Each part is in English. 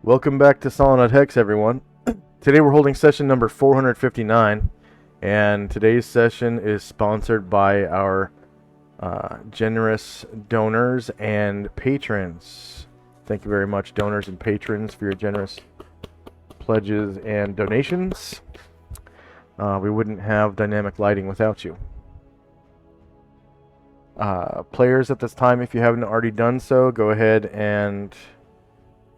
Welcome back to Solynod Hex, everyone. Today we're holding session number 459, and today's session is sponsored by our generous donors and patrons. Thank you very much, donors and patrons, for your generous pledges and donations. We wouldn't have dynamic lighting without you. Players at this time, if you haven't already done so, go ahead and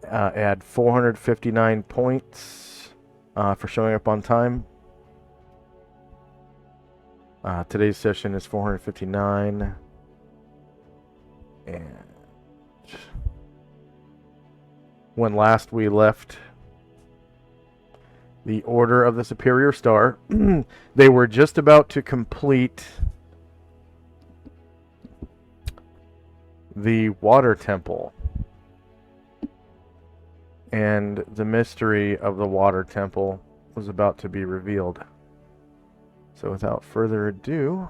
add 459 points for showing up on time. Today's session is 459. And when last we left the Order of the Superior Star, they were just about to complete the Water Temple. And the mystery of the Water Temple was about to be revealed. So without further ado,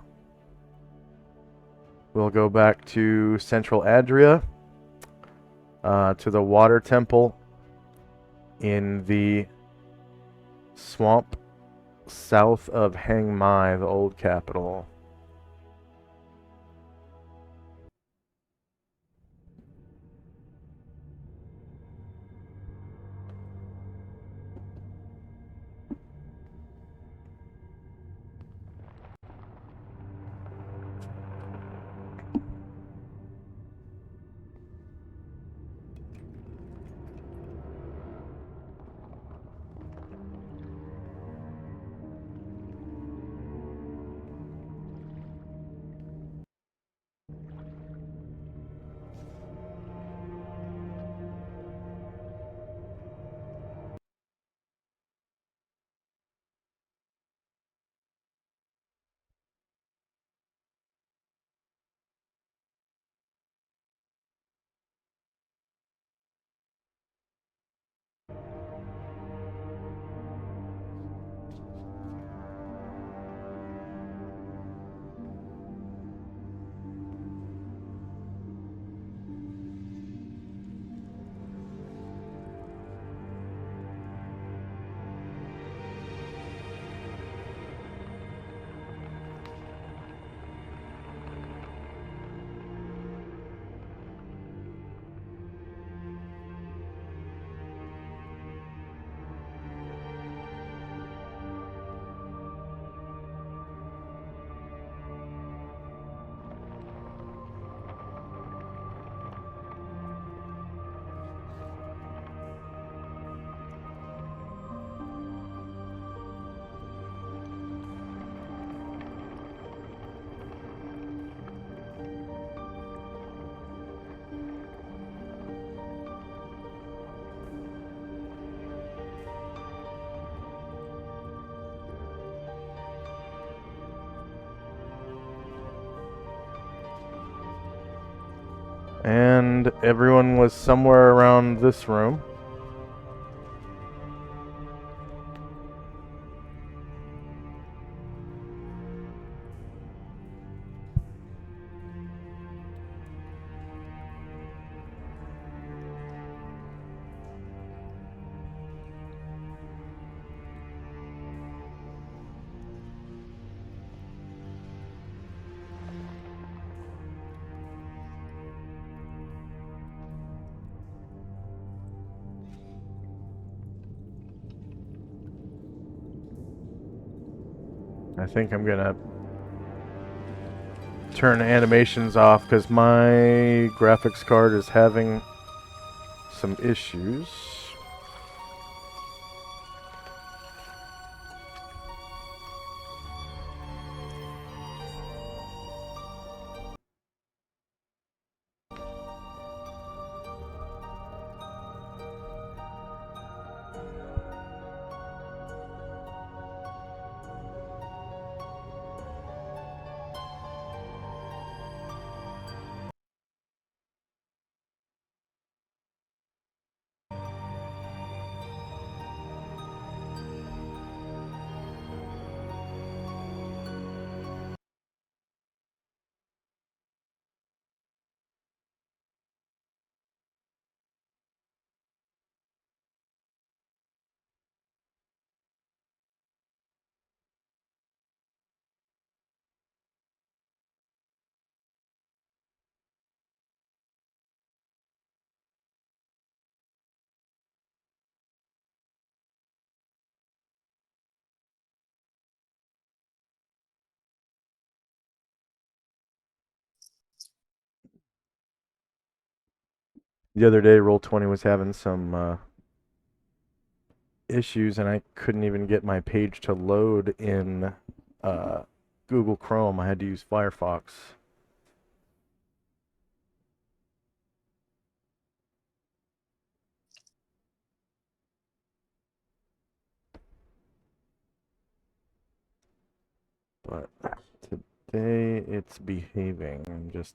we'll go back to Central Adria, to the Water Temple in the swamp south of Hang Mai, the old capital. And everyone was somewhere around this room. I think I'm gonna turn animations off because my graphics card is having some issues. The other day, Roll20 was having some issues, and I couldn't even get my page to load in Google Chrome. I had to use Firefox. But today it's behaving. I'm just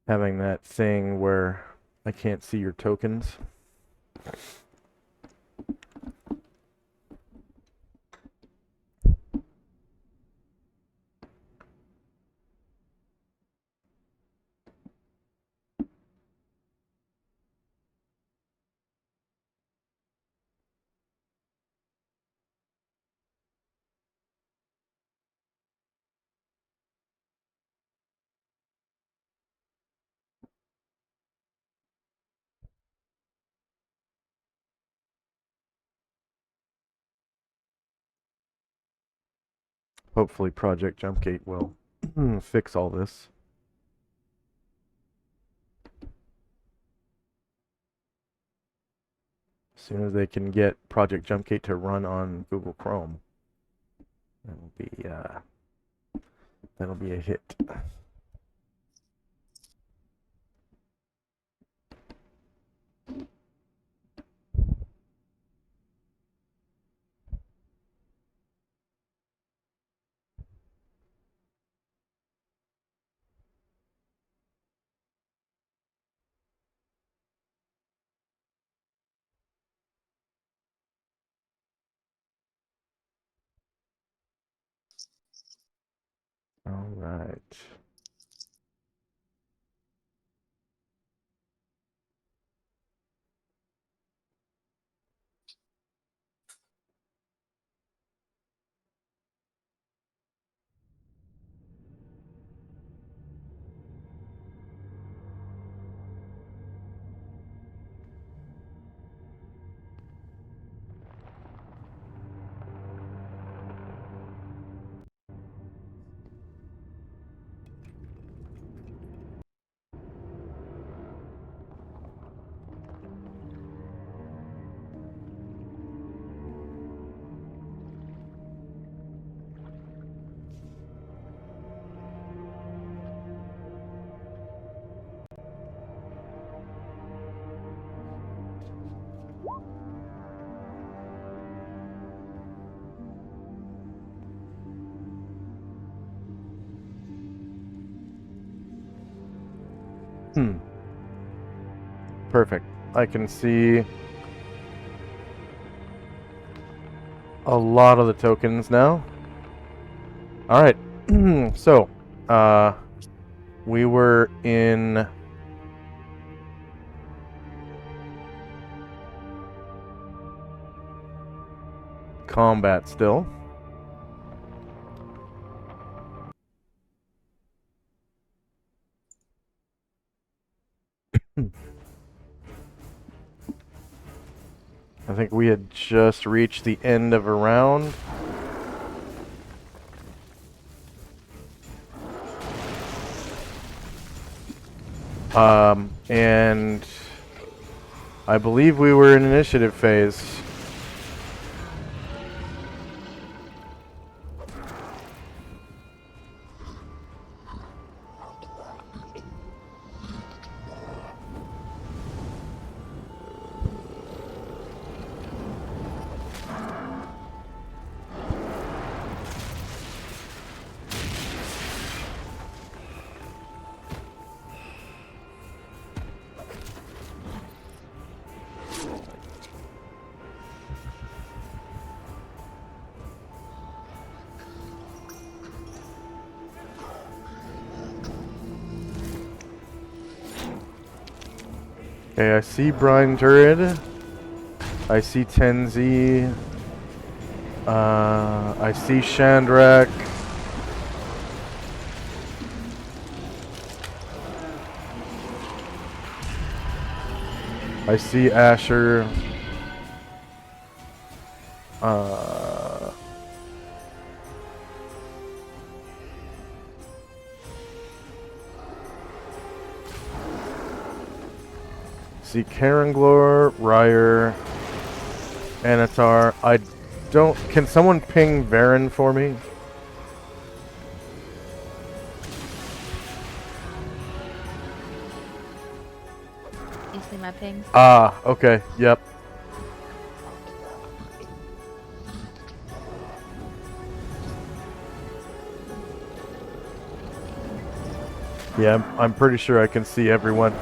having that thing where I can't see your tokens. Hopefully Project Jumpgate will fix all this. As soon as they can get Project Jumpgate to run on Google Chrome, that'll be a hit. All right. Perfect. I can see a lot of the tokens now. All right. So, we were in combat still. I think we had just reached the end of a round. And I believe we were in initiative phase. Okay, I see Brine Turret. I see Tenzi. I see Shandrak. I see Asher. see Karanglor, Ryer, Anatar. I don't... Can someone ping Varen for me? You see my ping? Ah, okay. Yep. Yeah, I'm pretty sure I can see everyone.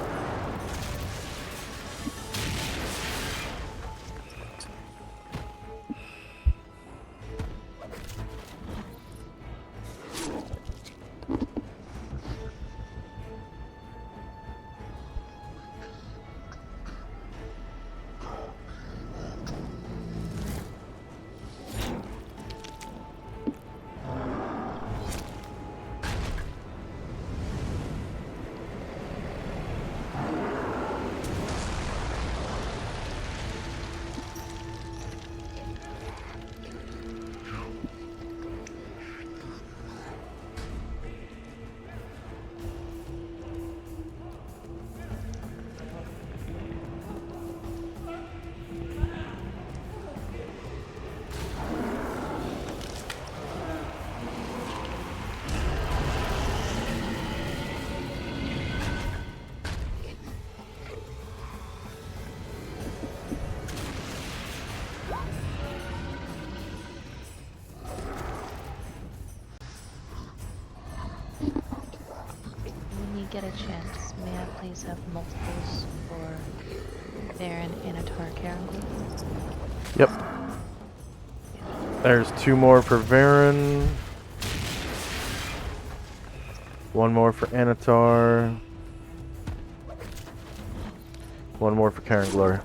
When you get a chance, may I please have multiples for Varen, Anatar, Karanglor? Yep. There's 2 more for Varen. 1 more for Anatar. 1 more for Karanglor.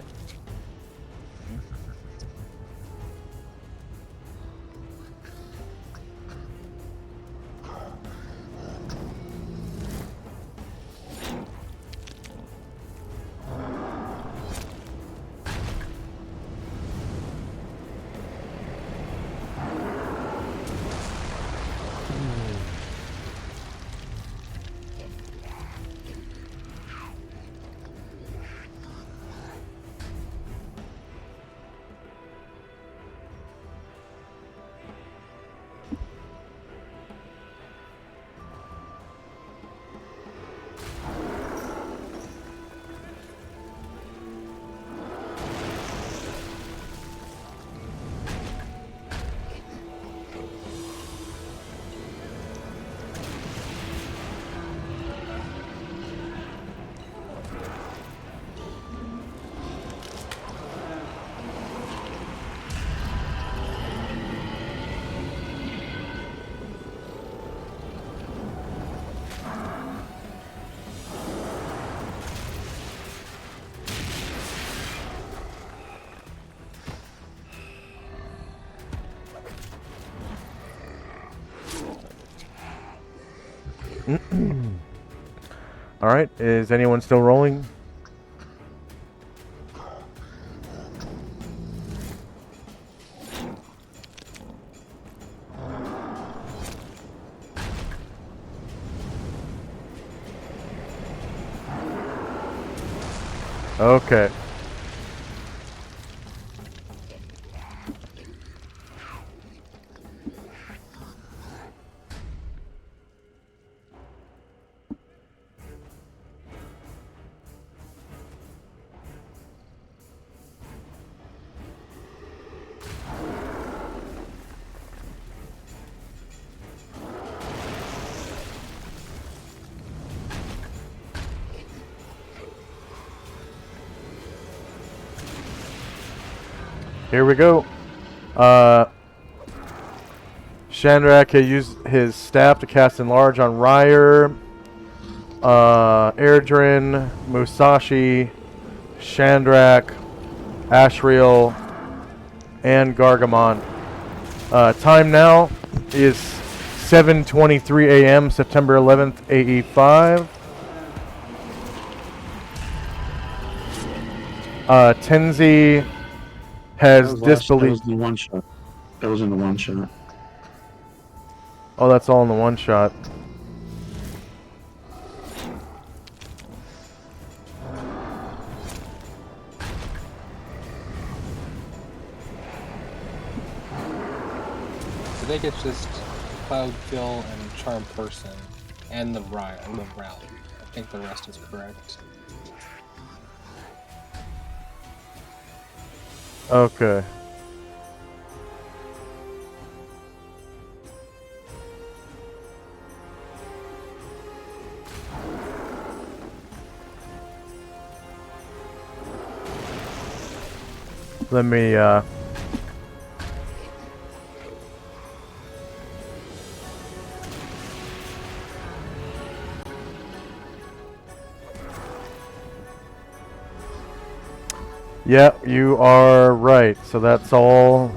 Alright, is anyone still rolling? Okay. Here we go. Shandrak has used his staff to cast Enlarge on Ryer, Erdrin, Musashi, Shandrak, Ashriel, and Gargamon. Time now is 7:23 a.m. September 11th, AE5. Tenzi has disbelief. That was in the one shot. That was in the one shot. Oh, that's all in the one shot. think it's just Cloud Kill and Charm Person and the rally. I think the rest is correct. Okay. Let me, yeah, you are right. So that's all.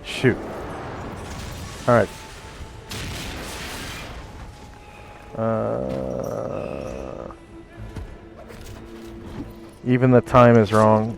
Shoot. All right. Even the time is wrong.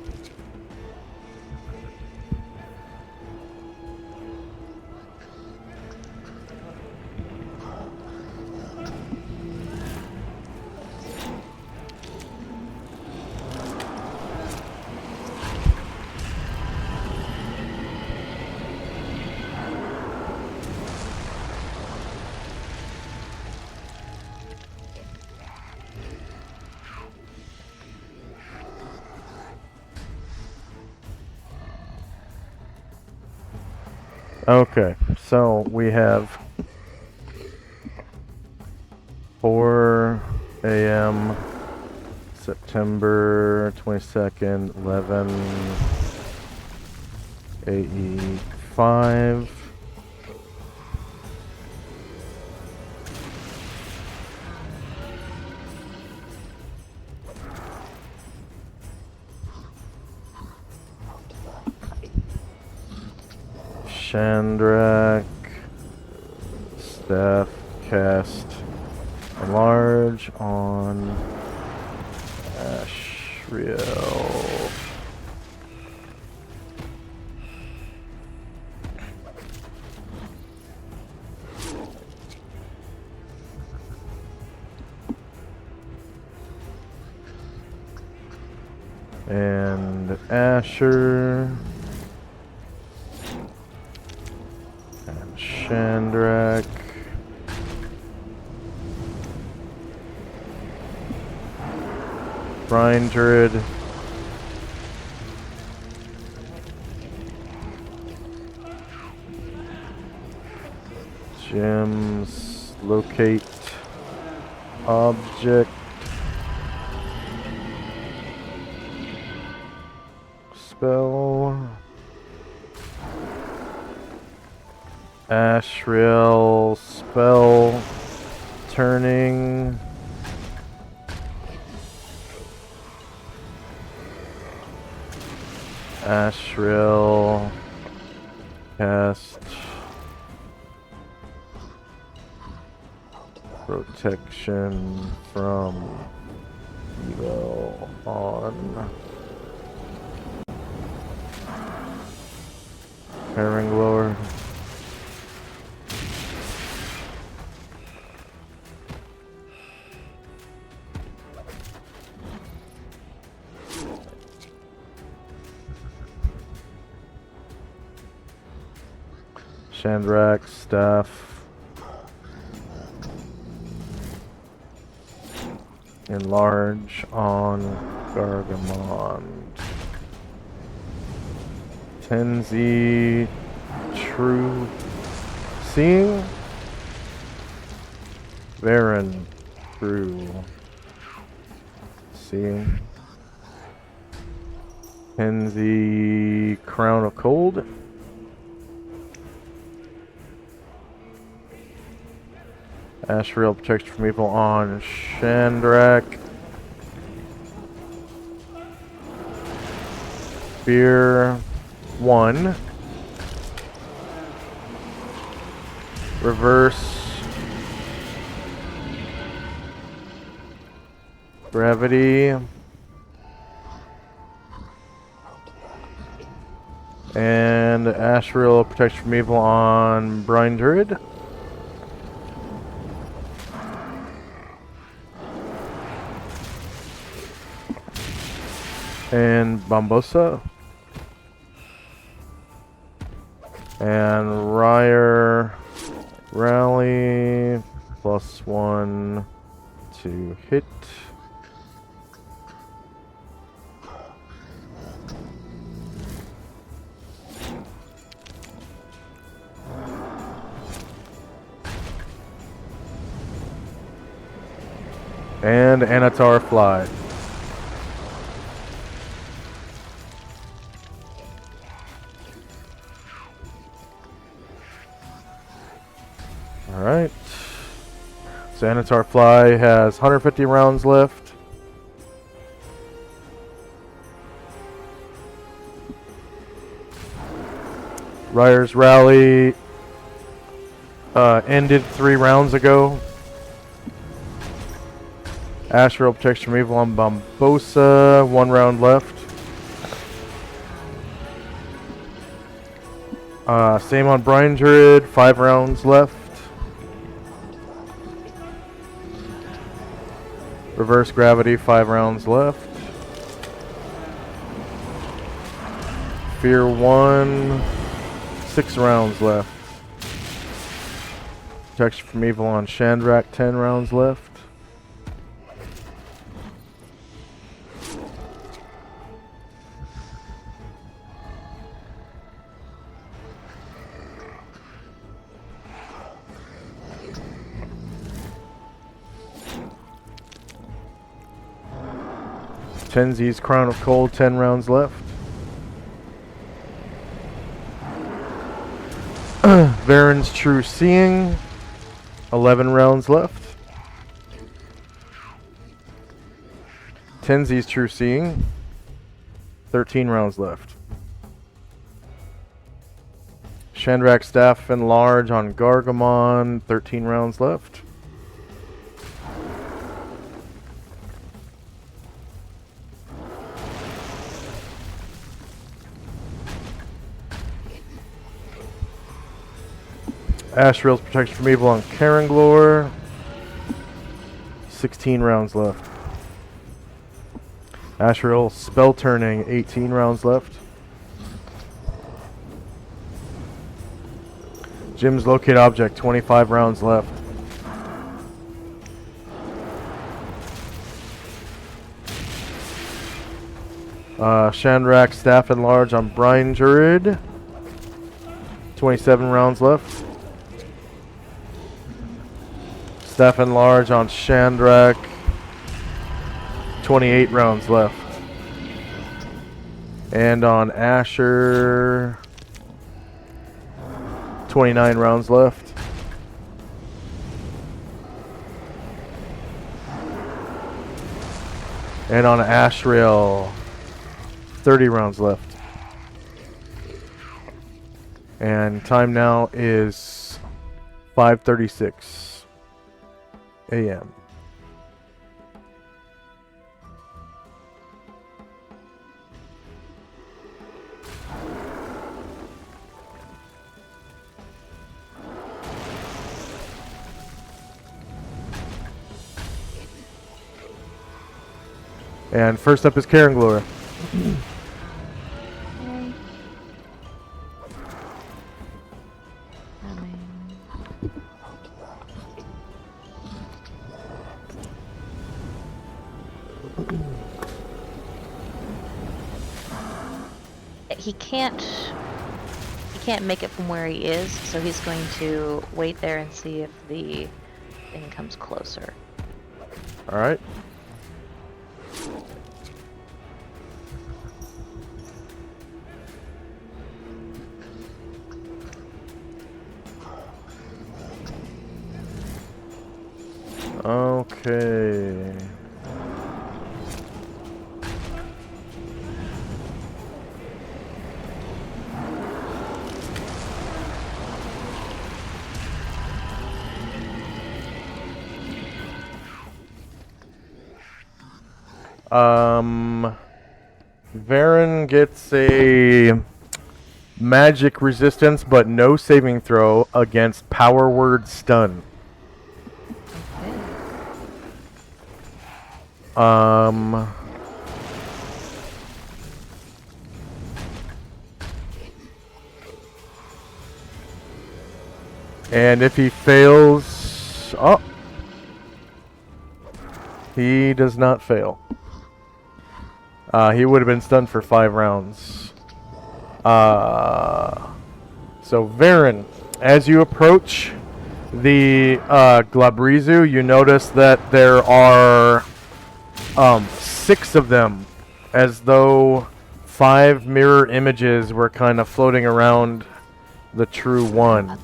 Okay, so we have 4 a.m. September 22nd, 11 AE 5. Chandrak, staff cast enlarge on Ashriel. And Asher. Chandrak. Brine Druid. Gems. Locate. Object. Spell. Ashriel spell turning. Ashriel cast protection from evil on Herring Lord. Chandrak staff. Enlarge on Gargamon. Tenzi True Seeing. Varen True Seeing. Tenzi Crown of Cold. Ashriel protection from evil on Chandrak. Fear 1. Reverse gravity. And Ashriel protection from evil on Brine Druid. and Bombosa. And Ryer Rally +1 to hit. And Anatar Fly. Alright. So Anatar Fly has 150 rounds left. Ryer's Rally ended 3 rounds ago. Astral Protection from Evil on Bombosa, 1 round left. Same on Brine Druid, 5 rounds left. Reverse Gravity, 5 rounds left. Fear 1, 6 rounds left. Protection from Evil on Chandrak, 10 rounds left. Tenzi's Crown of Cold, 10 rounds left. Varen's True Seeing, 11 rounds left. Tenzi's True Seeing, 13 rounds left. Chandrak Staff Enlarge on Gargamon, 13 rounds left. Ashrael's Protection from Evil on Karanglor, 16 rounds left. Ashrael Spell Turning, 18 rounds left. Jim's Locate Object, 25 rounds left. Chandrak Staff Enlarge on Brine Druid, 27 rounds left. Staff Enlarge on Chandrak, 28 rounds left. And on Asher, 29 rounds left. And on Ashrael, 30 rounds left. And time now is 5:36 a.m. And first up is Karanglor. He can't make it from where he is, so he's going to wait there and see if the thing comes closer. All right. Okay. Varen gets a magic resistance, but no saving throw against Power Word Stun. Okay. And if he fails... Oh! He does not fail. He would have been stunned for 5 rounds. So, Varen, as you approach the Glabrizu, you notice that there are 6 of them, as though 5 mirror images were kind of floating around the true one.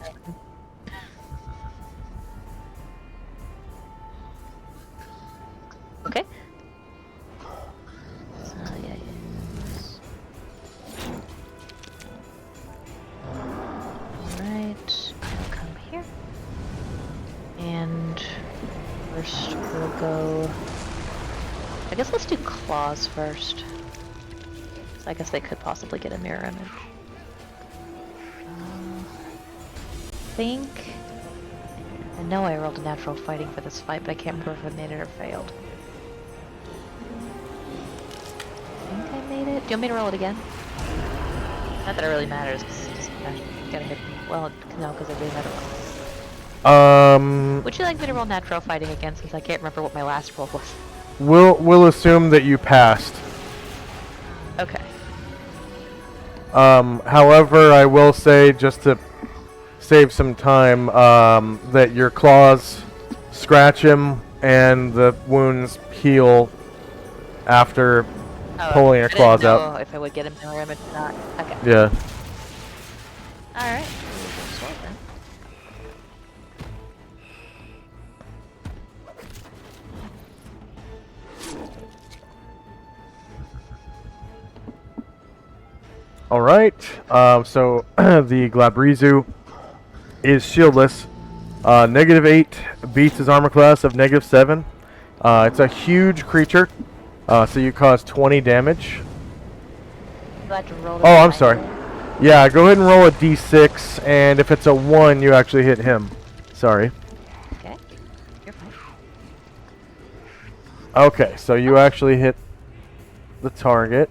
Okay. So, yeah, yes. Alright, I'll come here. And first we'll go... I guess let's do claws first. So I guess they could possibly get a mirror image. I know I rolled a natural fighting for this fight, but I can't remember if I made it or failed. I think I made it. Do you want me to roll it again? Not that it really matters, because I gotta hit. Well, no, because I did another one. Would you like me to roll natural fighting again, since I can't remember what my last roll was? We'll assume that you passed. Okay. However, I will say, just to save some time, that your claws scratch him and the wounds heal after pulling your claws out. I didn't know if I would get a mirror image or not. Okay. Yeah. Alright. Alright, so the Glabrizu is shieldless. -8 beats his armor class of -7. It's a huge creature, so you cause 20 damage. Oh, I'm sorry. Yeah, go ahead and roll a d6, and if it's a 1, you actually hit him. Sorry. Okay. You're fine. Okay, so you actually hit the target.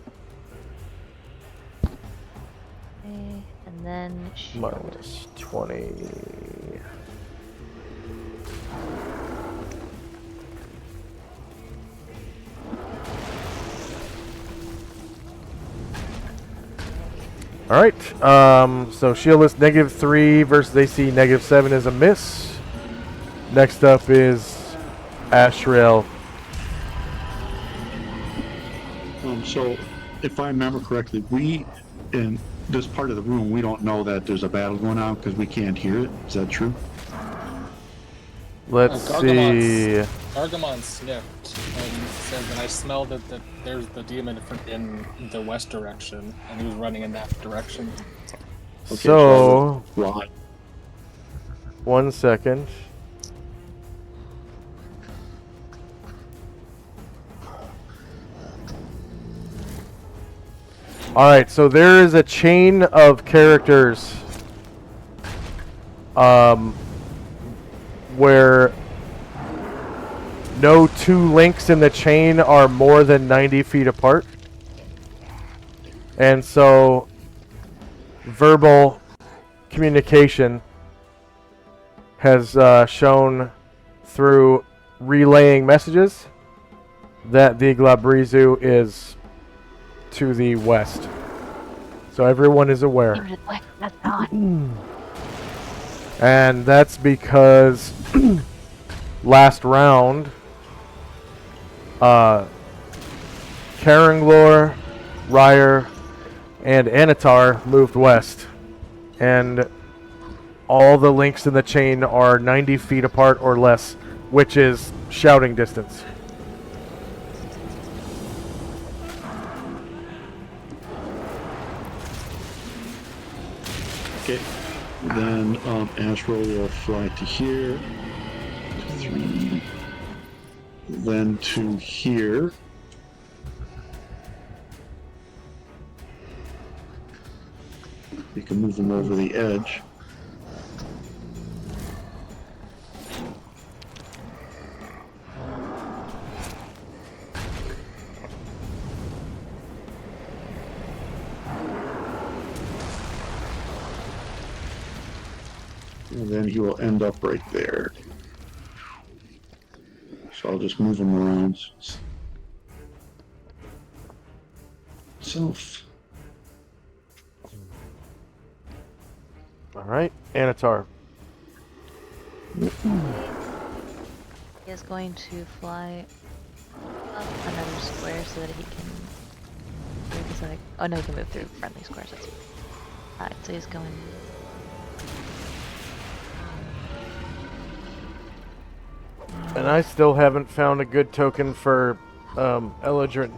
And then shield. -20. Alright, so shieldless -3 versus AC -7 is a miss. Next up is Ashrael. So, if I remember correctly, we, in this part of the room, we don't know that there's a battle going on because we can't hear it. Is that true? Let's see. Gargamon sniffed and said that I smelled that there's the demon in the west direction, and he was running in that direction. Okay, So, why? 1 second. Alright, so there is a chain of characters where no 2 links in the chain are more than 90 feet apart. And so verbal communication has shown through relaying messages that the Glabrizu is to the west. So everyone is aware. And that's because last round, Karanglor, Ryer, and Anatar moved west. And all the links in the chain are 90 feet apart or less, which is shouting distance. Okay. Then Astro will fly to here. 3. Then to here. You can move them over the edge. And then he will end up right there. So I'll just move him around. So, All right, Anatar. He is going to fly up another square so that he can. Oh no, he can move through friendly squares. That's alright. So he's going. And I still haven't found a good token for Eladrin.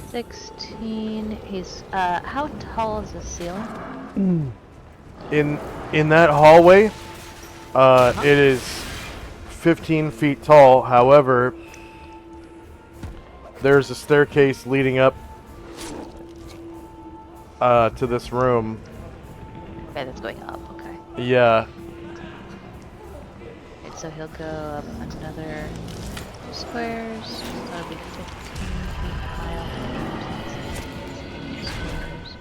16. He's how tall is the ceiling? In that hallway, it is 15 feet tall. However, there's a staircase leading up to this room. Okay, that's going up. Okay. Yeah. And so he'll go up another 2 squares. So that'll be 15 feet high altitude. 15 squares.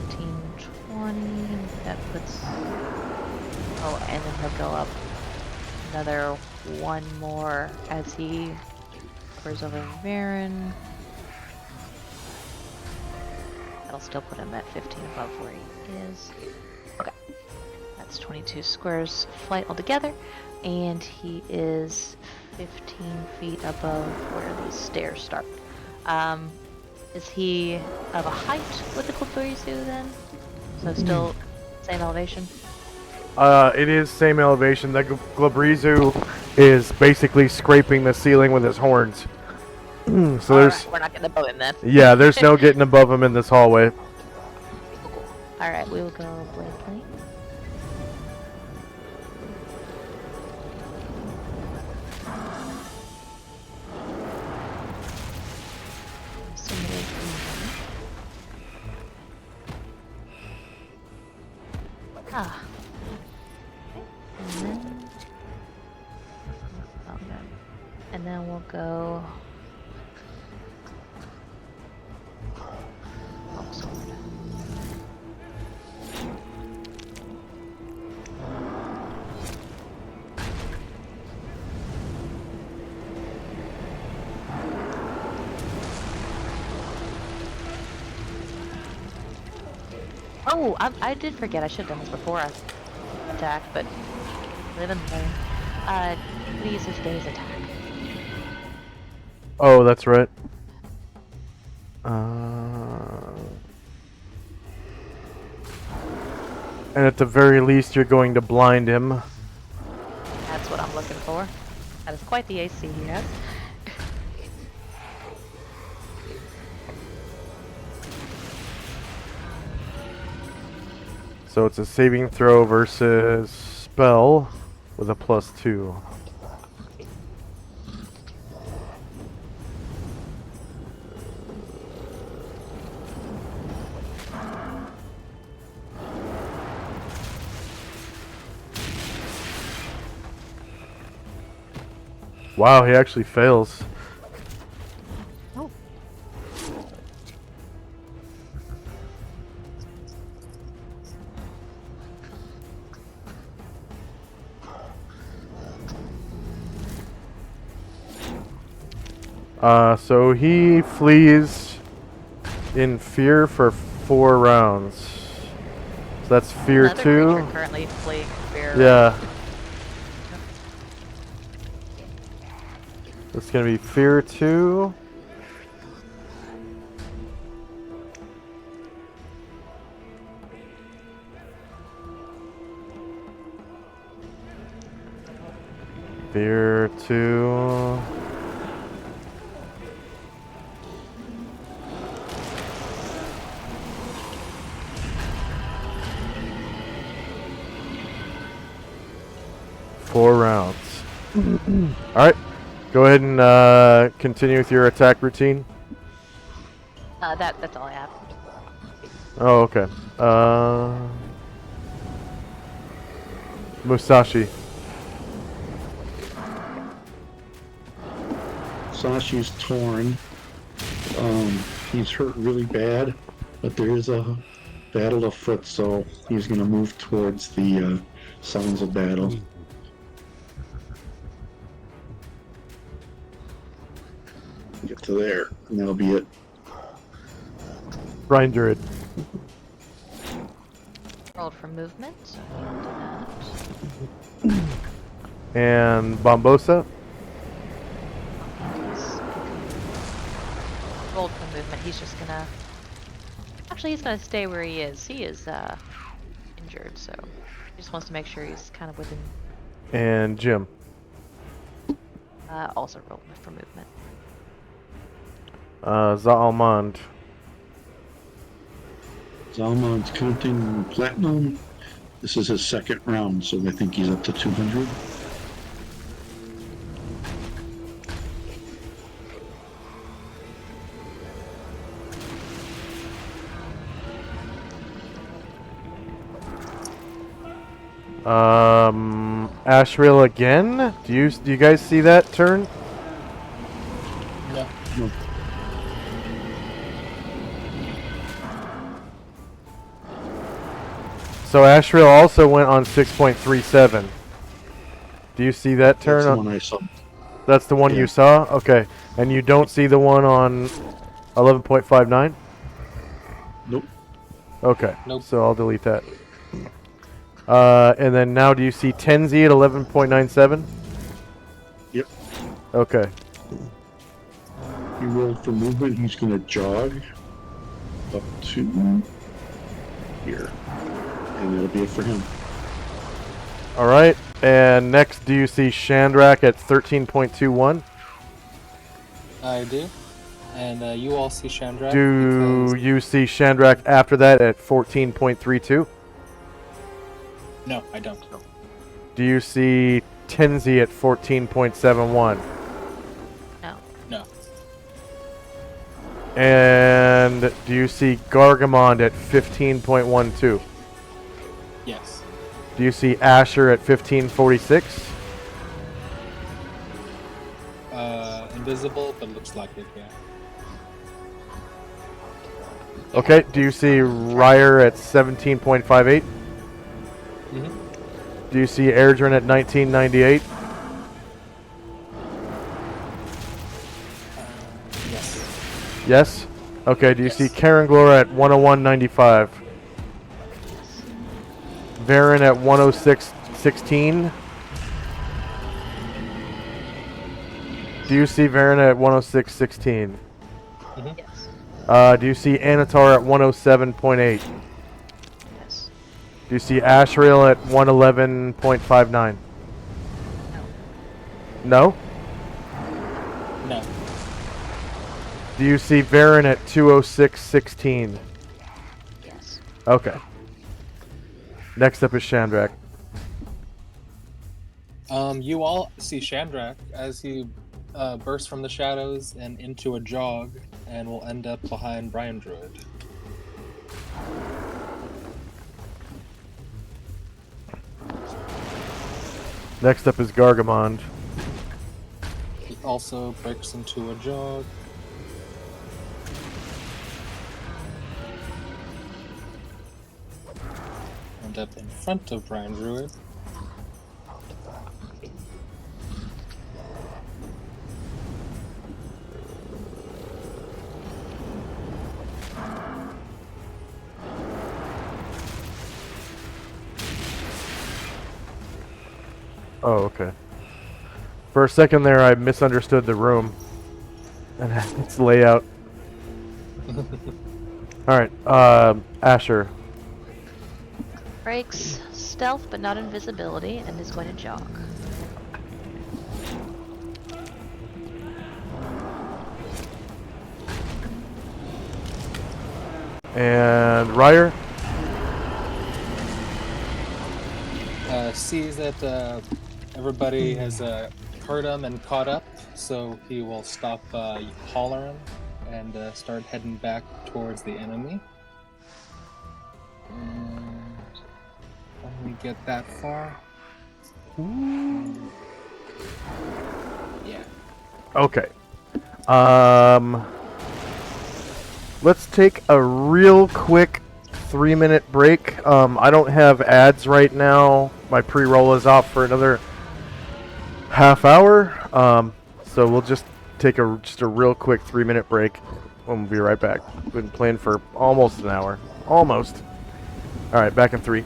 15, 20. That puts. Oh, and then he'll go up another 1 more as he hovers over Varen. That'll still put him at 15 above where he is. Okay. That's 22 squares flight altogether. And he is 15 feet above where these stairs start. Is he of a height with the Glabrezu then? So still same elevation? It is same elevation. The Glabrezu is basically scraping the ceiling with his horns. So there's. Alright, we're not getting above him then. Yeah, there's no getting above him in this hallway. Alright, we will go Blakely. Ah. Okay. And then we'll go. Oh, sword. Oh, I did forget. I should have done this before I attacked, but live and learn. We use his day's attack. Oh, that's right. And at the very least, you're going to blind him. That's what I'm looking for. That is quite the AC he has. So it's a saving throw versus spell with a +2. Wow, he actually fails. Oh. So he flees in fear for 4 rounds. So that's fear Another 2. creature currently fleeing fear. Yeah. It's gonna be fear 2. Fear 2. Four rounds. Alright. Go ahead and continue with your attack routine. That's all I have. Oh, okay. Musashi. Sashi's torn. He's hurt really bad, but there is a battle afoot, so he's going to move towards the sounds of battle. Get to there, and that'll be it. Brian Druid. Rolled for movement, so he will do that. And Bombosa. Rolled for movement. He's just gonna. Actually, he's gonna stay where he is. He is injured, so he just wants to make sure he's kind of within. And Jim. Also rolled for movement. Zalmond. Zalmond's counting platinum. This is his second round, so I think he's up to 200. Ashriel again? Do you guys see that turn? No. No. So Ashriel also went on 6.37. Do you see that turn? That's the one I saw. That's the one Yeah. you saw? Okay. And you don't see the one on 11.59? Nope. Okay. Nope. So I'll delete that. And then now do you see Tenzi at 11.97? Yep. Okay. He rolled for movement. He's going to jog up to here. And that'll be it for him. All right. And next, do you see Chandrak at 13.21? I do. And you all see Chandrak. Do because- you see Chandrak after that at 14.32? No, I don't. Do you see Tenzi at 14.71? No. No. And do you see Gargamond at 15.12? Yes. Do you see Asher at 15.46? Invisible, but looks like it, yeah. Okay. Do you see Ryer at 17.58? Mm-hmm. Do you see Airdrin at 1998? Yes. Yes? Okay. Do you Yes. see Karen Glora at 101.95? Varen at 106.16? Do you see Varen at 106.16? Yes. Do you see Anatar at 107.8? Yes. Do you see Ashriel at 111.59? No? No. Do you see Varen at 206.16? Yes. Okay. Next up is Chandrak. You all see Chandrak as he bursts from the shadows and into a jog, and will end up behind Brian Druid. Next up is Gargamond. He also breaks into a jog. End up in front of Brian Druid. Oh, okay. For a second there, I misunderstood the room and its layout. Alright, Asher. Breaks stealth but not invisibility and is going to jog. And Ryer. Sees that everybody has heard him and caught up, so he will stop hollering and start heading back towards the enemy. And when we get that far, yeah. Okay. Let's take a real quick 3-minute break. I don't have ads right now. My pre-roll is off for another half hour. So we'll just take a real quick 3-minute break. And we'll be right back. We've been playing for almost an hour. Almost. All right, back in 3.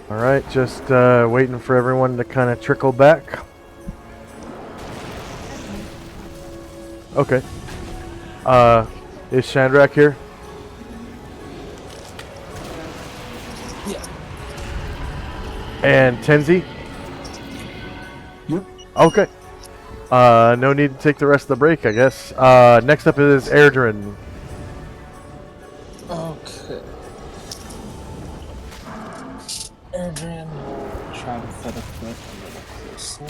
Alright, just waiting for everyone to kind of trickle back. Okay. Is Shandrak here? Yeah. And Tenzi? Yep. Okay. No need to take the rest of the break, I guess. Next up is Airdrin. Okay. Adrian will try to set up a little closer.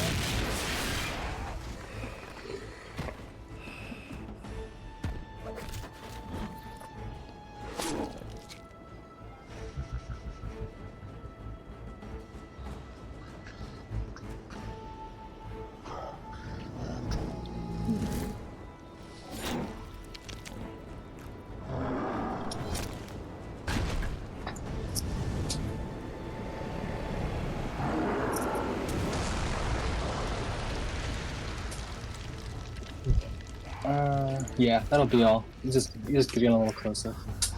Yeah, that'll be all. Just getting a little closer.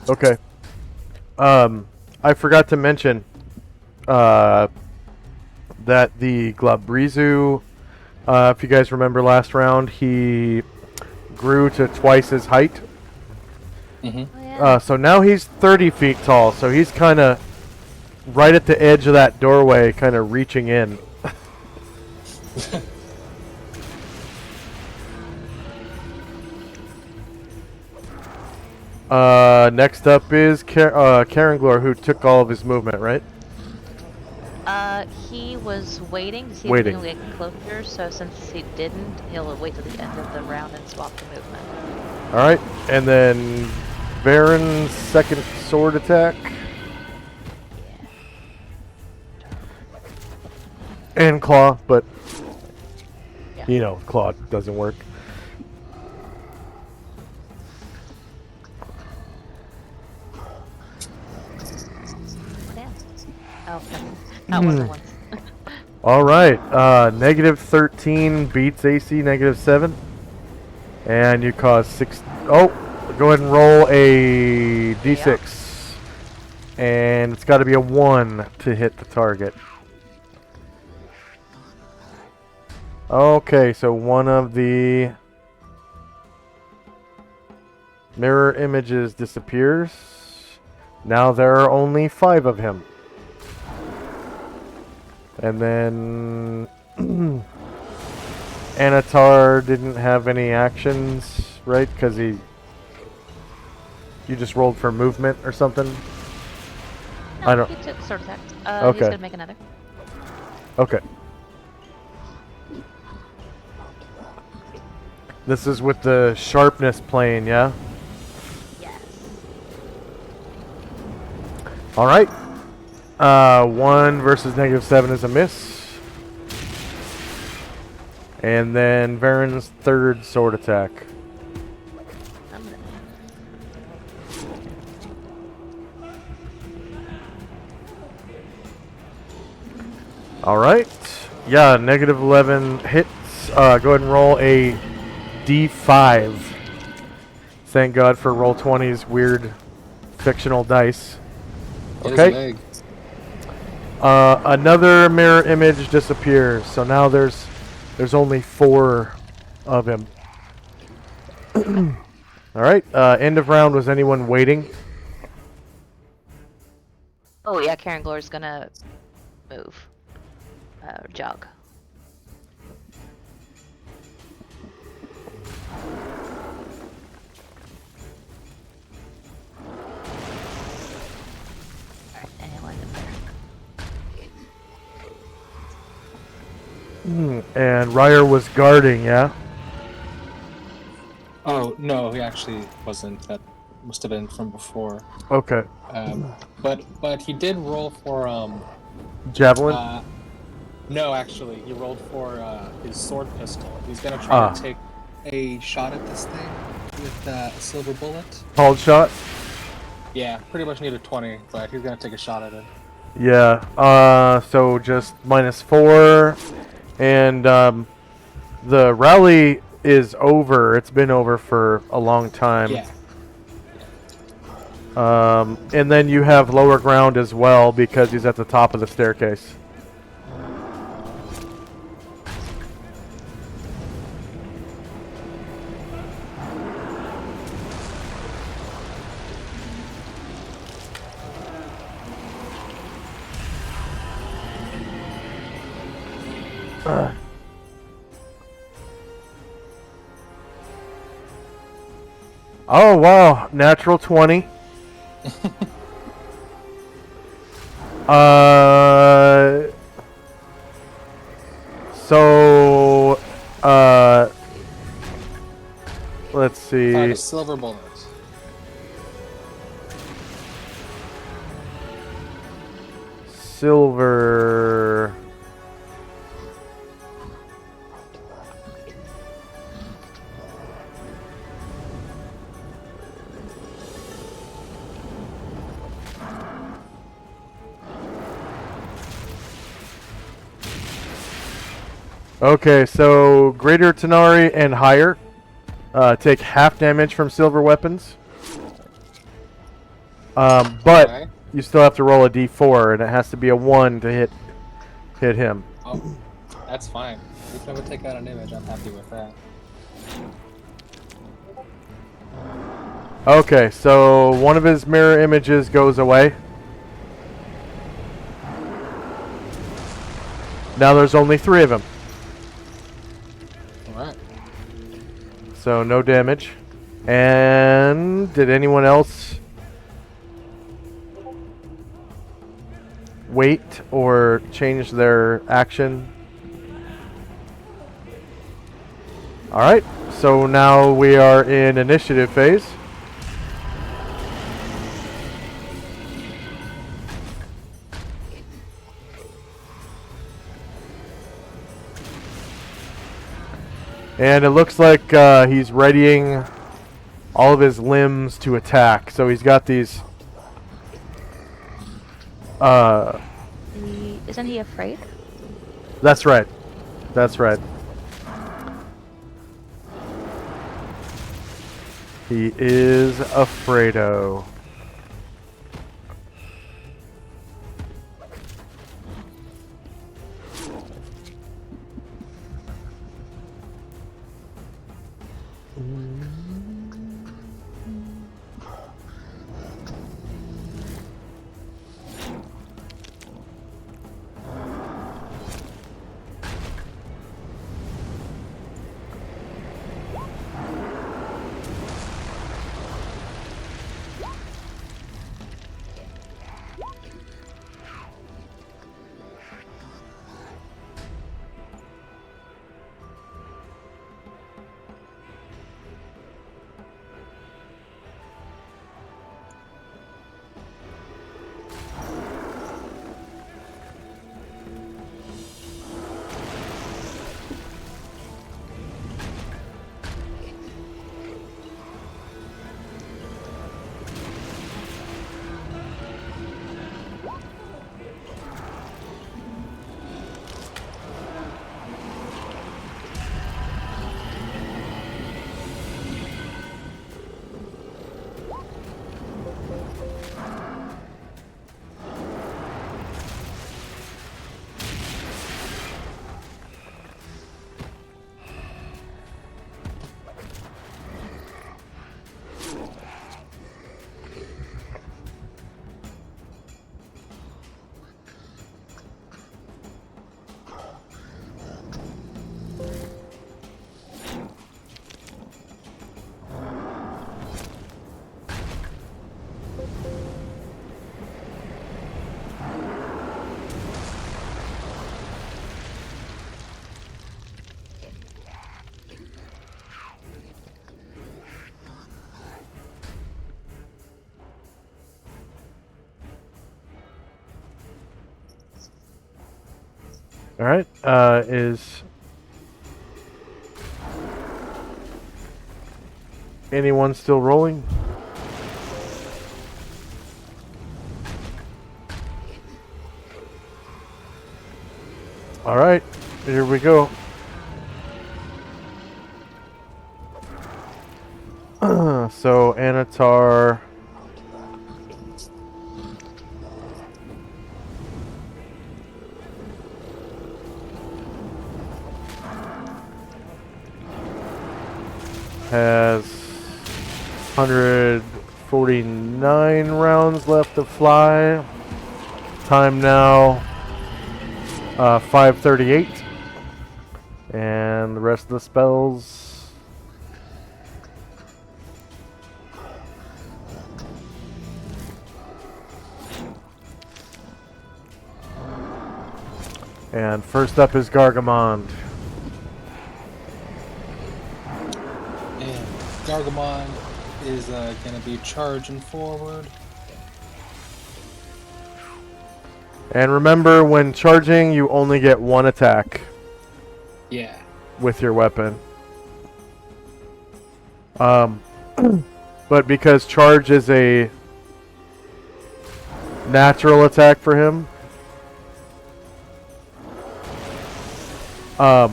Okay. I forgot to mention that the Glabrizu, if you guys remember last round, he grew to twice his height. Mm-hmm. Oh, yeah. So now he's 30 feet tall, so he's kind of right at the edge of that doorway, kind of reaching in. Next up is Karenglor, who took all of his movement, right? He was waiting to see Waiting. if he can get closer, so since he didn't, he'll wait till the end of the round and swap the movement. Alright, and then Baron's second sword attack. And claw, but Yeah. you know, claw doesn't work. Damn. Oh, that wasn't once. Alright, -13 beats AC -7. And you cause 6. Oh, Go ahead and roll a d6. And it's got to be a 1 to hit the target. Okay, so one of the mirror images disappears. Now there are only 5 of him. And then Anatar didn't have any actions, right? Because you just rolled for movement or something. No, I don't. he took sword attack. Okay. He's gonna make another. Okay. This is with the sharpness plane, yeah? Yes. Alright. 1 versus -7 is a miss. And then Varen's third sword attack. I'm gonna. Alright. Yeah, -11 hits. Go ahead and roll a d5. Thank God for Roll20's weird fictional dice. Get his Okay. leg. Another mirror image disappears. So now there's only 4 of him. Alright. End of round. Was anyone waiting? Oh yeah, Karen Glore's gonna move. Jog. Alright, anyone in there? And Ryer was guarding, yeah? Oh no, he actually wasn't. That must have been from before. Okay. But he did roll for Javelin? No, actually, he rolled for his sword pistol. He's gonna try to take a shot at this thing with a silver bullet. Called shot? Yeah, pretty much need a 20, but he's gonna take a shot at it. Yeah. So just -4. And the rally is over. It's been over for a long time. Yeah. And then you have lower ground as well because he's at the top of the staircase. Oh wow, natural 20. So let's see. Find a silver bullet. Silver. Okay, so Greater Tenari and higher take half damage from silver weapons. But Okay. you still have to roll a d4, and it has to be a 1 to hit him. Oh, that's fine. If you never take out an image, I'm happy with that. Okay, so one of his mirror images goes away. Now there's only 3 of them. Alright. So no damage. And did anyone else wait or change their action? Alright, so now we are in initiative phase. And it looks like he's readying all of his limbs to attack. So he's got these... Isn't he afraid? That's right. That's right. He is Afredo. All right. Is anyone still rolling? All right. Here we go. So Anatar. Has 149 rounds left to fly. Time now 5:38, and the rest of the spells. And first up is Gargamond. And Gargamon is going to be charging forward. And remember, when charging, you only get one attack Yeah. with your weapon. But because charge is a natural attack for him,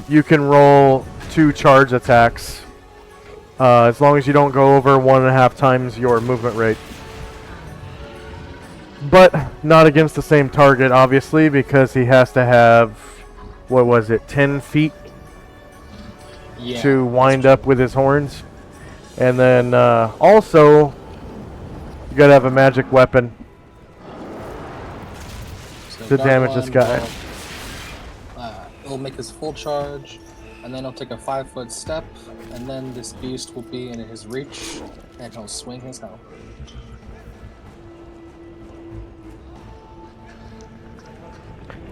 you can roll 2 charge attacks as long as you don't go over 1.5 times your movement rate. But not against the same target, obviously, because he has to have, what was it, 10 feet Yeah. to wind up with his horns. And then also, you gotta have a magic weapon So to damage this guy. He'll make his full charge, and then he'll take a 5-foot step, and then this beast will be in his reach, and he'll swing his helm.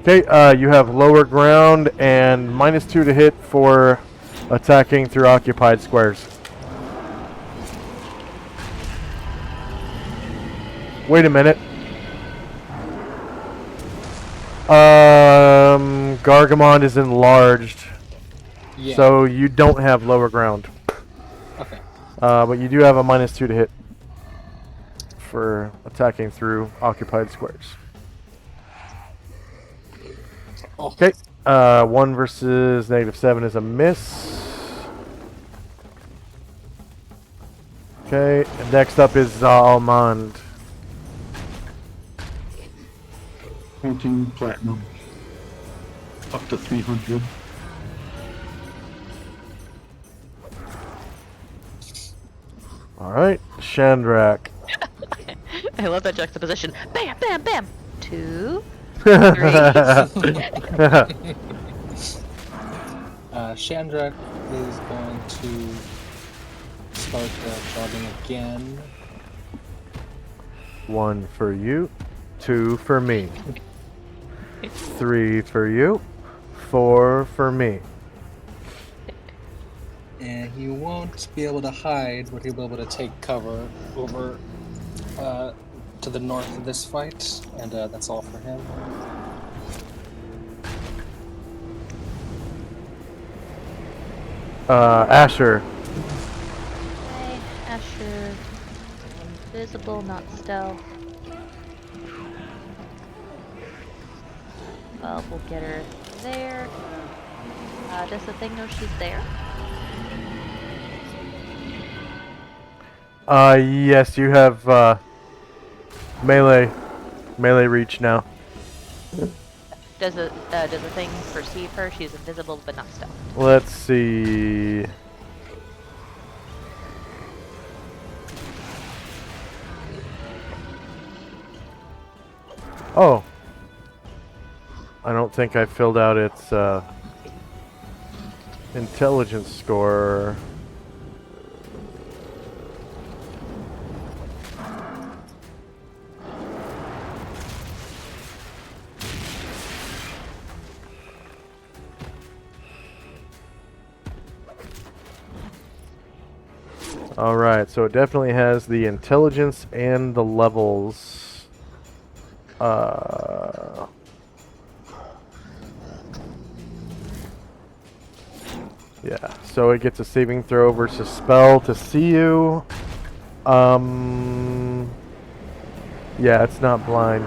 Okay, you have lower ground and -2 to hit for attacking through occupied squares. Wait a minute. Gargamond is enlarged, Yeah. so you don't have lower ground. Okay. But you do have a -2 to hit for attacking through occupied squares. Oh. Okay, 1 versus -7 is a miss. Okay, next up is Almond. Counting platinum. Up to 300. Alright, Shandrak. I love that juxtaposition. Bam, bam, bam. 2, 3. Shandrak is going to start jogging again. 1 for you, 2 for me, 3 for you, 4 for me. And he won't be able to hide, but he'll be able to take cover over to the north of this fight, and that's all for him. Asher. Okay, Asher. Invisible, not stealth. Well, we'll get her there. Does the thing know she's there? Yes, you have melee reach now. Does the thing perceive her? She's invisible but not stealth. Let's see. Oh. I don't think I filled out its intelligence score. Alright, so it definitely has the intelligence and the levels. Yeah, so it gets a saving throw versus spell to see you. Yeah, it's not blind.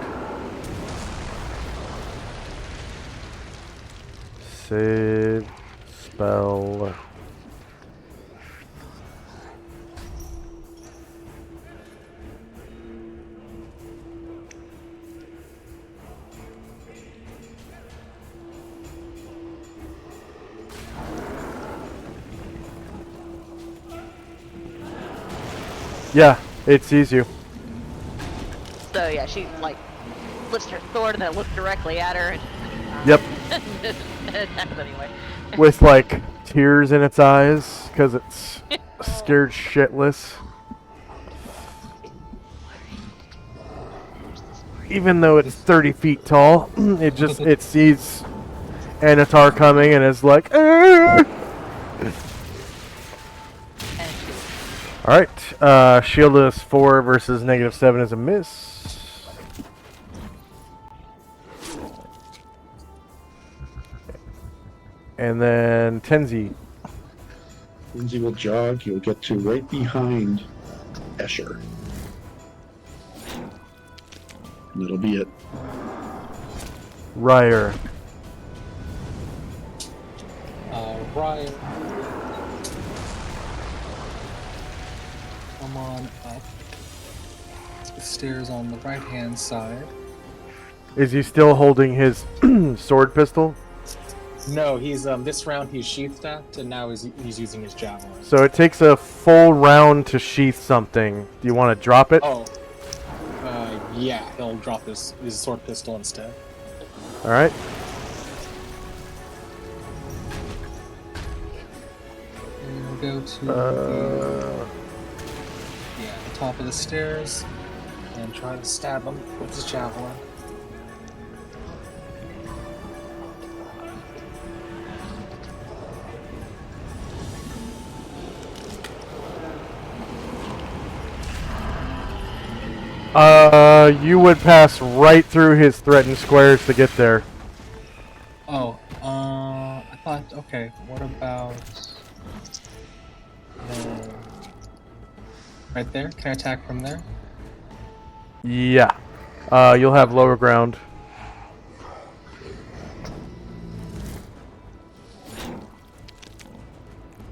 Save spell. Yeah, it sees you. So yeah, she like lifts her sword and then looks directly at her and Yep. and attacks anyway. With like tears in its eyes because it's scared shitless. Even though it's 30 feet tall, it sees Anatar coming and is like, "Arr!" Alright, shieldless 4 versus -7 is a miss. And then Tenzi. Lindsay will jog. You'll get to right behind Escher. And that'll be it. Ryer. Ryan, come on up the stairs on the right-hand side. Is he still holding his sword pistol? No, he's this round he's sheathed at, and now he's using his javelin. So it takes a full round to sheath something. Do you want to drop it? Oh, yeah, he'll drop his sword pistol instead. Alright. And we'll go to the top of the stairs and try to stab him with his javelin. You would pass right through his threatened squares to get there. Oh, I thought, okay, what about... right there? Can I attack from there? Yeah. You'll have lower ground.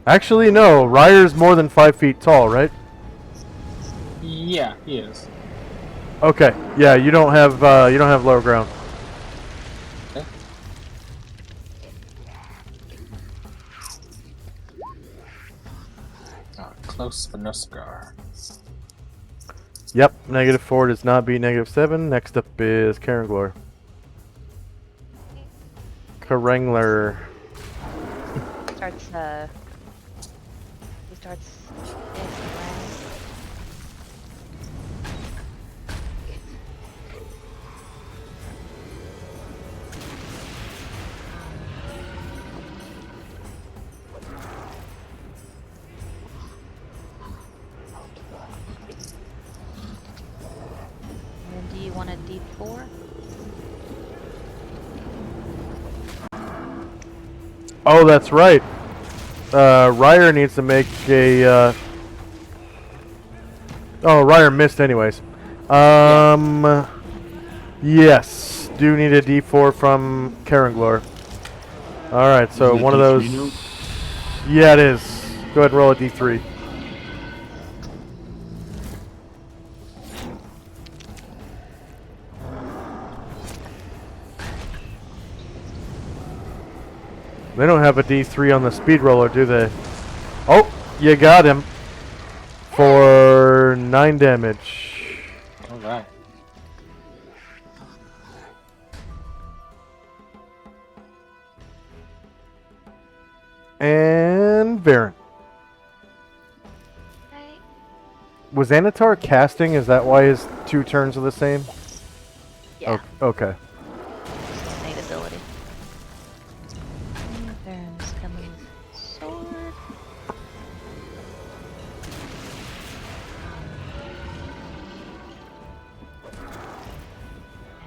Actually, no. Ryer's more than 5 feet tall, right? Yeah, he is. Okay. Yeah, you don't have lower ground. Okay. Close for no cigar. Yep. -4 does not beat -7. Next up is Karangler. Karangler. Starts, he starts dancing around. And then do you want a D4? Oh, that's right. Ryer needs to make a. Oh, Ryer missed anyways. Yes. Do need a D4 from Karangler. Alright, so Isn't it one of those. D3 now? Yeah, it is. Go ahead and roll a D3. They don't have a D3 on the speed roller, do they? Oh, you got him. For 9 damage. Alright. And Varen. Right. Was Anatar casting? Is that why his 2 turns are the same? Yeah. Okay. Innate ability. And Baron's coming with sword.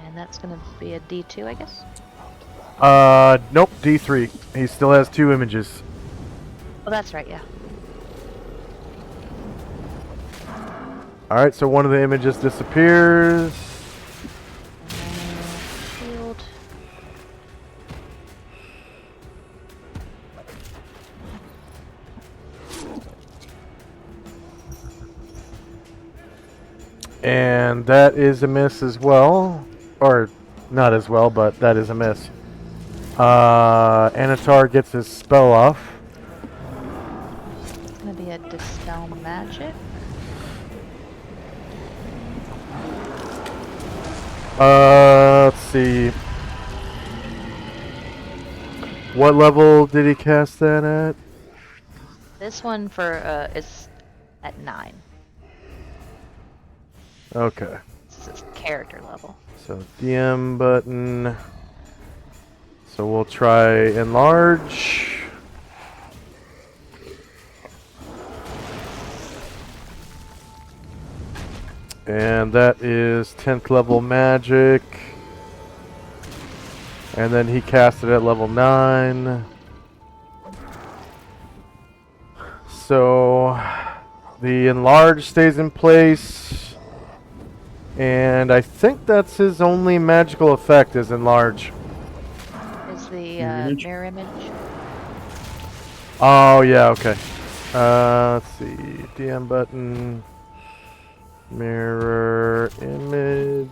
And that's gonna be a D2, I guess. Nope, D3. He still has 2 images. Oh, that's right, yeah. Alright, so one of the images disappears. Shield. And that is a miss as well. Or, not as well, but that is a miss. Anatar gets his spell off. It's gonna be a Dispel Magic. Let's see. What level did he cast that at? This one for is at 9. Okay. This is character level. So DM button. So we'll try enlarge. And that is 10th level magic. And then he cast it at level 9. So the enlarge stays in place. And I think that's his only magical effect is enlarge. Is the Mirror image? mirror image? Oh yeah, okay. Let's see. DM button. Mirror image.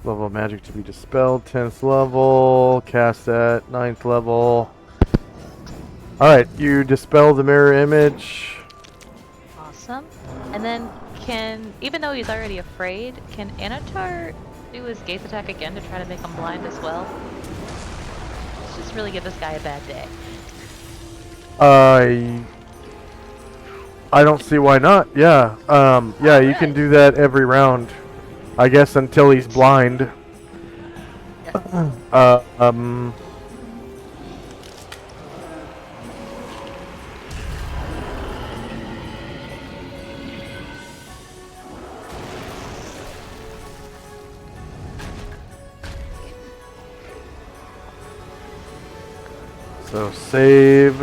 Level of magic to be dispelled. 10th level. Cast at 9th level. Alright, you dispel the mirror image. Awesome. And then even though he's already afraid, can Anatar do his gaze attack again to try to make him blind as well? Let's just really give this guy a bad day. I don't see why not. Yeah. Yeah, you can do that every round. I guess until he's blind. So save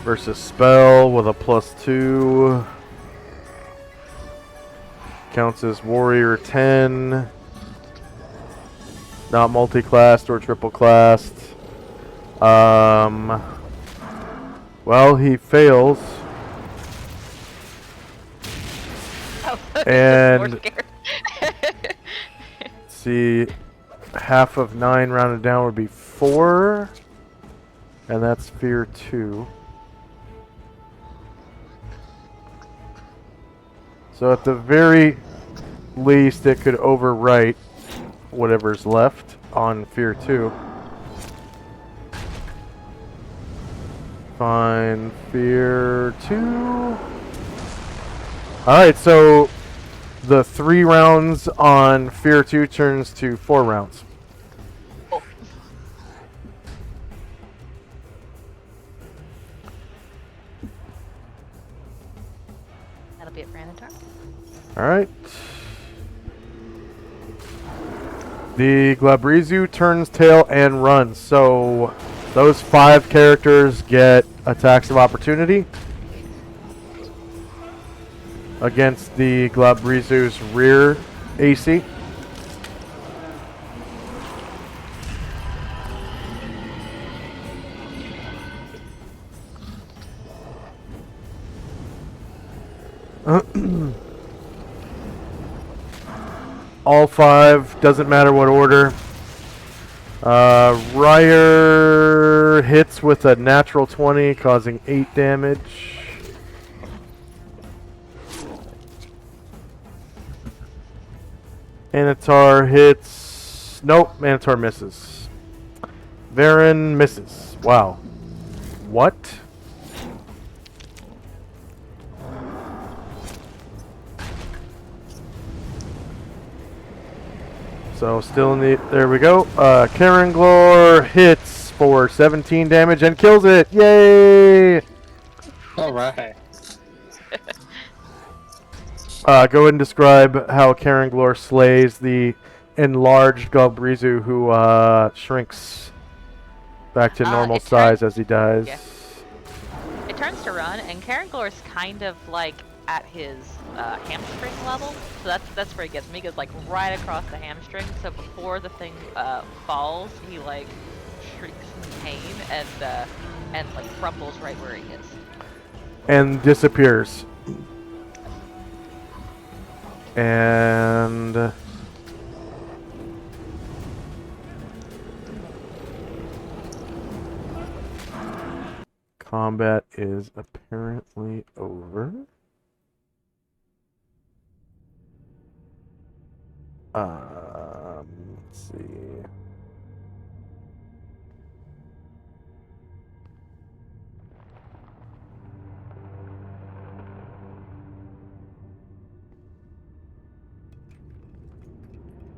versus spell with a +2. Counts as warrior 10. Not multi-classed or triple-classed. Well, he fails. Oh, more And scared. see, half of 9 rounded down would be 4. And that's fear 2. So at the very least, it could overwrite whatever's left on fear 2. Fine, fear 2. Alright, so the 3 rounds on fear 2 turns to 4 rounds. Oh. That'll be it for Anatar. Alright. The Glabrizu turns tail and runs. So those 5 characters get attacks of opportunity against the Glabrizu's rear AC. All 5, doesn't matter what order. Ryer hits with a natural 20, causing 8 damage. Anatar hits. Nope, Anatar misses. Varen misses. Wow. What? So still in the... There we go. Karen Glor hits for 17 damage and kills it. Yay! All right. Go ahead and describe how Karen Glor slays the enlarged Galbrizu who shrinks back to normal It size turns- as he dies. yeah. It turns to run, and Karen Glor's kind of like at his hamstring level. So that's where he gets me. He goes like right across the hamstring. So before the thing falls, he like shrieks in pain and like crumbles right where he is. And disappears. And combat is apparently over. Let's see.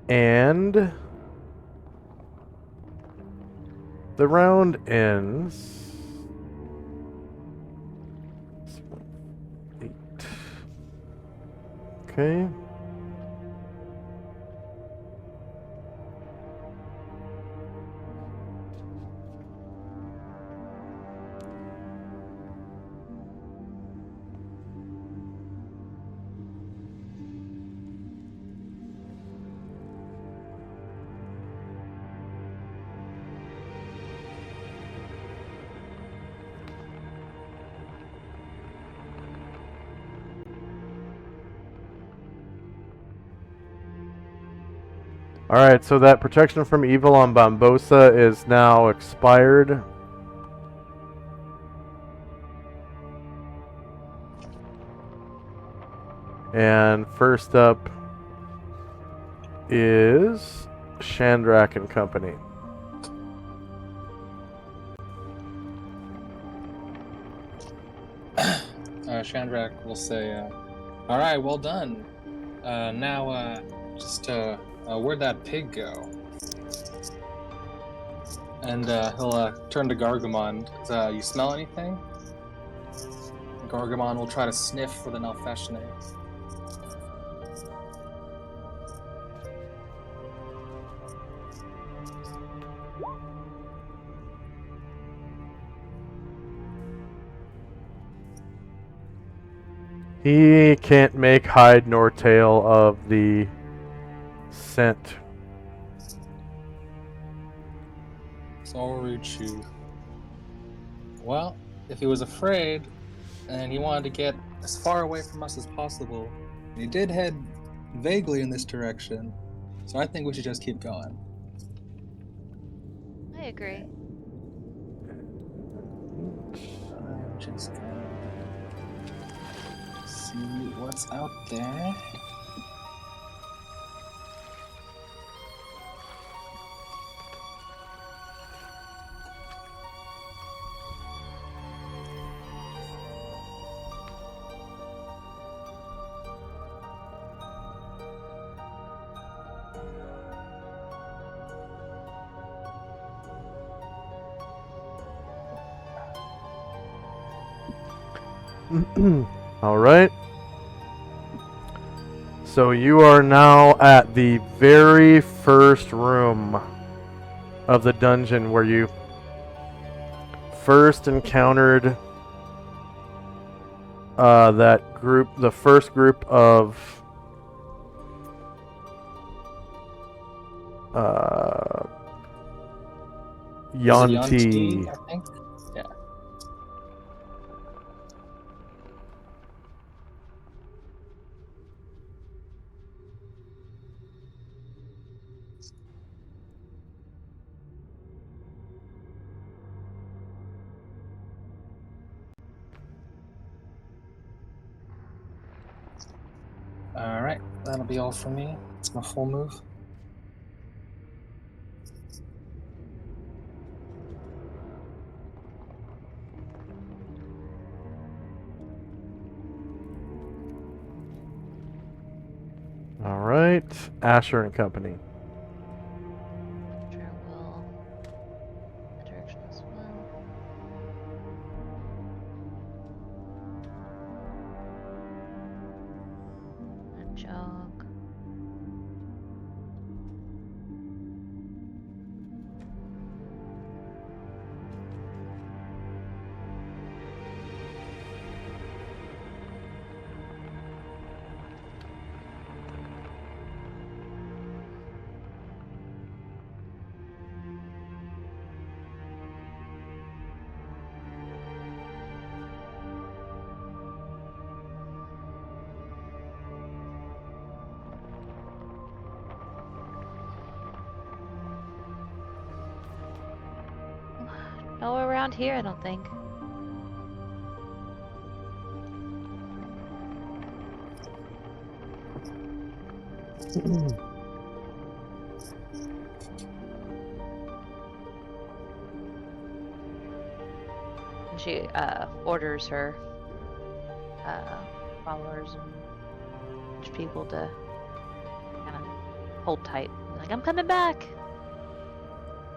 And the round ends. 8. Okay. Alright, so that protection from evil on Bambosa is now expired. And first up is Shandrak and Company. Shandrak will say, all right, well done. Now, where'd that pig go? And he'll turn to Gargamon. You smell anything? Gargamon will try to sniff with an Alfeshne. He can't make hide nor tail of the scent. Sorry, Chew. Well, if he was afraid and he wanted to get as far away from us as possible, he did head vaguely in this direction. So I think we should just keep going. I agree. I'm just gonna see what's out there. All right. So you are now at the very first room of the dungeon where you first encountered that group, the first group of Is it Yanti. I think. Yeah. All right, that'll be all for me. It's my full move. All right, Asher and Company. Sure will. The direction as well. A jog. Nowhere around here, I don't think. And she orders her followers and people to kind of hold tight. Like, I'm coming back.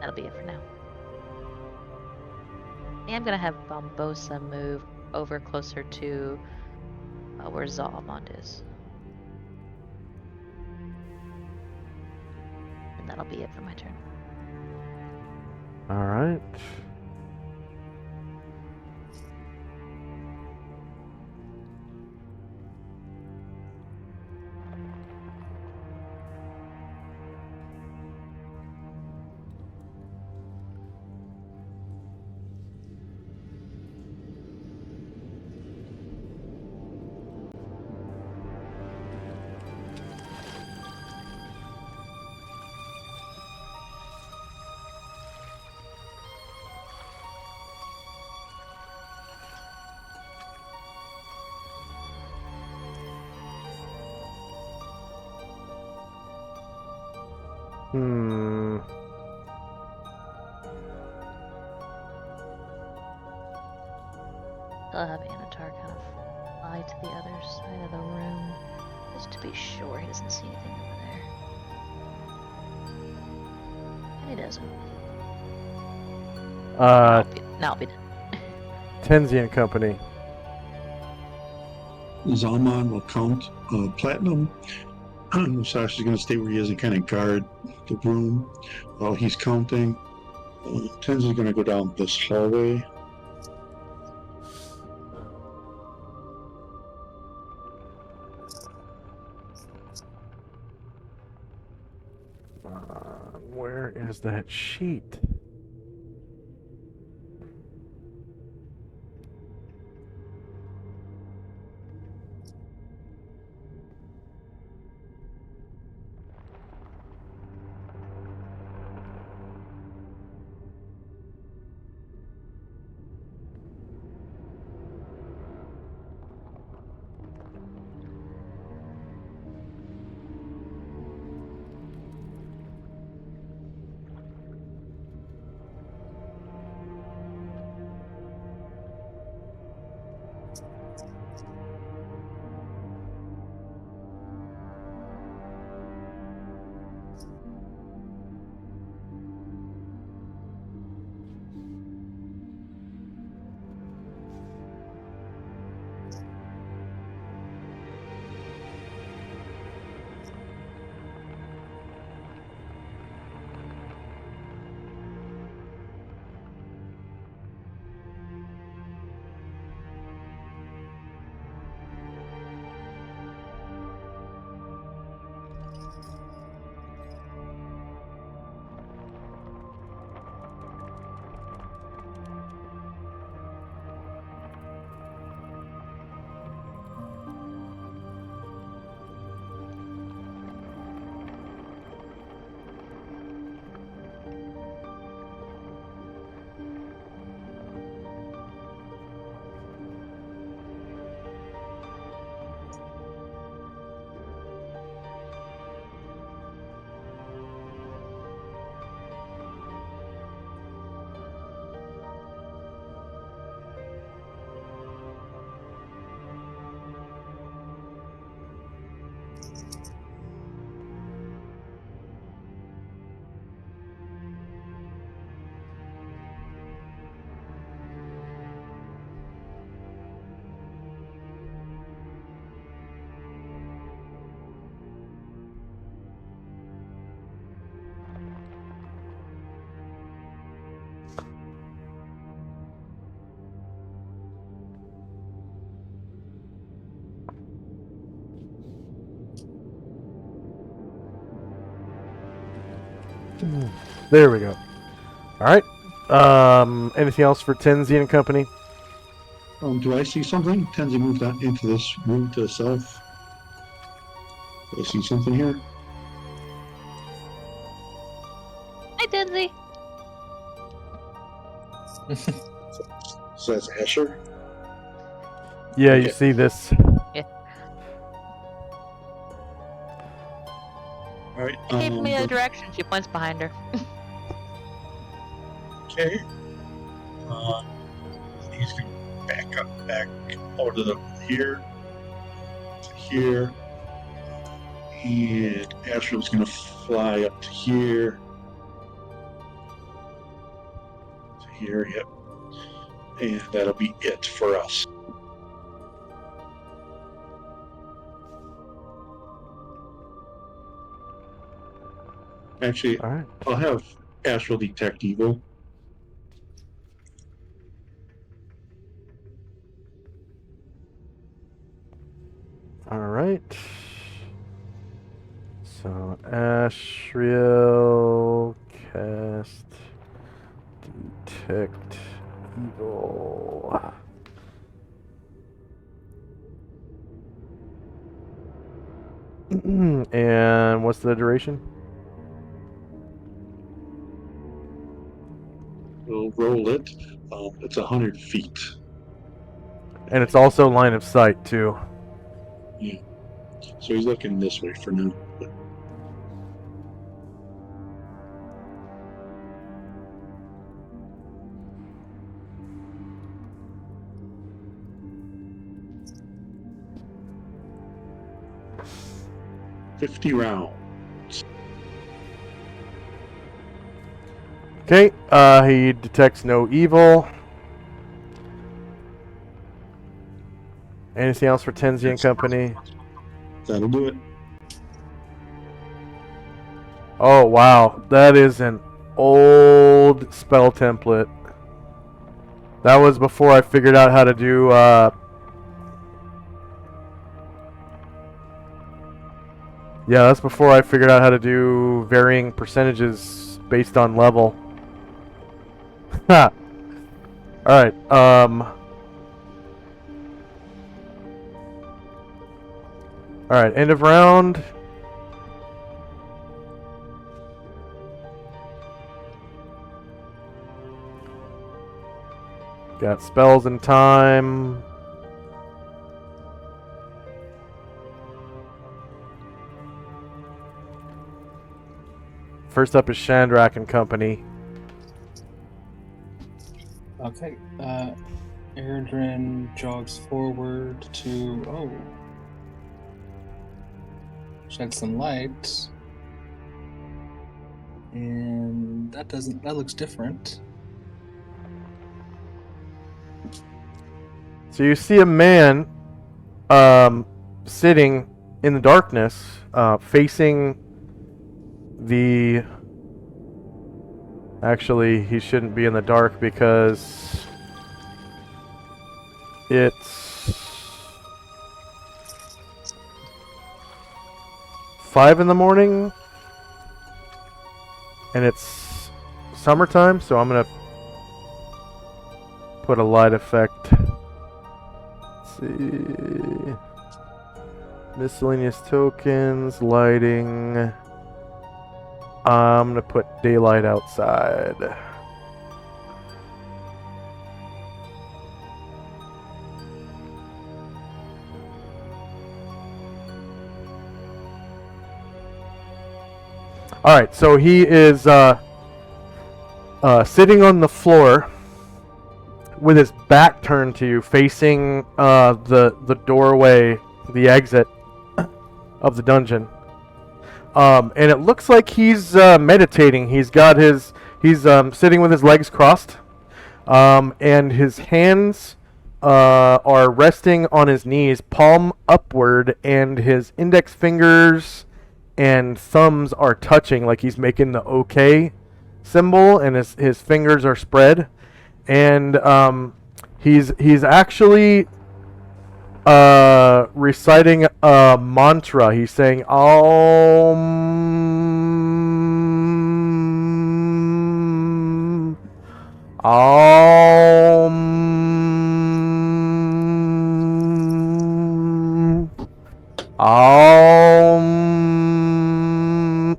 That'll be it for now. I am gonna have Bombosa move over closer to where Zalamond is. And that'll be it for my turn. All right. Hmm. I'll have Anatar kind of fly to the other side of the room, just to be sure he doesn't see anything over there. And he doesn't. Now I'll be done. Tenzi and Company. Zalman will count platinum. Sasha's going to stay where he is and kind of guard the room while he's counting. Tenzi's going to go down this hallway. Where is that sheet? There we go. All right. Anything else for Tenzi and Company? Do I see something? Tenzi moved out into this room to the south. Do I see something here? Hi, Denzi. So that's Asher. Yeah, you Okay. see this. All right. Gave me a direction. She points behind her. Okay. He's gonna back over to here, to here, and Asher's gonna fly up to here, yep, and that'll be it for us. Actually, All right. I'll have Astral detect evil. All right. So Ashriel cast detect evil. And what's the duration? We'll roll it. It's 100 feet. And it's also line of sight too. Yeah. So he's looking this way for now. $50 rounds. Okay. He detects no evil. Anything else for Tenzi and Company? That'll do it. Oh wow, that is an old spell template. That was before I figured out how to do yeah, that's before I figured out how to do varying percentages based on level. Ha. All right. All right, end of round. Got spells and time. First up is Shandrak and Company. Okay. Erdrin jogs forward to shed some light. And that looks different. So you see a man sitting in the darkness, facing the... Actually, he shouldn't be in the dark because it's 5 in the morning and it's summertime, so I'm gonna put a light effect. Let's see, miscellaneous tokens, lighting. I'm gonna put daylight outside. Alright, so he is sitting on the floor with his back turned to you, facing the doorway, the exit of the dungeon. And it looks like he's meditating. He's sitting with his legs crossed, and his hands are resting on his knees, palm upward, and his index fingers and thumbs are touching, like he's making the OK symbol, and his fingers are spread, and he's actually reciting a mantra. He's saying Om.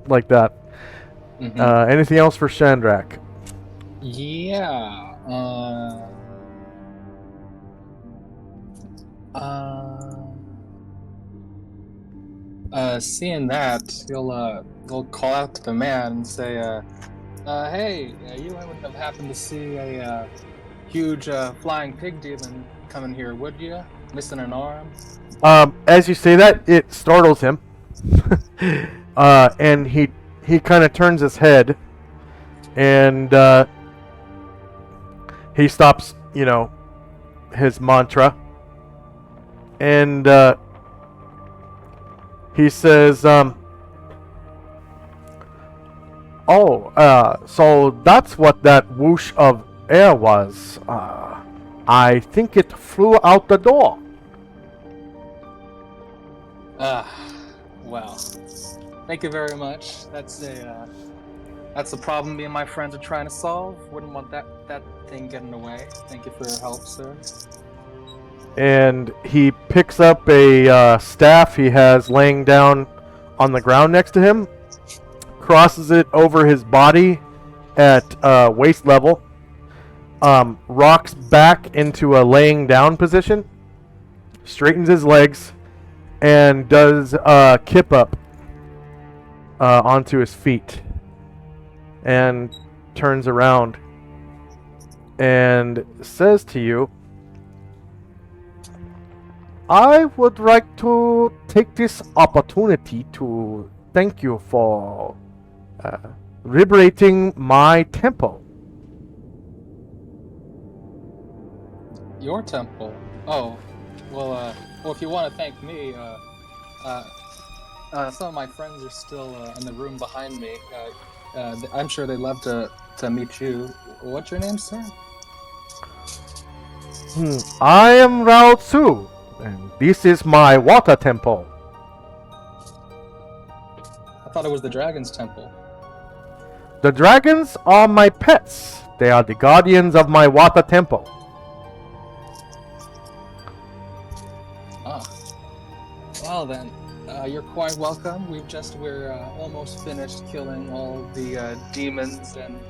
Like that. Mhm. Anything else for Shandrak? Yeah. Seeing that, he'll call out to the man and say, "Hey, you wouldn't have happened to see a huge flying pig demon coming here, would you? Missing an arm?" As you say that, it startles him, and he kind of turns his head, and he stops, his mantra, and he says, so that's what that whoosh of air was. I think it flew out the door. Well, thank you very much. That's a problem me and my friends are trying to solve. Wouldn't want that thing getting in the way. Thank you for your help, sir. And he picks up a staff he has laying down on the ground next to him, crosses it over his body at waist level, rocks back into a laying down position, straightens his legs, and does kip up onto his feet, and turns around and says to you, I would like to take this opportunity to thank you for liberating my temple. Your temple? Oh, well, if you want to thank me, some of my friends are still in the room behind me. I'm sure they'd love to meet you. What's your name, sir? I am Rao Tzu, and this is my water temple. I thought it was the dragon's temple. The dragons are my pets. They are the guardians of my water temple. Ah. Well then, you're quite welcome. We're almost finished killing all the demons and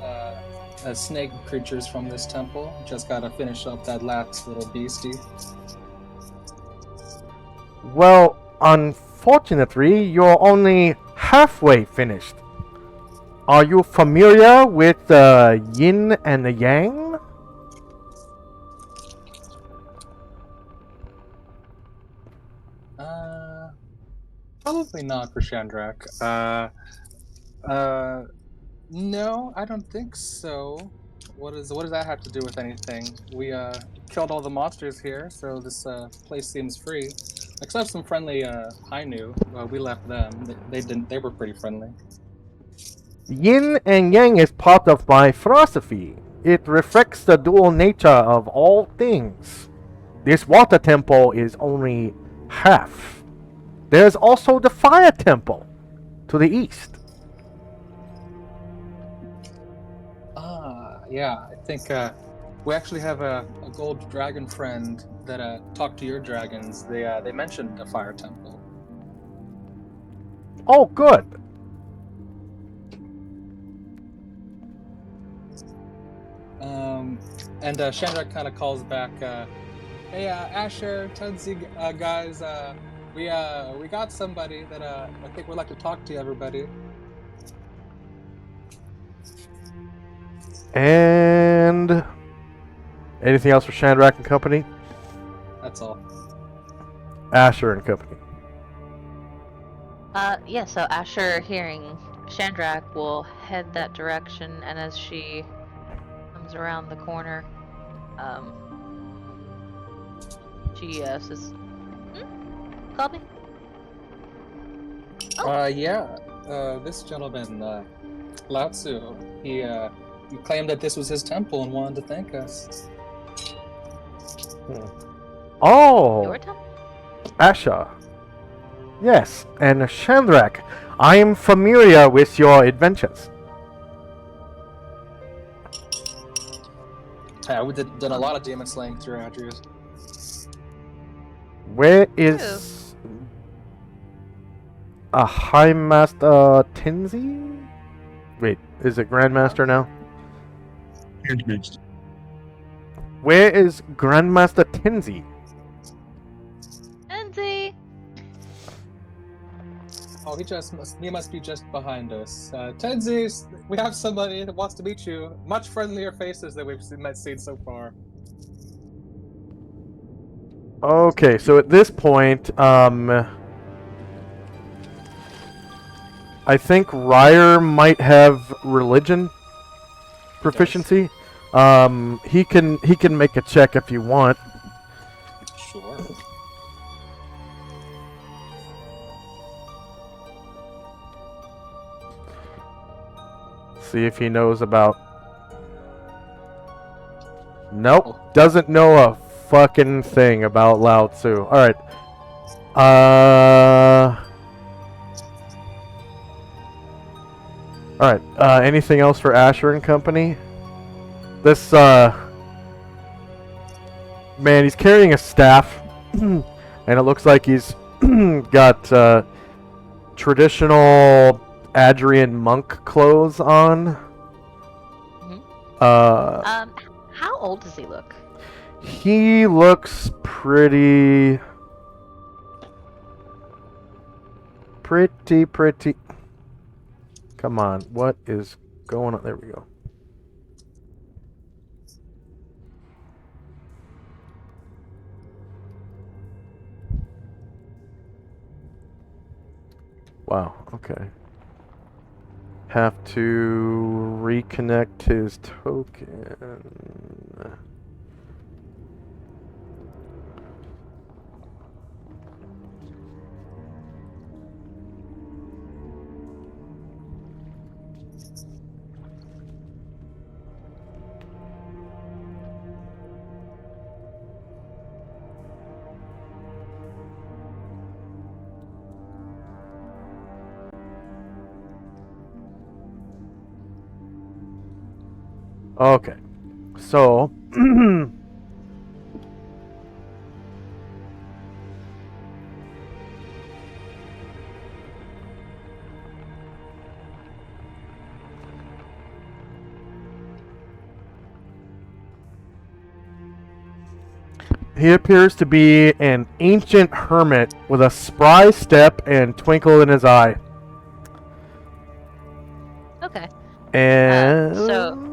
snake creatures from this temple. Just gotta finish up that last little beastie. Well, unfortunately, you're only halfway finished. Are you familiar with the yin and the yang? Probably not for Shandrak. No, I don't think so. What does that have to do with anything? We killed all the monsters here, so this place seems free. Except some friendly Hainu. We left them. They didn't. They were pretty friendly. Yin and yang is part of my philosophy. It reflects the dual nature of all things. This water temple is only half. There's also the fire temple to the east. Yeah, I think we actually have a gold dragon friend that talked to your dragons. They mentioned the fire temple. Oh, good. And Shandrak kind of calls back, "Hey, Asher, Tudzi, guys, we got somebody that I think would like to talk to everybody." And anything else for Shandrak and company? That's all. Asher and company. Yeah, so Asher, hearing Shandrak, will head that direction, and as she comes around the corner, she says, called me? Yeah, this gentleman, Lao Tzu, he claimed that this was his temple and wanted to thank us. Oh, Your temple? Asher. Yes, and Shandrak, I am familiar with your adventures. Yeah, we did a lot of demon slaying through Andrews. Where is a High Master Tenzi? Wait, is it Grandmaster now? Here's next. Where is Grandmaster Tenzi? Enzy! Oh, he must be just behind us. Tenzi, we have somebody that wants to meet you. Much friendlier faces than we've seen so far. Okay, so at this point, I think Ryer might have religion proficiency. He can make a check if you want. Sure. See if he knows about. Nope, doesn't know a fucking thing about Lao Tzu. All right. All right. Anything else for Asher and company? This man, he's carrying a staff, and it looks like he's got traditional Adrian monk clothes on. How old does he look? He looks pretty. Come on, what is going on? There we go. Wow, okay. Have to reconnect his token. Okay, so he appears to be an ancient hermit with a spry step and twinkle in his eye. Okay. And So-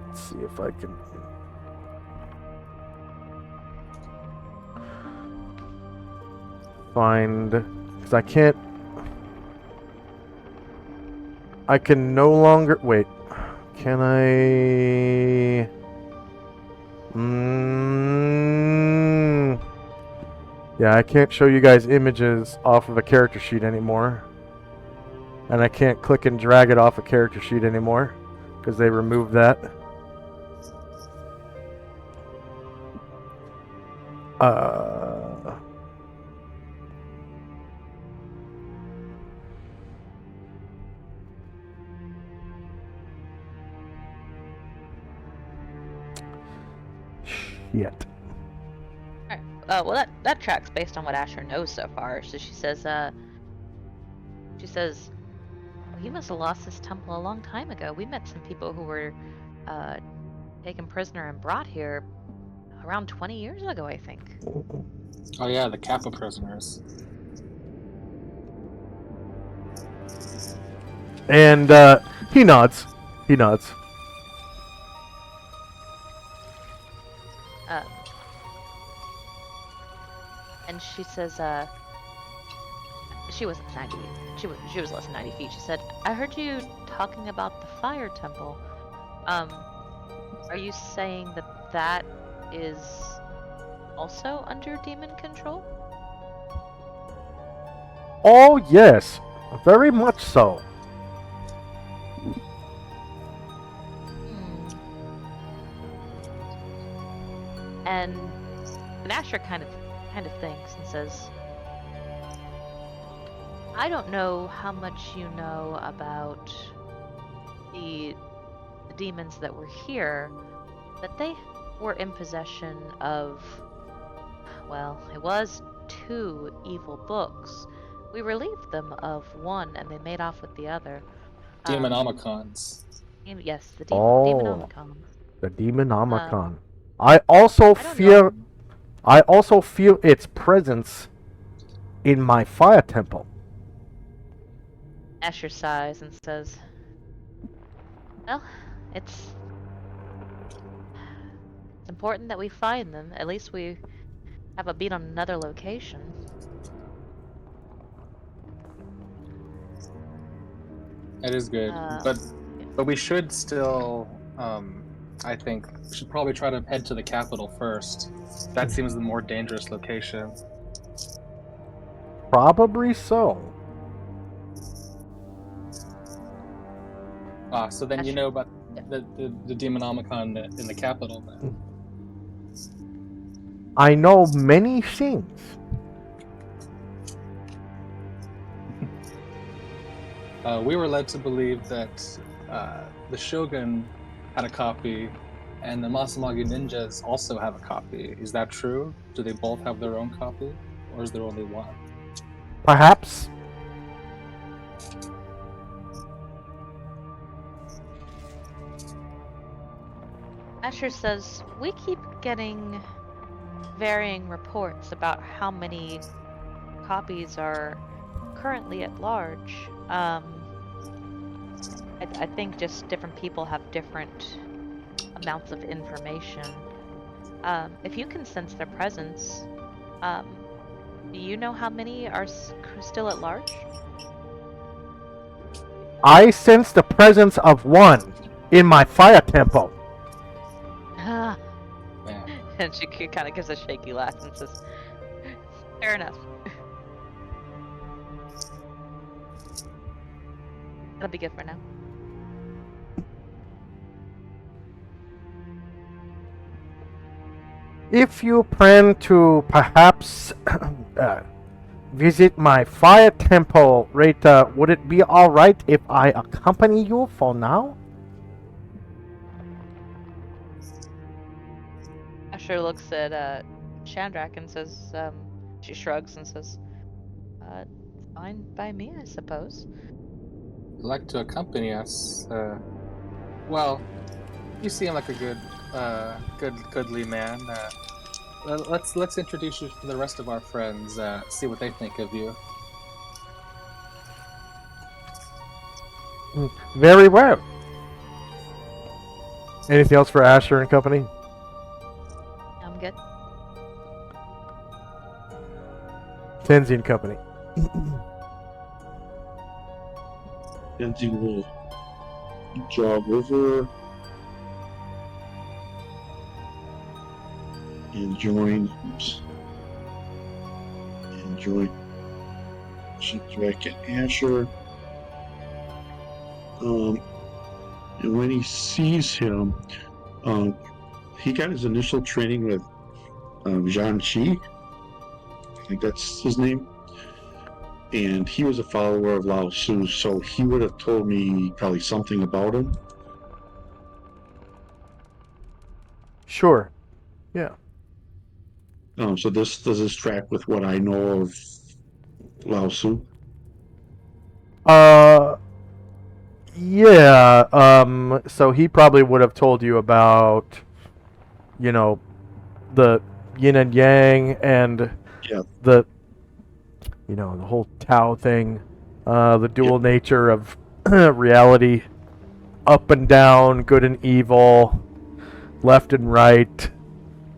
let's see if I can find, because I can no longer wait. Can I? Yeah, I can't show you guys images off of a character sheet anymore. And I can't click and drag it off a character sheet anymore because they removed that. Shit. Alright. Well, that tracks based on what Asher knows so far. So she says, well, he must have lost his temple a long time ago. We met some people who were taken prisoner and brought here around 20 years ago, I think. Oh yeah, the Kappa prisoners. And he nods. He nods. And she says, she wasn't 90. She was less than 90 feet. She said, I heard you talking about the fire temple. Are you saying that is also under demon control? Oh, yes. Very much so. And Asher kind of thinks and says, I don't know how much you know about the the demons that were here, that they were in possession of, well, it was 2 evil books. We relieved them of one, and they made off with the other. Demonomicons. Yes, the Oh, Demonomicons. the Demonomicon. Um, I I don't know. I also feel its presence in my fire temple. Asher sighs and says, well, it's important that we find them. At least we have a beat on another location. It is good, Uh, but we should still. I think we should probably try to head to the capital first. That seems the more dangerous location. Probably so. So then you Asher, know about the Demonomicon in the capital. Then. I know many things. We were led to believe that the Shogun had a copy, and the Masamagi ninjas also have a copy. Is that true? Do they both have their own copy, or is there only one? Perhaps. Asher says, we keep getting varying reports about how many copies are currently at large. I think just different people have different amounts of information. If you can sense their presence, do you know how many are still at large? I sense the presence of one in my fire temple. Ah. Yeah. And she kind of gives a shaky laugh and says, fair enough. That'll be good for now. If you plan to perhaps visit my fire temple, Rita, would it be alright if I accompany you for now? Asher looks at Chandrak and says, she shrugs and says, fine by me, I suppose. You'd like to accompany us? Well, you seem like a goodly man. Let's introduce you to the rest of our friends. See what they think of you. Very well. Anything else for Asher and company? I'm good. Tenzi and company. Kenzie will jog over and join Shipwreck and Asher. And when he sees him, he got his initial training with Zhang Qi. I think that's his name. And he was a follower of Lao Tzu, so he would have told me probably something about him. Sure. Yeah. So does this track with what I know of Lao Tzu? Yeah. So he probably would have told you about, the yin and yang and Yeah. the whole Tao thing, the dual nature of reality, up and down, good and evil, left and right,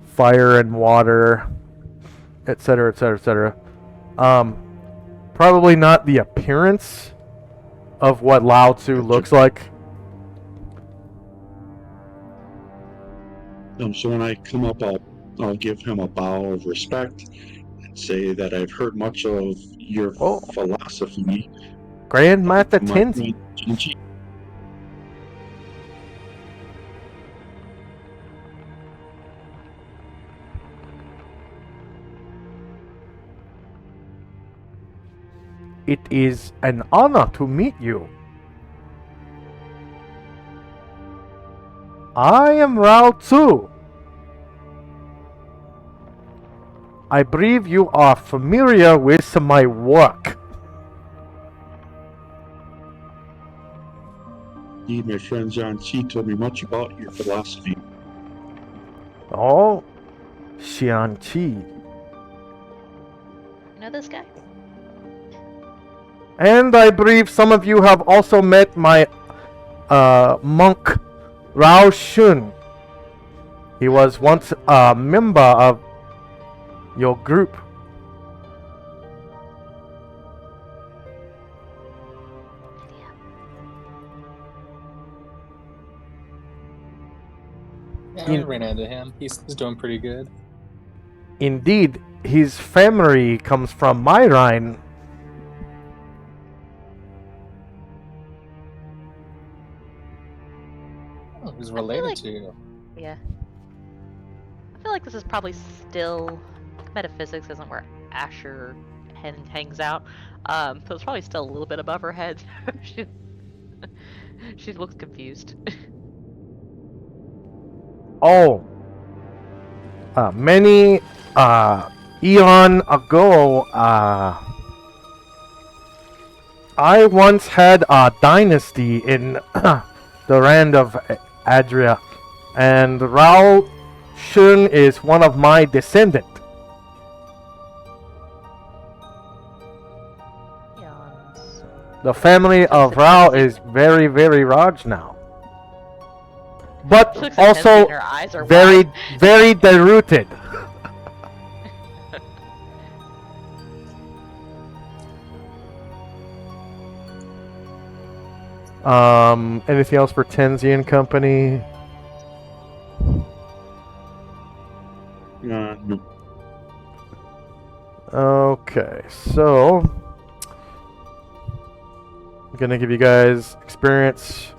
fire and water, etc., etc., etc. Probably not the appearance of what Lao Tzu looks like. So when I come up, I'll give him a bow of respect and say that I've heard much of your philosophy. Grandmaster from my Tenzi. friend Jinji. It is an honor to meet you. I am Rao too. I believe you are familiar with my work. Indeed, my friend John Chi told me much about your philosophy. Oh, Xianqi. You know this guy? And I believe some of you have also met my monk, Rao Shun. He was once a member of your group. Yeah, we ran into him. He's doing pretty good. Indeed, his family comes from Myrine. Oh, he's related like- to you. Yeah. I feel like this is probably still metaphysics isn't where Asher hangs out. So it's probably still a little bit above her head. She looks confused. Oh, many eon ago, I once had a dynasty in the land of Adria, and Rao Shun is one of my descendants. Eons. The family of Rao is very, very large now. But She looks intensely also and her eyes are very, wide. very diluted. Anything else for Tenzi Company? No. Okay, so I'm gonna give you guys experience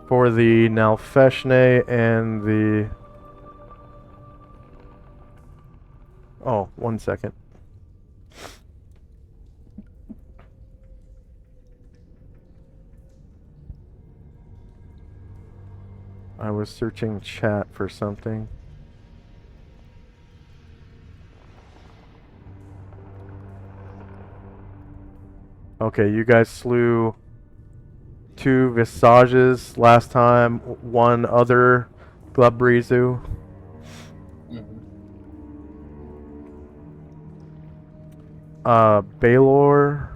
for the Nalfeshne and the... Oh, 1 second. I was searching chat for something. Okay, you guys slew 2 Visages last time, 1 other Glubreezu. Baylor.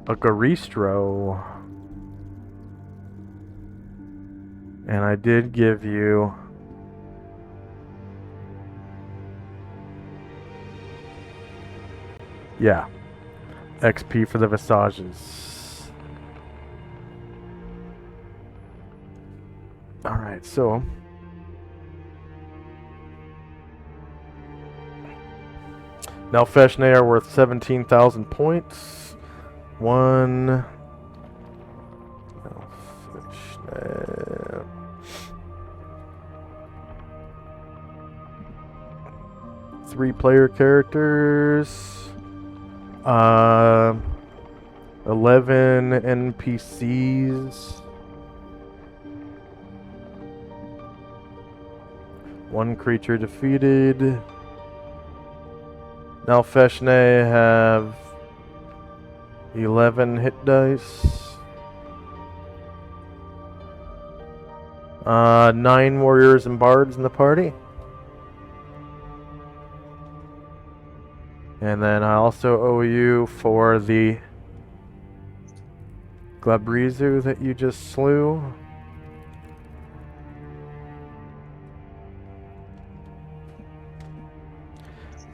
A Garistro. And I did give you... Yeah. XP for the Visages. Alright, so... Now Feshne are worth 17,000 points. 1... Feshne... 3 player characters. 11 NPCs. 1 creature defeated. Now Feshne have 11 hit dice. 9 warriors and bards in the party. And then I also owe you for the Glabreezu that you just slew.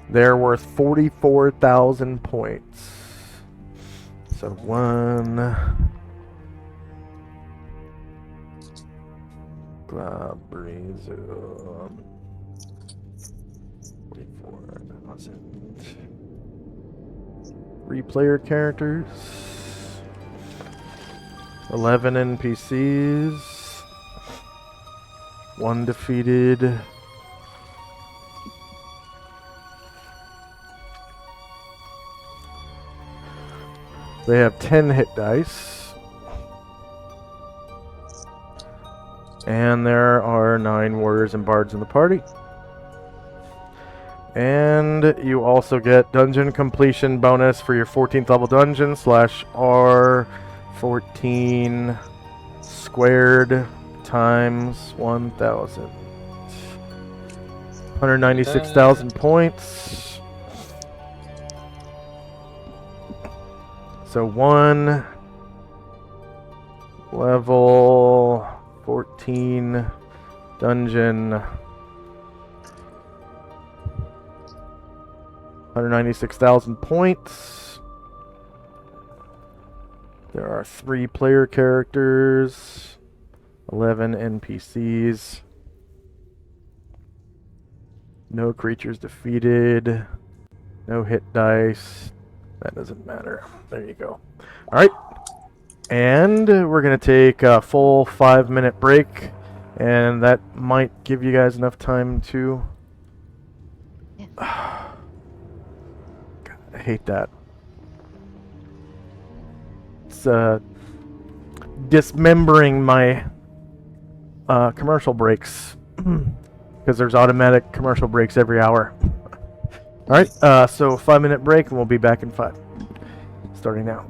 They're worth 44,000 points. So 1 Glabreezu. 44,000. 3 player characters. 11 NPCs. 1 defeated. They have 10 hit dice. And there are 9 warriors and bards in the party. And you also get dungeon completion bonus for your 14th level dungeon / R14 squared times 1,000. 196,000 points. So 1 level 14 dungeon, 196,000 points. There are 3 player characters, 11 NPCs, no creatures defeated, no hit dice. That doesn't matter. There you go. All right. And we're going to take a full 5-minute break. And that might give you guys enough time to... Yeah. God, I hate that. It's dismembering my commercial breaks. Because there's automatic commercial breaks every hour. Alright, so 5-minute break and we'll be back in 5. Starting now.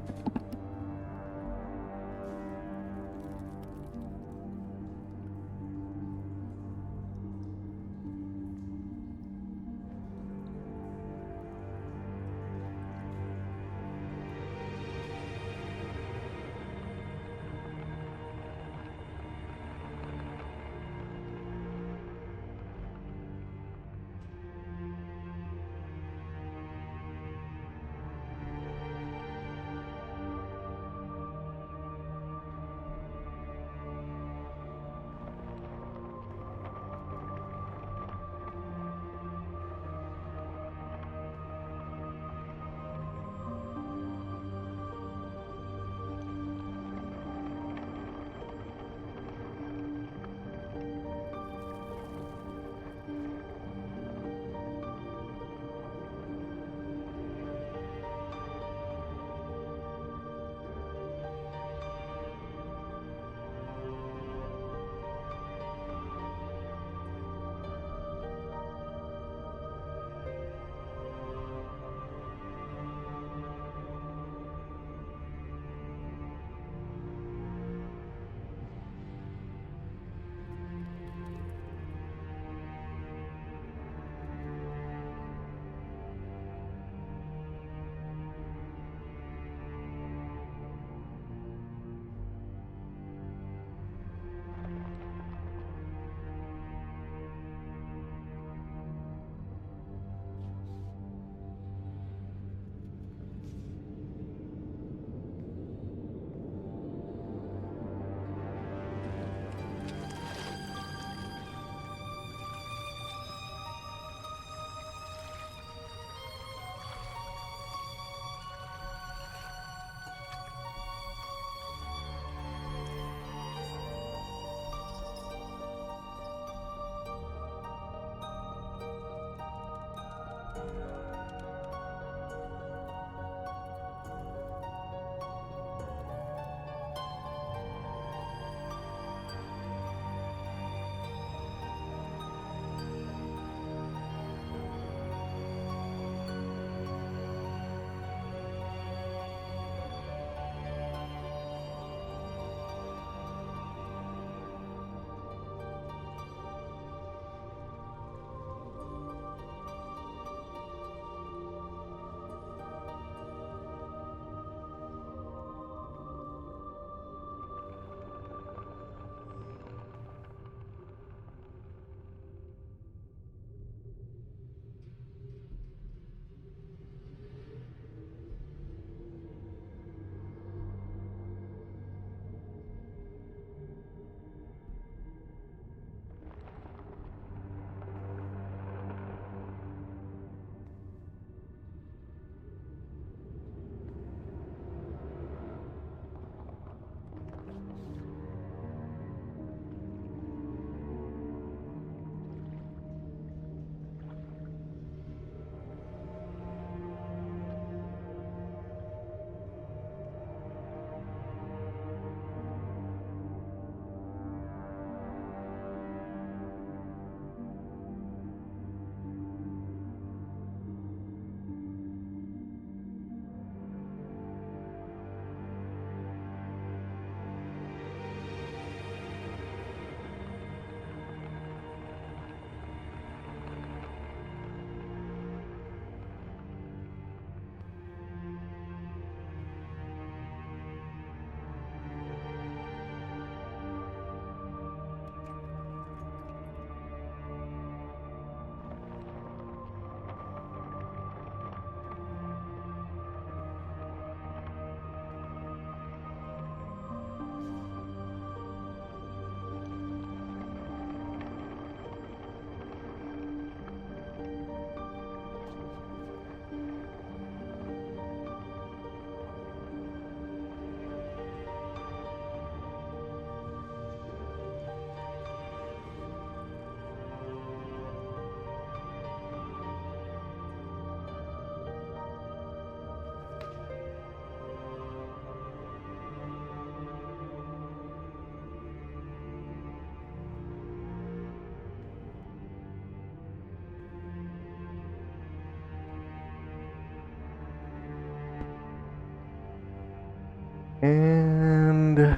And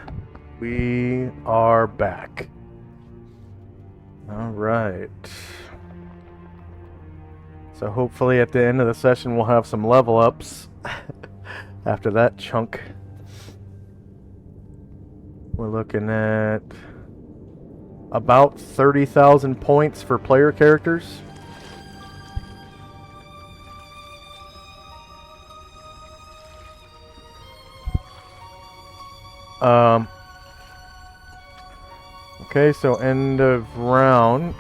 we are back. All right. So hopefully at the end of the session we'll have some level ups after that chunk. We're looking at about 30,000 points for player characters. Okay, so end of round.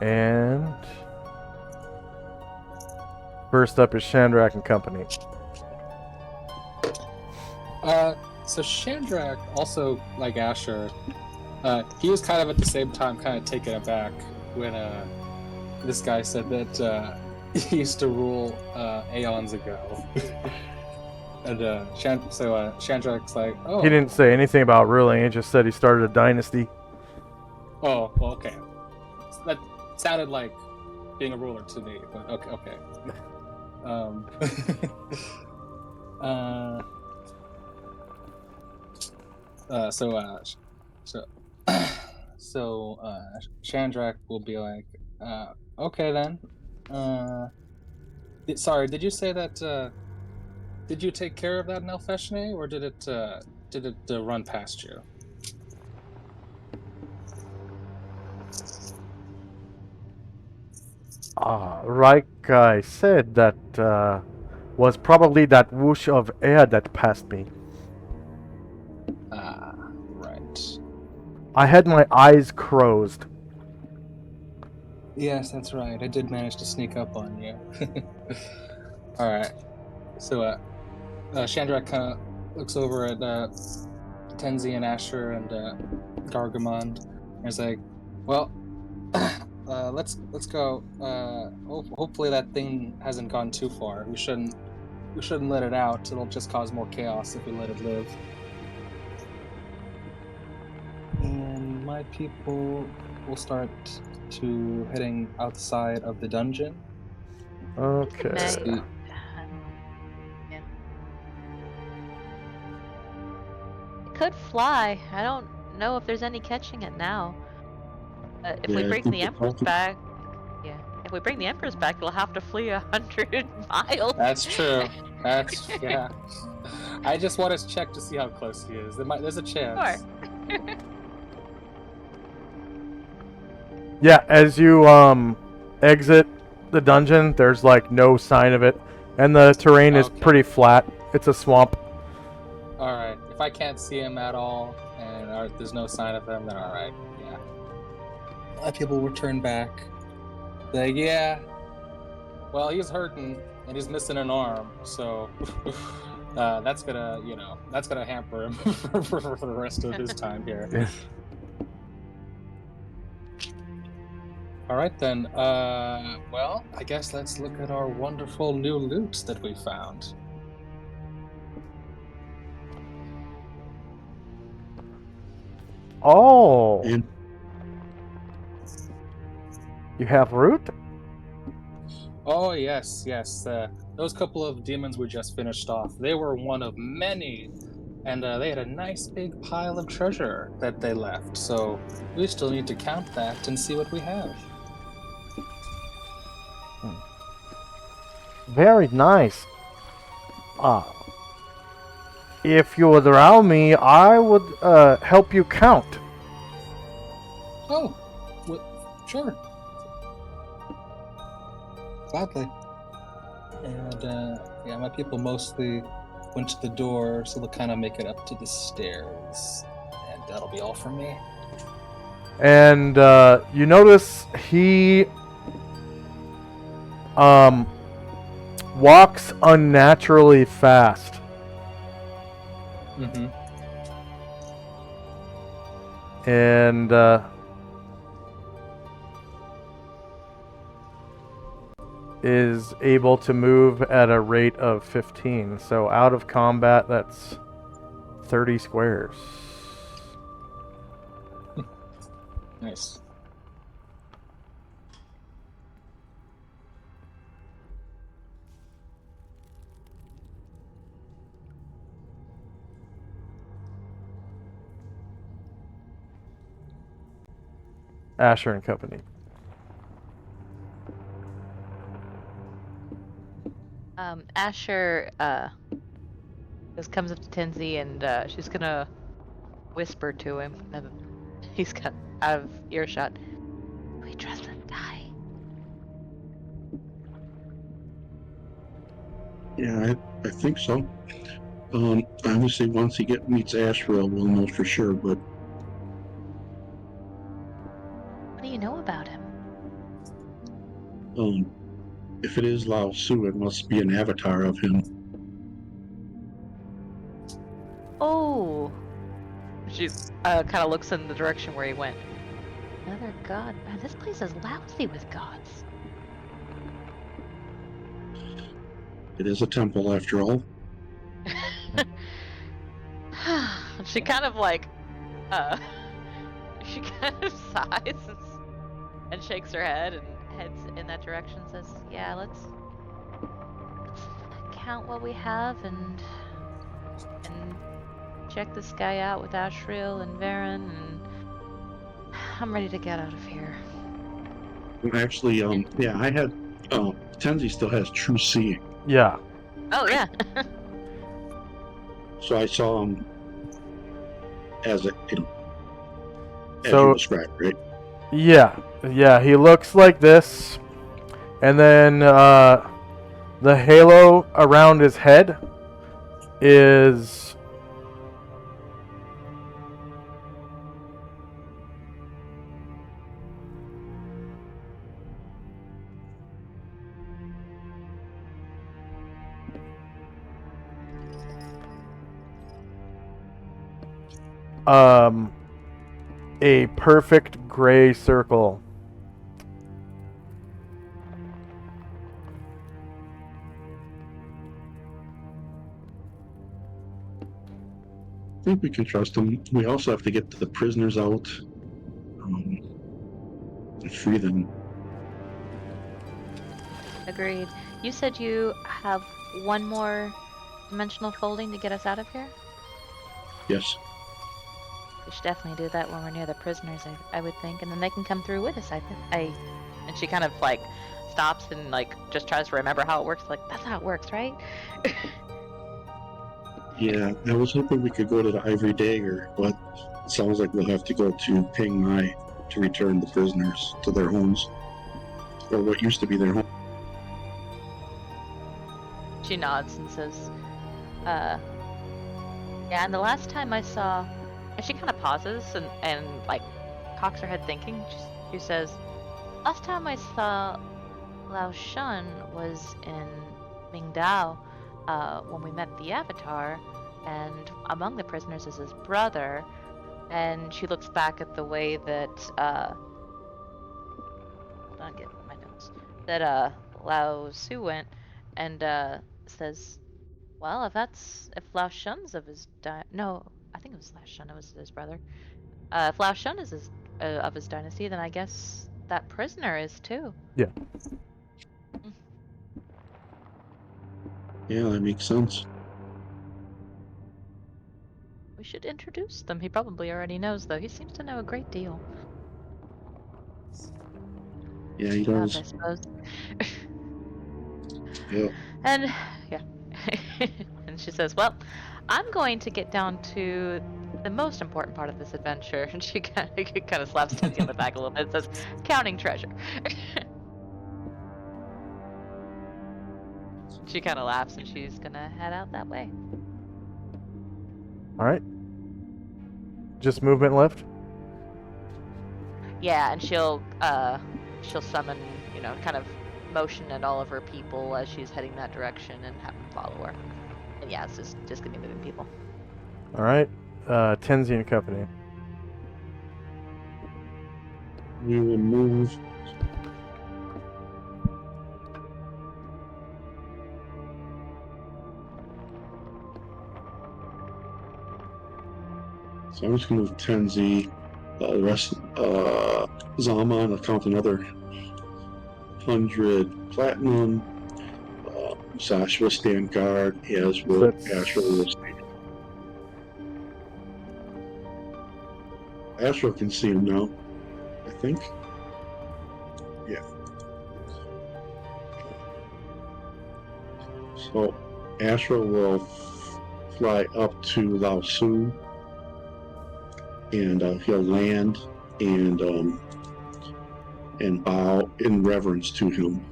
And first up is Chandrak and Company. So Chandrak, also like Asher, he was kind of at the same time kind of taken aback when this guy said that he used to rule aeons ago. And Chandrak's like, oh. He didn't say anything about ruling, he just said he started a dynasty. Oh, well, okay. That sounded like being a ruler to me, but okay. Chandrak will be like, okay then. Sorry, did you say that? Did you take care of that Nelfeshne, or did it run past you? Like I said, that was probably that whoosh of air that passed me. Right. I had my eyes closed. Yes, that's right. I did manage to sneak up on you. All right. So, Chandrak kind of looks over at Tenzi and Asher and Gargamond, and is like, "Well, let's go. Hopefully that thing hasn't gone too far. We shouldn't let it out. It'll just cause more chaos if we let it live." And my people will start to heading outside of the dungeon. Okay. Yeah. It could fly. I don't know if there's any catching it now. If we Yeah, I bring think the the Empress Falcon- back, yeah. If we bring the Empress back, it'll have to flee 100 miles. That's true. Yeah. I just want to check to see how close he is. There's a chance. Sure. Yeah, as you exit the dungeon, there's like no sign of it, and the terrain is Okay. pretty flat. It's a swamp. All right. If I can't see him at all, and there's no sign of him, then all right. Yeah. My people return back. Like, yeah. Well, he's hurting and he's missing an arm, so that's gonna hamper him for the rest of his time here. Yeah. All right then. Well, I guess let's look at our wonderful new loot that we found. Oh, And you have root? Oh yes. Those couple of demons we just finished off, they were one of many, and they had a nice big pile of treasure that they left. So we still need to count that and see what we have. Very nice. If you would allow me, I would help you count. Oh, sure. Gladly. And yeah, my people mostly went to the door, so they'll kind of make it up to the stairs, and that'll be all from me. And you notice he walks unnaturally fast. Mm-hmm. And is able to move at a rate of 15. So out of combat, that's 30 squares. Nice. Asher and Company. Asher just comes up to Tenzi and she's gonna whisper to him. Now that he's got out of earshot. We trust this guy. Yeah, I think so. Obviously, once he meets Asheville, we'll know for sure. But What do you know about him? if it is Lao Su, it must be an avatar of him. Oh, she kind of looks in the direction where he went. Another god. Man, this place is lousy with gods. It is a temple, after all. She kind of like, she kind of sighs and shakes her head and heads in that direction. Says, "Yeah, let's count what we have and check this guy out with Ashriel and Varen, and I'm ready to get out of here." Actually, yeah, I had. Tenzi still has true seeing, Yeah. Oh yeah. so I saw him as a, as So- you described, right? Yeah, he looks like this, and then the halo around his head is a perfect gray circle. I think we can trust him. We also have to get the prisoners out and free them. Agreed. You said you have one more dimensional folding to get us out of here? Yes. We should definitely do that when we're near the prisoners, I would think, and then they can come through with us. And she kind of like stops and like just tries to remember how it works. Like, that's how it works, right? Yeah, I was hoping we could go to the Ivory Dagger, but it sounds like we'll have to go to Ping Mai to return the prisoners to their homes, or what used to be their home. She nods and says, yeah, and the last time I saw, and she kind of pauses and like cocks her head thinking. She says, last time I saw Lao Shun was in Mingdao when we met the Avatar, and among the prisoners is his brother. And she looks back at the way that, hold on, get my notes, that Lao Su went, and says, well, if Lao Shun's of his no, I think it was Lao Shun, it was his brother. If Lao Shun is of his dynasty, then I guess that prisoner is too. Yeah. Yeah, that makes sense. We should introduce them. He probably already knows, though. He seems to know a great deal. Yeah, he Gods, does. I suppose. Yeah. And yeah. And she says, well, I'm going to get down to the most important part of this adventure. And she kind of slaps Tenzi on the back a little bit and says, counting treasure. She kind of laughs and she's gonna head out that way. All right. Just movement left. Yeah, and she'll summon, kind of motion at all of her people as she's heading that direction and have them follow her. And yeah, it's just gonna be moving people. All right. Tenzi and Company. We will move. So I'm just going to move Tenzi, the rest, Zalman, I'll count another 100 platinum. Sasha will stand guard, as will That's- Astro will stand. Astro can see him now. I think. Yeah. So Astra will fly up to Lao Su, and he'll land and bow in reverence to him.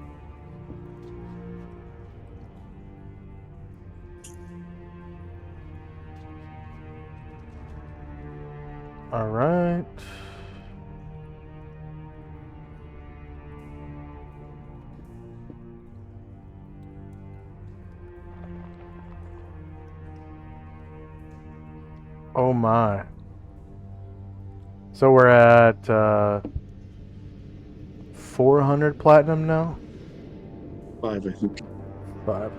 All right. Oh my. So we're at 400 platinum now? 5, I think. 500.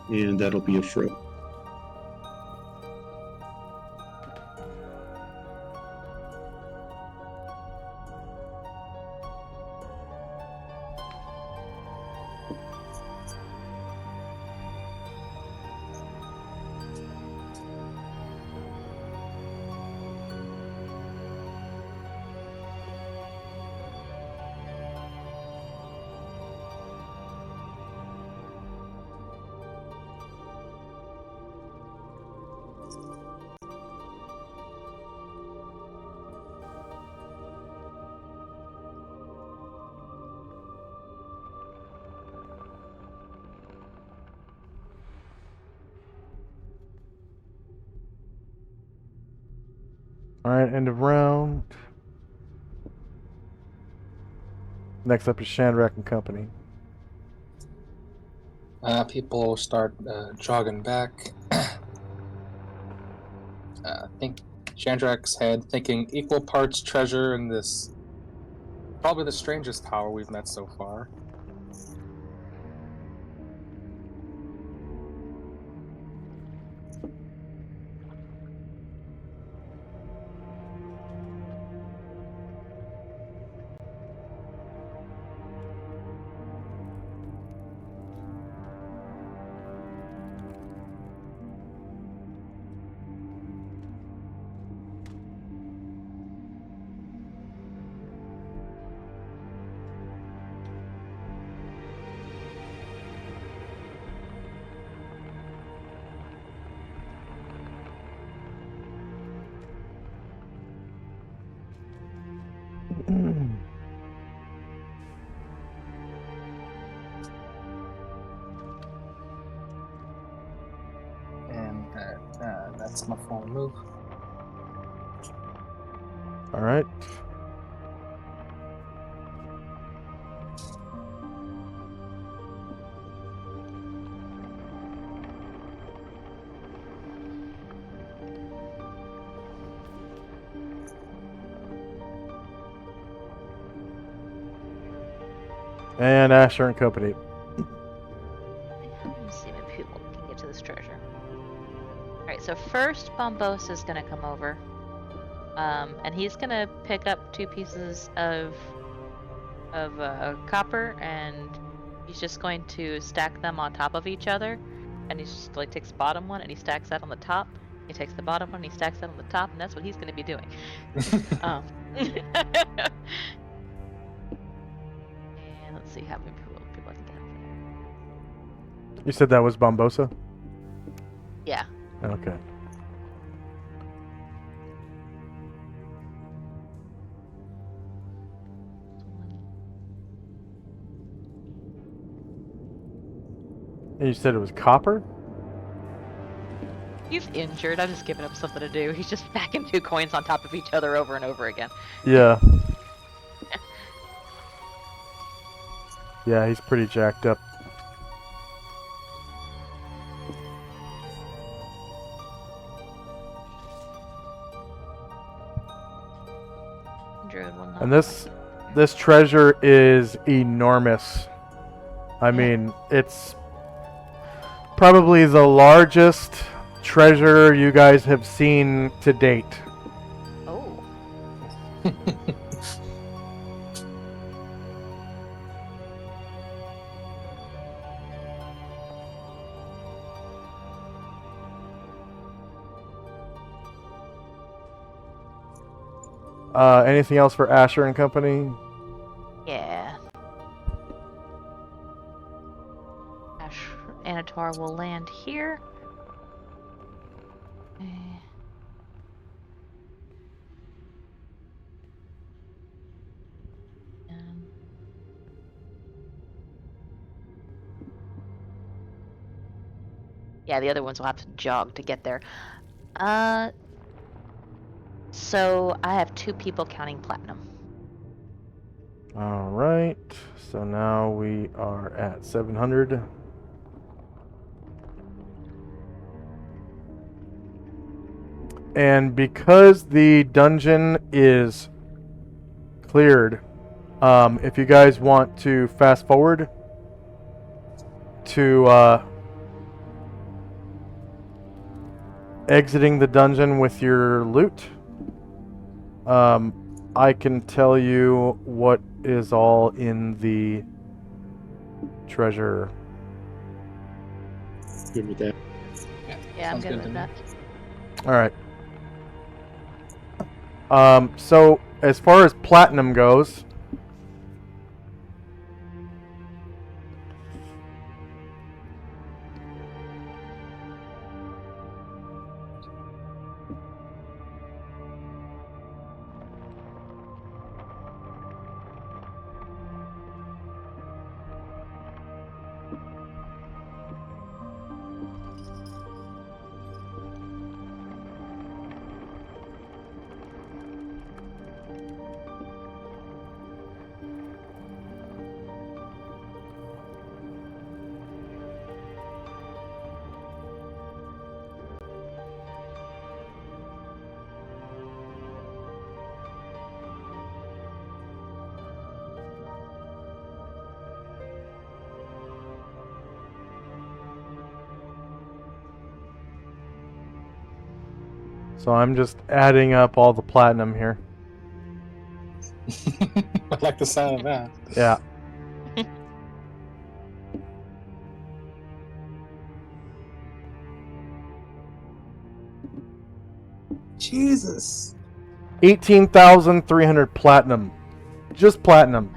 And that'll be a frip. All right, end of round. Next up is Shandrak and Company. People will start jogging back. Think Chandrak's head, thinking equal parts treasure and this probably the strangest power we've met so far. And that's my full move. All right. And Asher and Company. Let me see if people can get to this treasure. Alright, so first Bombos is gonna come over. And he's gonna pick up 2 pieces of copper, and he's just going to stack them on top of each other. And he's just like takes the bottom one and he stacks that on the top. He takes the bottom one and he stacks that on the top, and that's what he's gonna be doing. And let's see how many people I can get over there. You said that was Bombosa? Yeah. Okay. And you said it was copper? He's injured. I'm just giving him something to do. He's just stacking 2 coins on top of each other over and over again. Yeah. Yeah, he's pretty jacked up. Druid will not. And this treasure is enormous. I mean, it's probably the largest treasure you guys have seen to date. Oh. Anything else for Asher and company? Yeah. Ash Anatar will land here. Okay. And yeah, the other ones will have to jog to get there. So I have 2 people counting platinum. All right. So now we are at 700. And because the dungeon is cleared, if you guys want to fast forward to exiting the dungeon with your loot, I can tell you what is all in the treasure. Good with that. Yeah, I'm sounds good to with me. that. All right. So as far as platinum goes, so I'm just adding up all the platinum here. I like the sound of that. Yeah. Jesus. 18,300 platinum. Just platinum.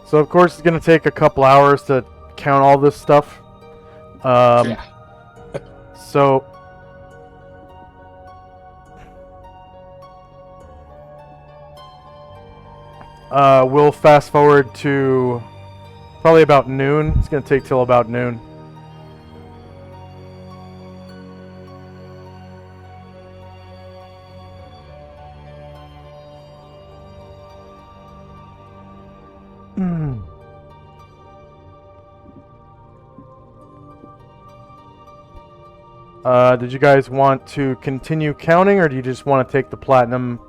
So of course it's going to take a couple hours to count all this stuff. Yeah. So we'll fast forward to probably about noon. It's going to take till about noon. Did you guys want to continue counting, or do you just want to take the platinum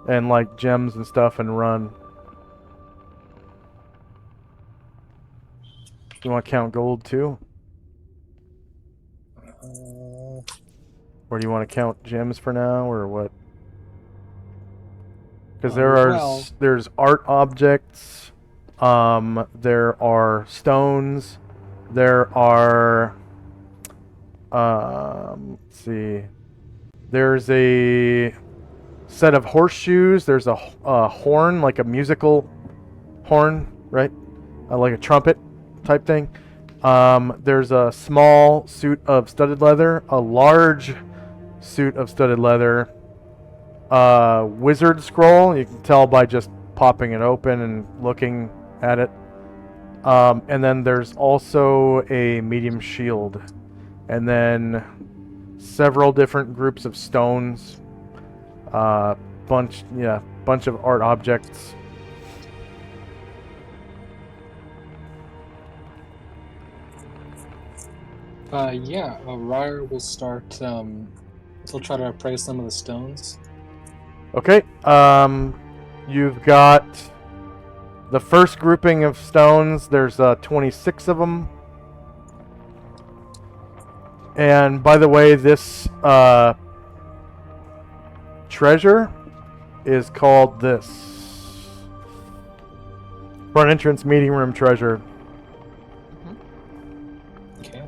and like gems and stuff and run? You want to count gold too, or do you want to count gems for now, or what? Because there's art objects, there are stones, there are let's see, there's a set of horseshoes, there's a horn, like a musical horn, right? Like a trumpet type thing. There's a small suit of studded leather, a large suit of studded leather, wizard scroll, you can tell by just popping it open and looking at it. And then there's also a medium shield, and then several different groups of stones, bunch of art objects. Ryer will start. He'll try to appraise some of the stones. Okay. You've got the first grouping of stones. There's 26 of them. And by the way, this treasure is called this front entrance meeting room treasure. Okay.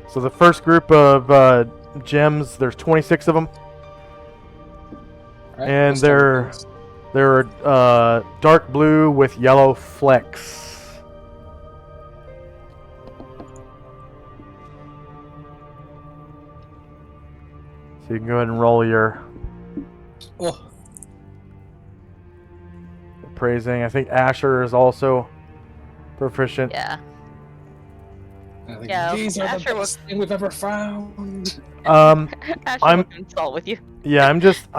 So the first group of gems, there's 26 of them, All right, and we'll start with they're dark blue with yellow flecks. So you can go ahead and roll your those. Oh, appraising. I think Asher is also proficient. Yeah. I think Yeah, these are Asher the best thing we've ever found. Asher I'm- will consult with you. Yeah, I'm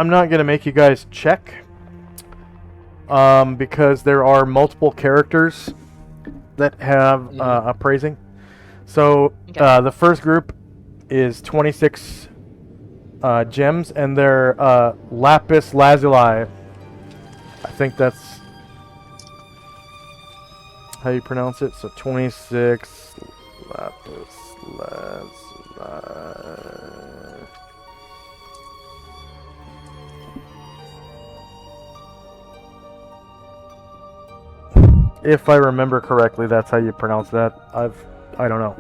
not gonna make you guys check. Because there are multiple characters that have appraising. So Okay. the first group is 26 gems, and they're lapis lazuli. I think that's how you pronounce it. So 26 lapis lazuli. If I remember correctly, that's how you pronounce that. I don't know.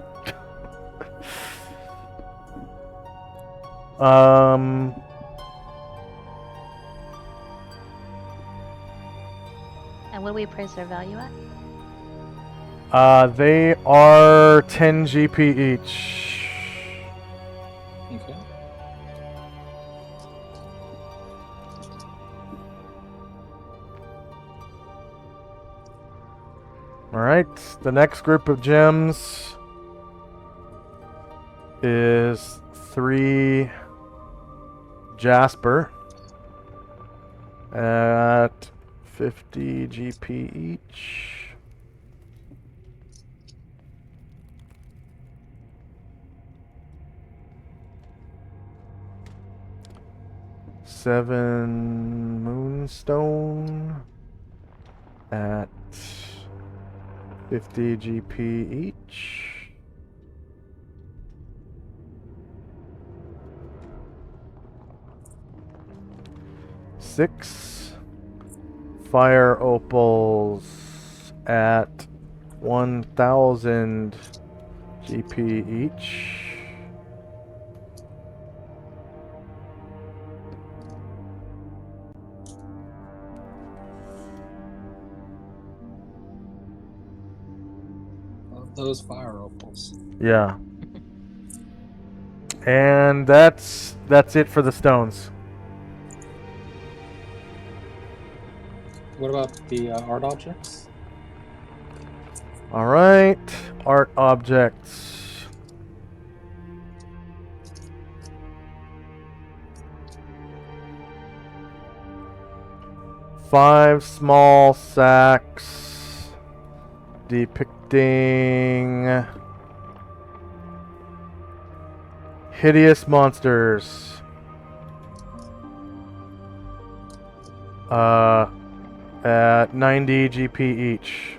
And what do we appraise their value at? They are 10 GP each. Okay. Alright, the next group of gems is 3 Jasper at 50 GP each. Seven Moonstone at 50 GP each. Six Fire Opals at 1,000 GP each. Love those fire opals. Yeah. And that's it for the stones. What about the art objects? All right, art objects. Five small sacks depicting hideous monsters. At 90 GP each.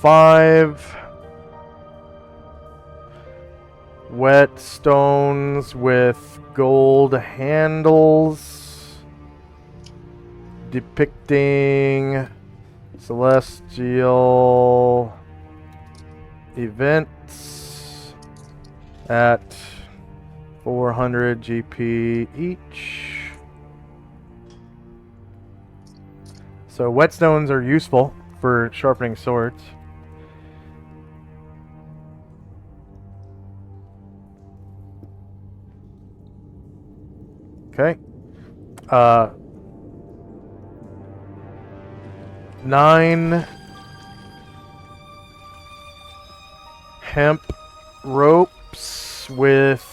Five whetstones with gold handles depicting celestial events at 400 GP each. So whetstones are useful for sharpening swords. Okay. 9 hemp ropes with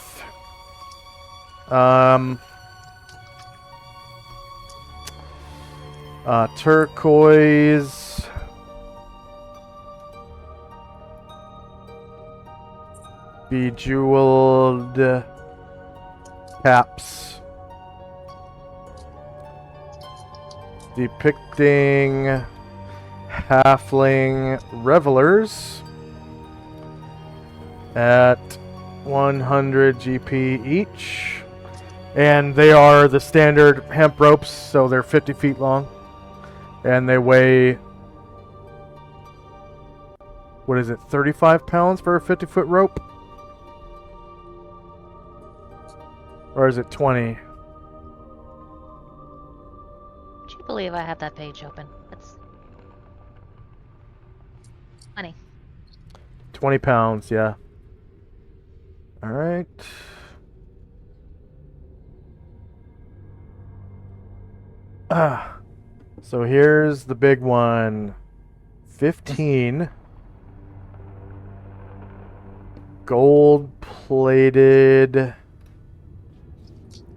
turquoise bejeweled caps depicting halfling revelers at 100 GP each. And they are the standard hemp ropes, so they're 50 feet long. And they weigh, what is it, 35 pounds for a 50-foot rope? Or is it 20? Would you believe I have that page open? It's 20. 20 pounds, yeah. Alright. So here's the big one. 15 gold-plated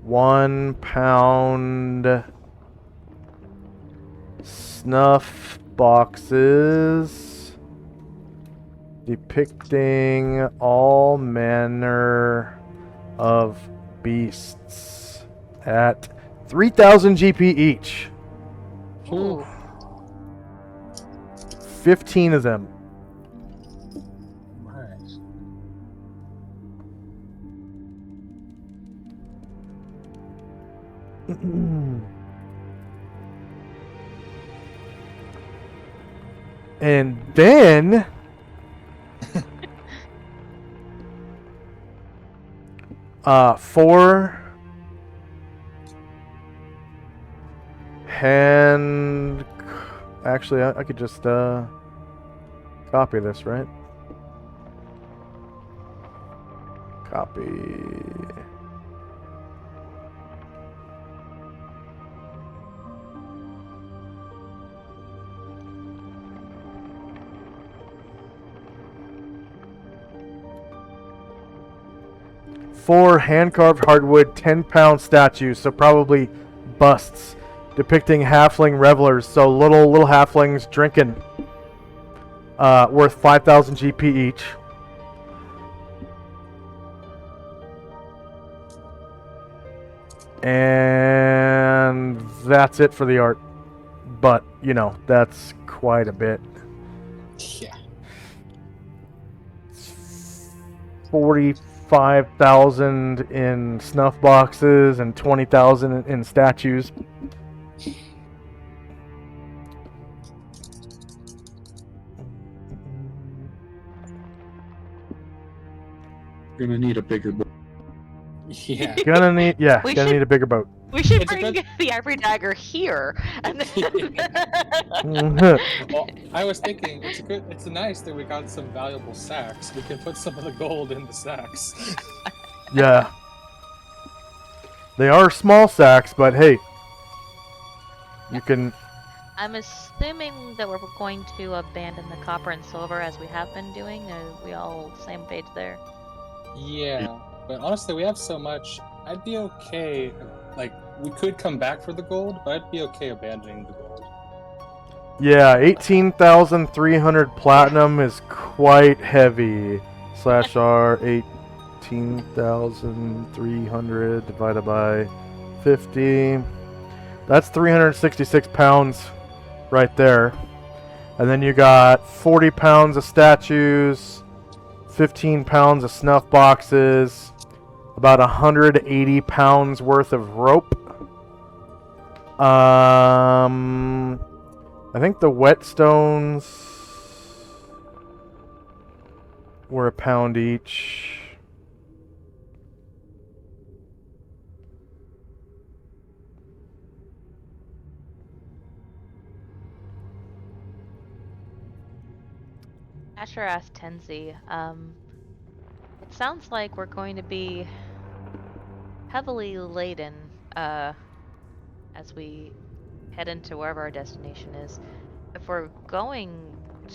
1 pound snuff boxes depicting all manner of beasts at 3,000 GP each. Ooh. 15 of them. Nice. And then four hand. Actually, I could just copy this, right? Copy. Four hand-carved hardwood 10-pound statues, so probably busts, depicting halfling revelers, so little halflings drinking, worth 5,000 GP each. And that's it for the art. But, you know, that's quite a bit. Yeah. 45,000 in snuff boxes and 20,000 in statues. Gonna need a bigger boat. Yeah. Gonna need, yeah, We gonna should- need a bigger boat. We should It's a bring good- the ivory dagger here, and then Well, I was thinking it's nice that we got some valuable sacks. We can put some of the gold in the sacks. Yeah. They are small sacks, but hey, you can. I'm assuming that we're going to abandon the copper and silver as we have been doing. Are we all same page there? Yeah, but honestly, we have so much. I'd be okay. Like, we could come back for the gold, but I'd be okay abandoning the gold. Yeah, 18,300 platinum is quite heavy. Slash R 18,300 divided by 50. That's 366 pounds right there. And then you got 40 pounds of statues, 15 pounds of snuff boxes, about 180 pounds worth of rope. I think the whetstones were a pound each. Asher asked Tenzi, it sounds like we're going to be heavily laden as we head into wherever our destination is. if we're going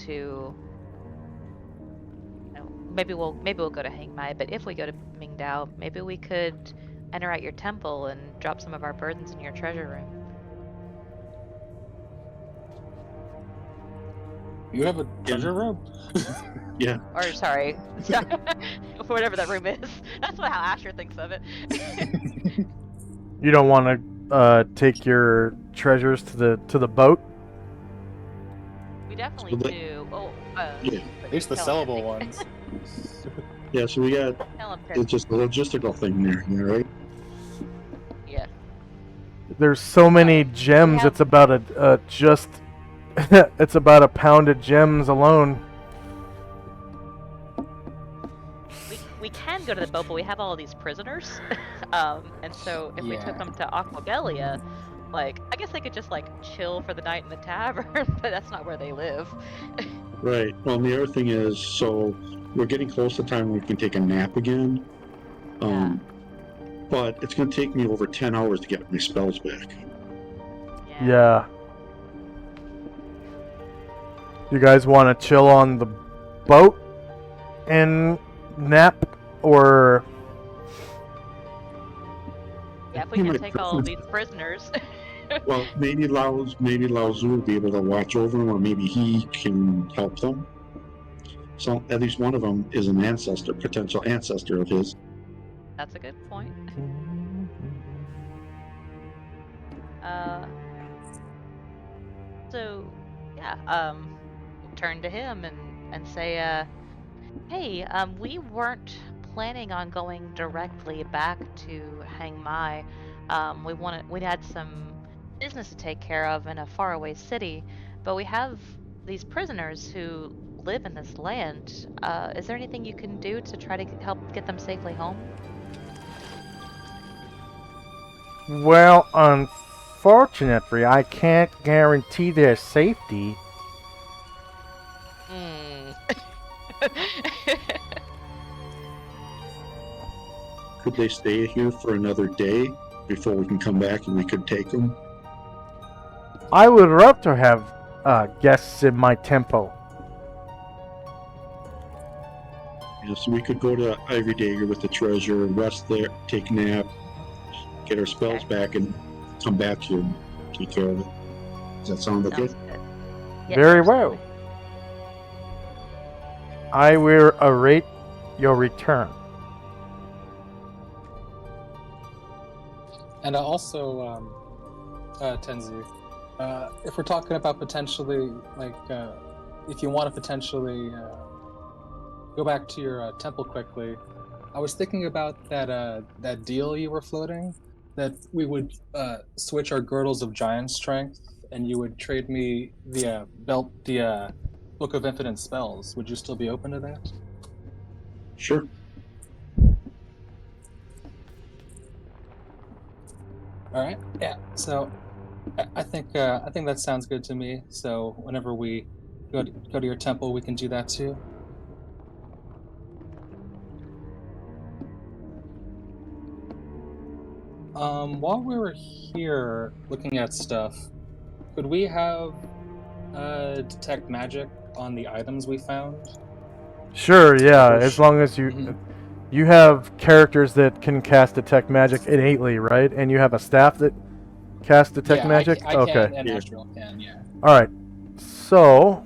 to, maybe we'll go to Hang Mai, but if we go to Mingdao, maybe we could enter at your temple and drop some of our burdens in your treasure room. You have a treasure room? Yeah. Or sorry, whatever that room is. That's how Asher thinks of it. You don't want to take your treasures to the boat? We definitely So do. Yeah. At least the tell him sellable everything. ones. Yeah, so we got, Tell him it's just a logistical thing there, right? yeah. There's so many gems. have- It's about a just. It's about a pound of gems alone. We can go to the boat, but we have all of these prisoners. And so if we took Yeah. them to Aquabelia, like, I guess they could just, like, chill for the night in the tavern, but that's not where they live. Right. Well, and the other thing is, so we're getting close to the time when we can take a nap again. But it's going to take me over 10 hours to get my spells back. Yeah. You guys want to chill on the boat and nap, or Yeah, if we can take all of these prisoners. Well, maybe Lao Tzu will be able to watch over them, or maybe he can help them. So at least one of them is an ancestor, potential ancestor of his. That's a good point. So, yeah, turn to him and say, hey, we weren't planning on going directly back to Hang Mai. We had some business to take care of in a faraway city, but we have these prisoners who live in this land. Is there anything you can do to try to help get them safely home? well, unfortunately, I can't guarantee their safety. Could they stay here for another day before we can come back and we could take them? I would love to have guests in my temple. Yeah, so we could go to Ivory Dagger with the treasure, rest there, take a nap, get our spells back, and come back here and take care of it. Does that sound okay? Sounds good. Yes, Very absolutely. well. I will await your return. And also, Tenzi, if we're talking about potentially, like, if you want to potentially go back to your temple quickly, I was thinking about that deal you were floating, that we would switch our girdles of giant strength, and you would trade me the Book of Infinite Spells. Would you still be open to that? Sure. All right. Yeah. So, I think that sounds good to me. So whenever we go to your temple, we can do that too. While we were here looking at stuff, could we have detect magic on the items we found? Sure, yeah, Or as long as you have characters that can cast detect magic innately, right? And you have a staff that casts detect magic? I okay. can, and Yeah. Astral can, yeah. Alright. So,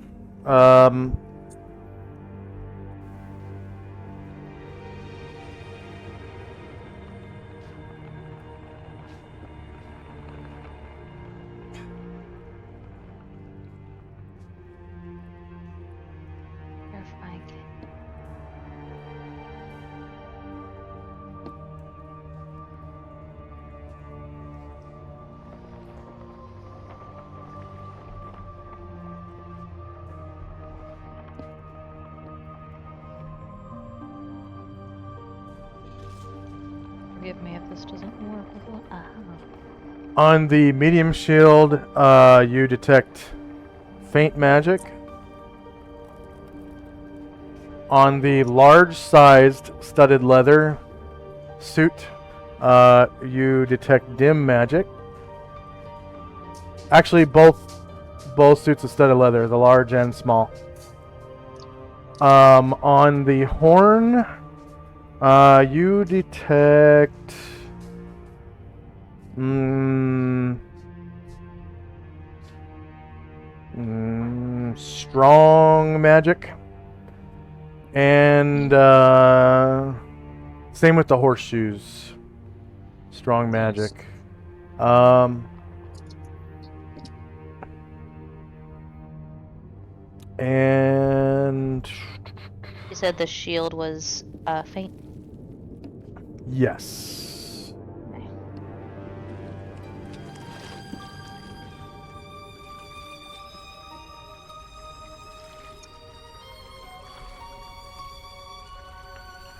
Terrifying. Forgive me if this doesn't work. on the medium shield, you detect faint magic. On the large-sized studded leather suit, you detect dim magic. Actually, both both suits of studded leather, the large and small. On the horn, you detect strong magic, and same with the horseshoes. Strong magic. And You said the shield was faint. yes. Okay.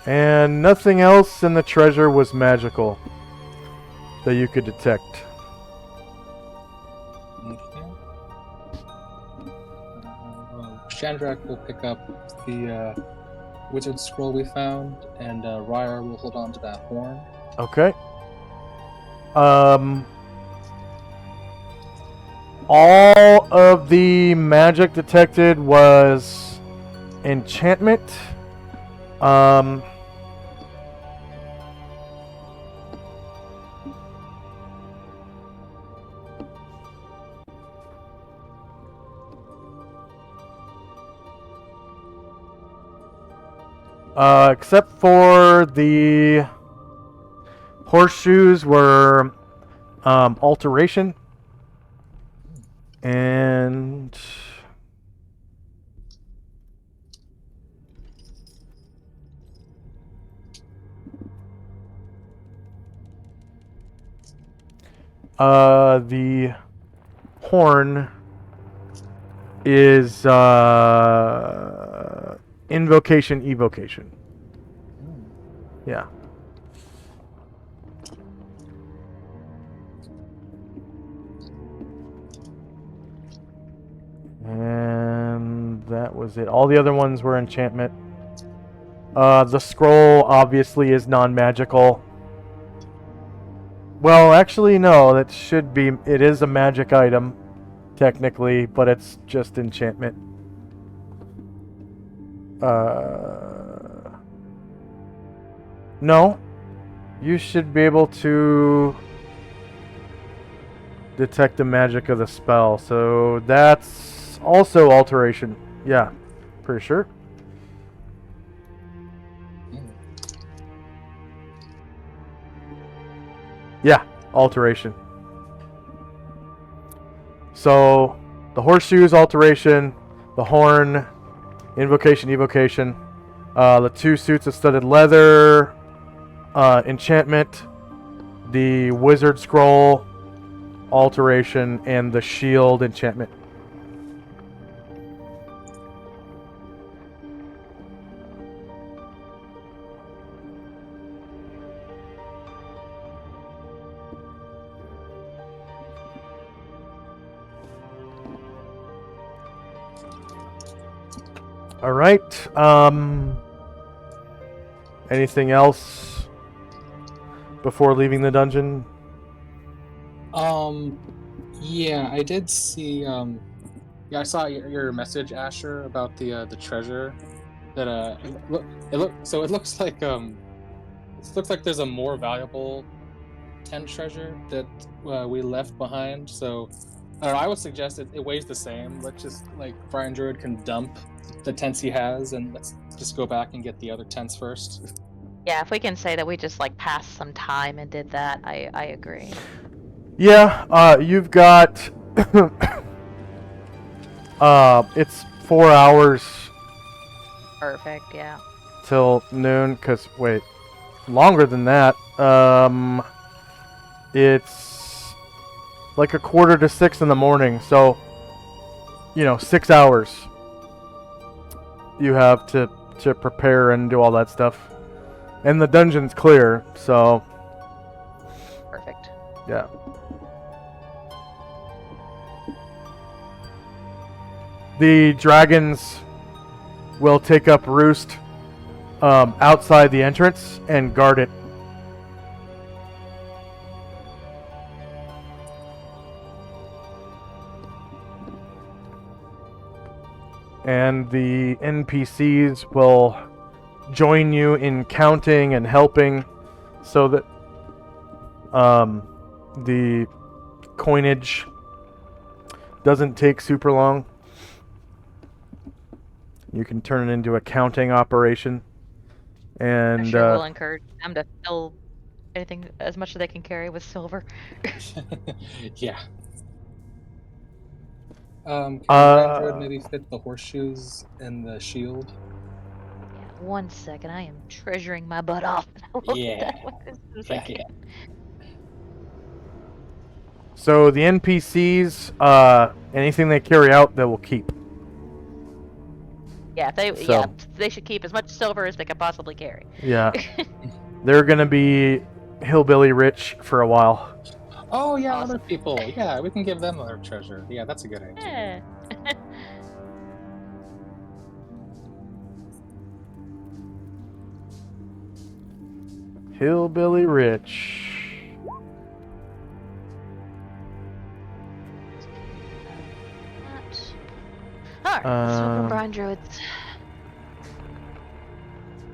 And nothing else in the treasure was magical that you could detect. Okay. Chandrak will pick up the wizard scroll we found, and Ryar will hold on to that horn. Okay. All of the magic detected was enchantment. Except for the horseshoes were alteration, and the horn is invocation evocation. Yeah. And that was it. All the other ones were enchantment. The scroll obviously is non-magical. Well, actually, no. That should be. It is a magic item, technically, but it's just enchantment. No. You should be able to detect the magic of the spell. So that's also alteration. Yeah, pretty sure. Yeah, alteration. So the horseshoes, alteration. The horn, invocation, evocation. The two suits of studded leather, enchantment. The wizard scroll, alteration, and the shield, enchantment. All right. Anything else before leaving the dungeon? Yeah, I did see. Yeah, I saw your message, Asher, about the treasure. That so it looks like there's a more valuable tent treasure that we left behind. So I don't know. I would suggest it weighs the same. Let's just Brian Druid can dump the tents he has, and let's just go back and get the other tents first. Yeah, if we can say that we just passed some time and did that, I agree. Yeah, you've got it's 4 hours Perfect, yeah. till noon, cuz wait, longer than that. It's like 5:45 in the morning, so 6 hours you have to prepare and do all that stuff. And the dungeon's clear, so Perfect. yeah. The dragons will take up roost outside the entrance and guard it. and the NPCs will join you in counting and helping so that the coinage doesn't take super long. You can turn it into a counting operation. And I'm sure we'll encourage them to fill anything as much as they can carry with silver. Yeah. Can Android maybe fit the horseshoes and the shield? Yeah, 1 second. I am treasuring my butt off. And I'll get Yeah. that one as soon as I Heck can. yeah. so the NPCs, anything they carry out, they will keep. Yeah, So- they should keep as much silver as they can possibly carry. Yeah, they're gonna be hillbilly rich for a while. Oh yeah, Awesome. other people. Yeah, we can give them their treasure. Yeah, that's a good idea. Yeah. Hillbilly rich. Alright, let's open brine druids.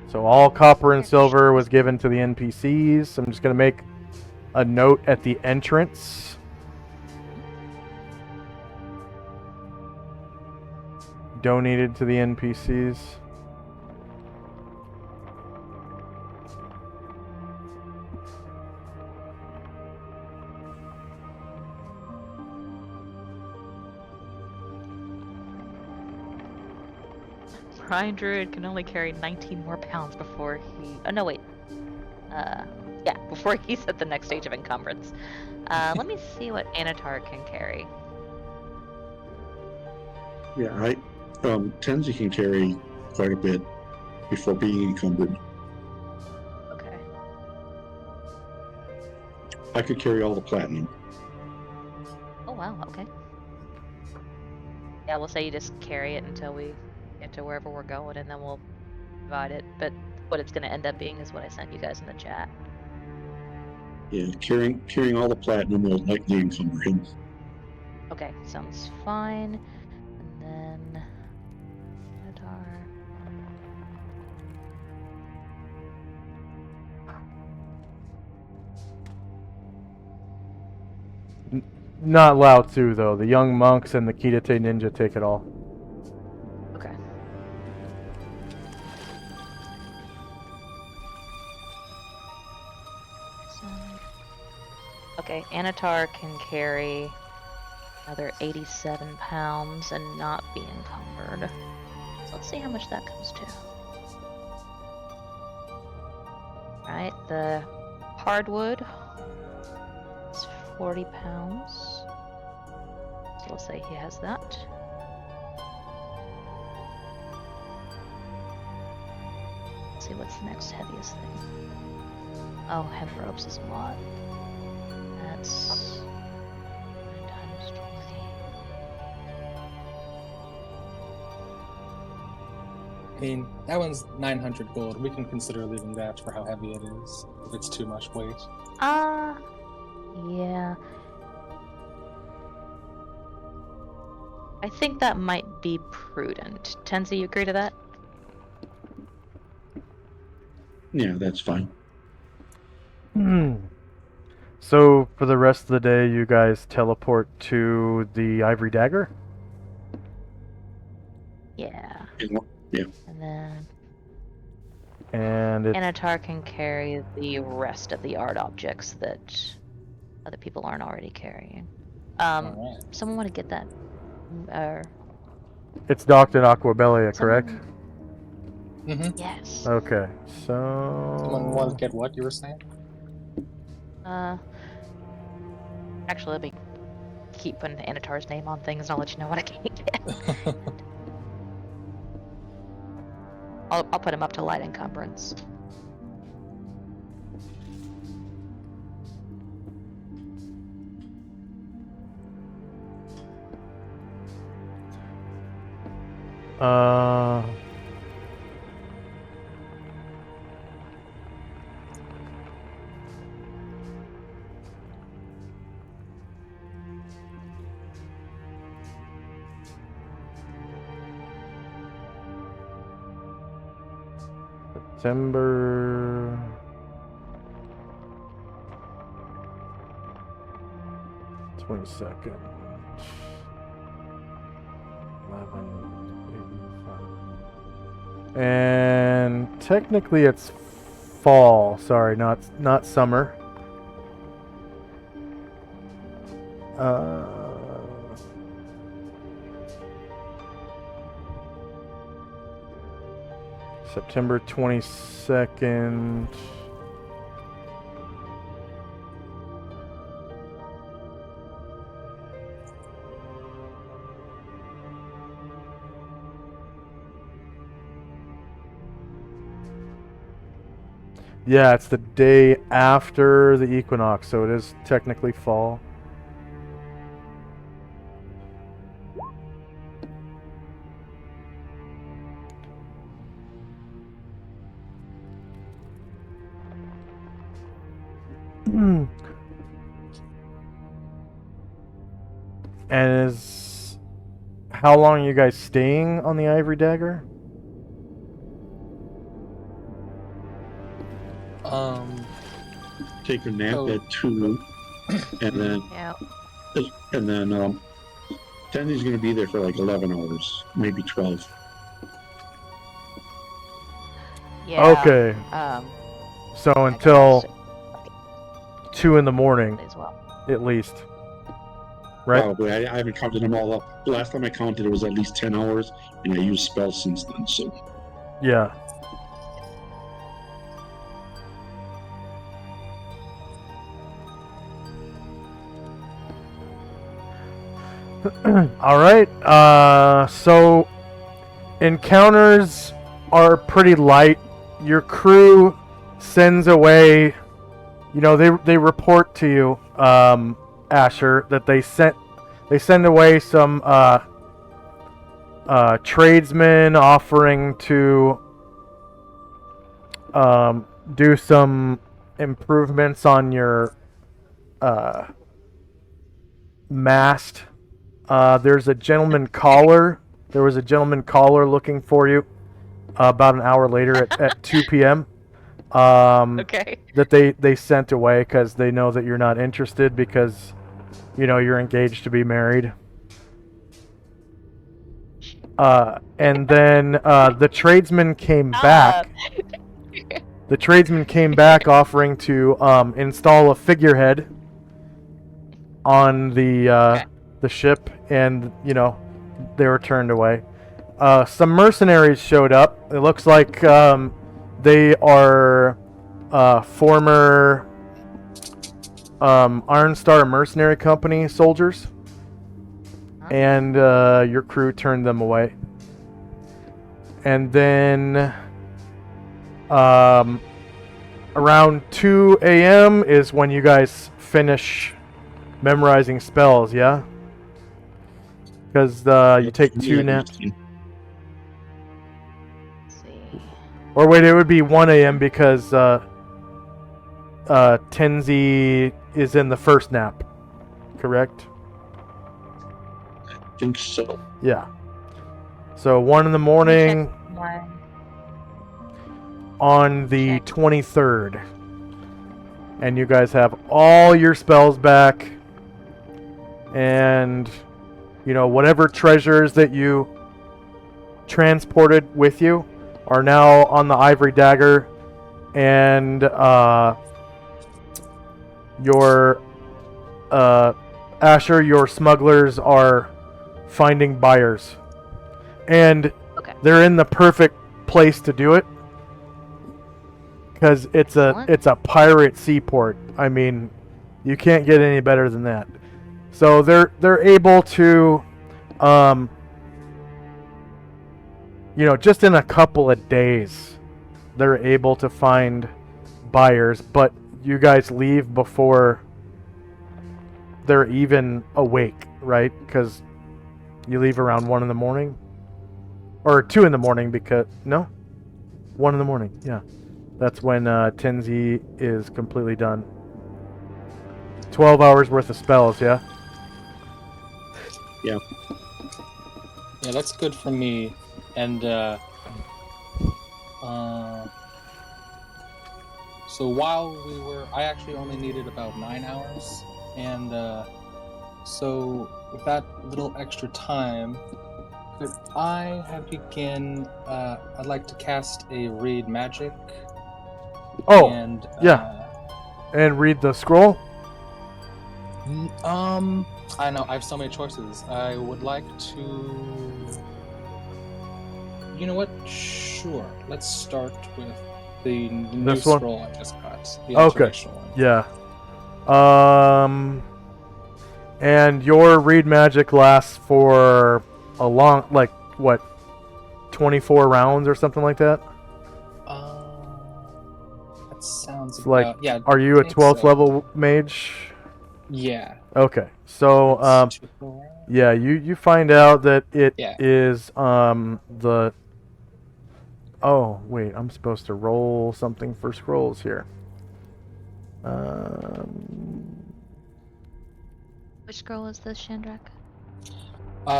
So all copper and silver was given to the NPCs. I'm just gonna make a note at the entrance. Donated to the NPCs. Brine druid can only carry 19 more pounds before he. Oh no, wait. Yeah, before he's at the next stage of encumbrance. Let me see what Anatar can carry. Yeah, Tenzi can carry quite a bit before being encumbered. Okay. I could carry all the platinum. Oh wow. Okay. Yeah, we'll say you just carry it until we get to wherever we're going, and then we'll divide it. But what it's going to end up being is what I sent you guys in the chat. Yeah, carrying all the platinum will likely encumber him. Okay, sounds fine. And then Anatar. Not Lao Tzu though. The young monks and the Kidate ninja take it all. Okay. Okay, Anatar can carry another 87 pounds and not be encumbered. So let's see how much that comes to. Alright, the hardwood is 40 pounds. So let's say he has that. Let's see what's the next heaviest thing. Oh, hemp ropes is a lot. That's 9 times 20. I mean, that one's 900 gold. We can consider leaving that for how heavy it is, if it's too much weight. Yeah. I think that might be prudent. Tenzi, you agree to that? Yeah, that's fine. So for the rest of the day, you guys teleport to the Ivory Dagger. Yeah. Yeah. And then And it's Anatar can carry the rest of the art objects that other people aren't already carrying. Alright. Someone want to get that? it's docked in Aquabelia, correct? Mm-hmm. Yes. Okay, so Someone want to get what you were saying? Actually, let me keep putting Anatar's name on things, and I'll let you know what I can get. I'll put him up to light encumbrance. September 22nd. 11:85. And technically it's fall. Sorry, not summer. September 22nd. Yeah, it's the day after the equinox, so it is technically fall. And how long are you guys staying on the Ivory Dagger? Take a nap Oh. at 2, and then Yeah. Tendy's going to be there for like 11 hours, maybe 12. Yeah. Okay, so I until think 2 in the morning, as well. at least. Right? Probably. I haven't counted them all up. The last time I counted, it was at least 10 hours, and I used spells since then. So Yeah. All right. So encounters are pretty light. Your crew sends away. You know, they report to you, Asher, that they send away some tradesmen offering to do some improvements on your mast. There's a gentleman caller. There was a gentleman caller looking for you about an hour later at 2 p.m. Okay. That they sent away because they know that you're not interested because, you know, you're engaged to be married. And then the tradesman came back. The tradesman came back offering to install a figurehead on the ship, and you know they were turned away. Some mercenaries showed up. It looks like they are former Iron Star Mercenary Company soldiers, and your crew turned them away. And then around 2 a.m. is when you guys finish memorizing spells, yeah? Because you take 2 naps. Let's see. Or wait, it would be 1 a.m. because Tenzi is in the first nap, correct? I think so. Yeah. So 1 in the morning on the 23rd. And you guys have all your spells back. And, you know, whatever treasures that you transported with you are now on the Ivory Dagger. And your Asher, your smugglers are finding buyers. And they're in the perfect place to do it. Because it's a pirate seaport. I mean, you can't get any better than that. So they're able to, you know, just in a couple of days, they're able to find buyers. But you guys leave before they're even awake, right? Because you leave around 1 in the morning, or 2 in the morning. Because 1 in the morning. Yeah. That's when Tenzi is completely done. 12 hours worth of spells, yeah? Yeah. Yeah, that's good for me. And So while we were, I actually only needed about 9 hours, and so with that little extra time, could I have begin? I'd like to cast a read magic. Oh, And yeah. And read the scroll. I know I have so many choices. I would like to. You know what? Sure. Let's start with the new This one? scroll I just got. The Okay. observation one. Yeah. And your read magic lasts for a long, like, what, 24 rounds or something like that? That sounds It's like, about, yeah. are you I a think 12th so. level mage? Yeah. Okay. So, It's 2 per round. yeah, you find out that it is Yeah. the. Oh wait, I'm supposed to roll something for scrolls here. Which scroll is this, Shandrak?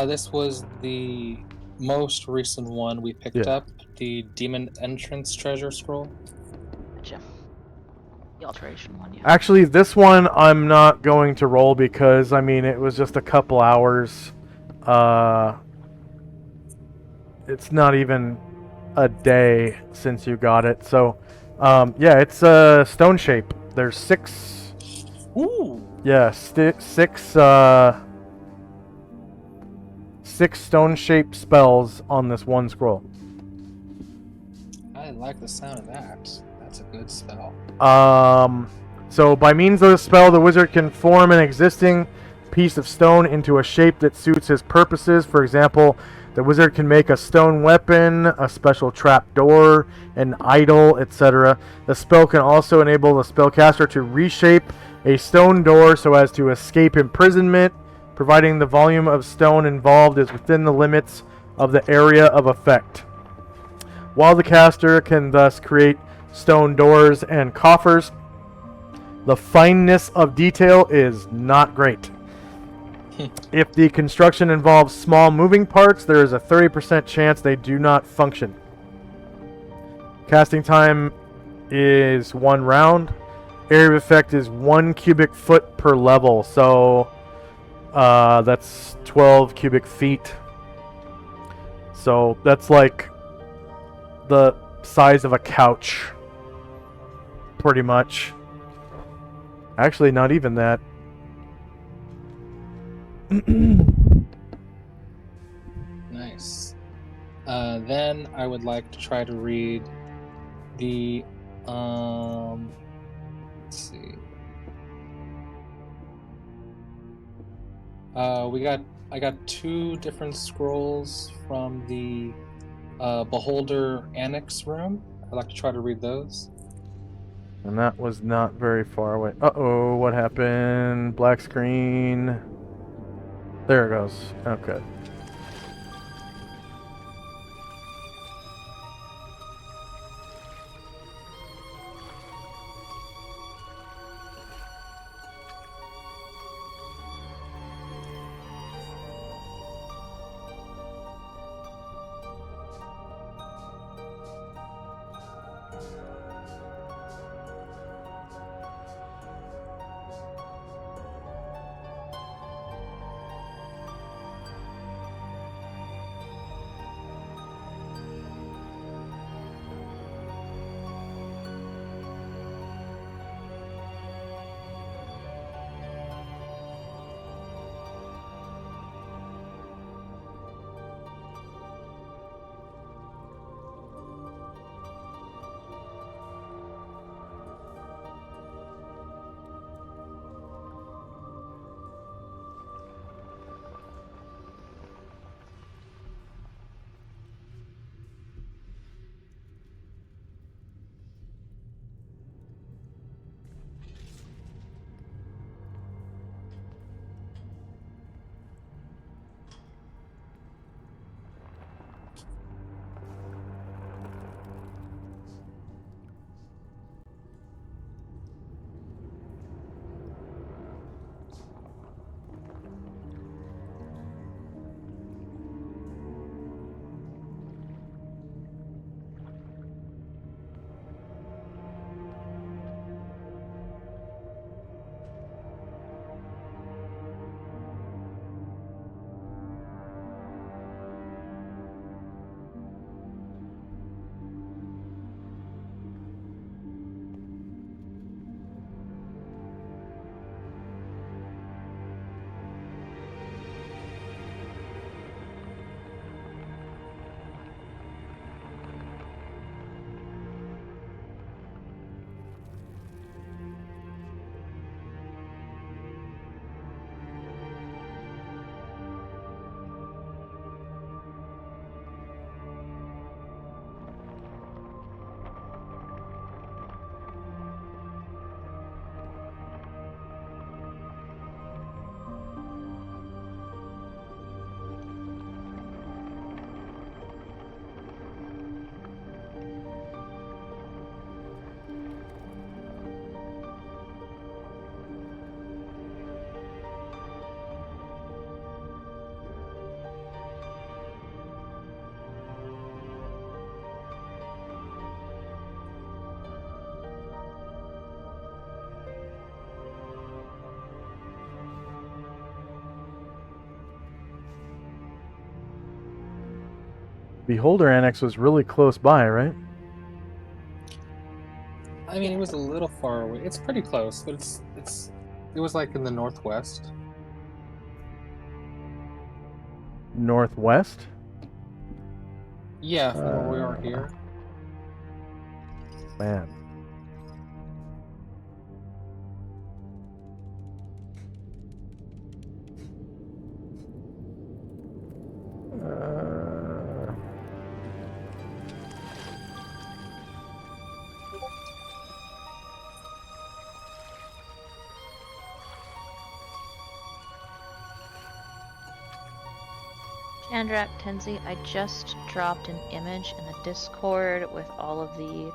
This was the most recent one we picked up, the Demon Entrance Treasure Scroll. Gotcha. The alteration one, yeah. Actually, this one I'm not going to roll because, I mean, it was just a couple hours. It's not even a day since you got it. So, yeah, it's a stone shape. There's 6. Ooh. Yeah, 6 stone-shaped spells on this one scroll. I like the sound of that. That's a good spell. So by means of the spell, the wizard can form an existing piece of stone into a shape that suits his purposes. For example, the wizard can make a stone weapon, a special trap door, an idol, etc. The spell can also enable the spellcaster to reshape a stone door so as to escape imprisonment, providing the volume of stone involved is within the limits of the area of effect. While the caster can thus create stone doors and coffers, the fineness of detail is not great. If the construction involves small moving parts, there is a 30% chance they do not function. Casting time is 1 round. Area of effect is 1 cubic foot per level, so that's 12 cubic feet. So that's like the size of a couch, pretty much. Actually, not even that. Nice. Then I would like to try to read the let's see. I got 2 different scrolls from the Beholder Annex room. I'd like to try to read those. And that was not very far away. Uh-oh, what happened? Black screen. There it goes. Okay. Beholder Annex was really close by, right? I mean, it was a little far away. It's pretty close, but it was like in the northwest. Northwest? Yeah, from where we are here. Man. Chandrak Tenzi, I just dropped an image in the Discord with all of the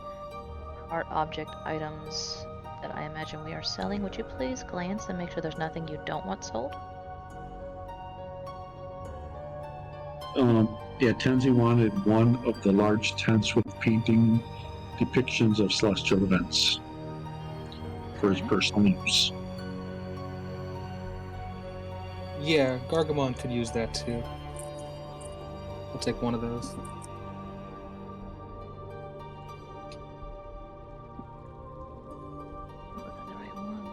art object items that I imagine we are selling. Would you please glance and make sure there's nothing you don't want sold? Yeah, Tenzi wanted one of the large tents with painting depictions of celestial events for his personal use. Yeah, Gargamon could use that too. I'll take one of those. Look at the right one.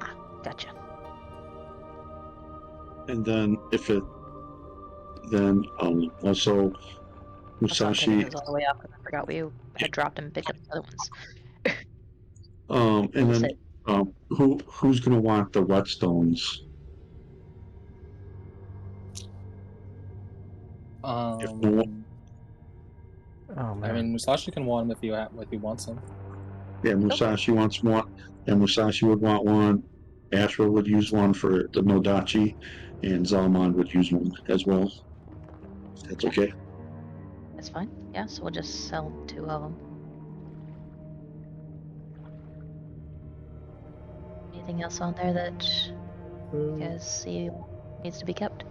Ah, gotcha. And then also I saw Musashi. those all the way up and I forgot we had dropped and picked up the other ones. And We'll then say- who's gonna want the whetstones? If no one, Oh man. I mean, Musashi can want them if he wants them. yeah, Musashi wants one, and Musashi would want one. Ashra would use one for the Nodachi, and Zalman would use one as well. That's okay. That's fine. Yeah, so we'll just sell 2 of them. Anything else on there that you guys see needs to be kept?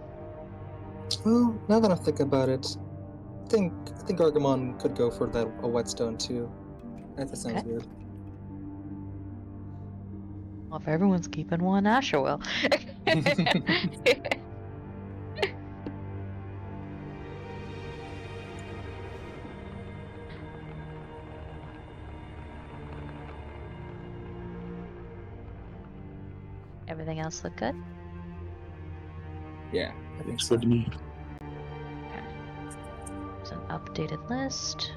Well, now that I think about it, I think Gargamon could go for a whetstone too. That sounds Okay. good. Well, if everyone's keeping one, Asher will. Everything else look good? Yeah, I think Looks so. good to me. Okay. There's an updated list.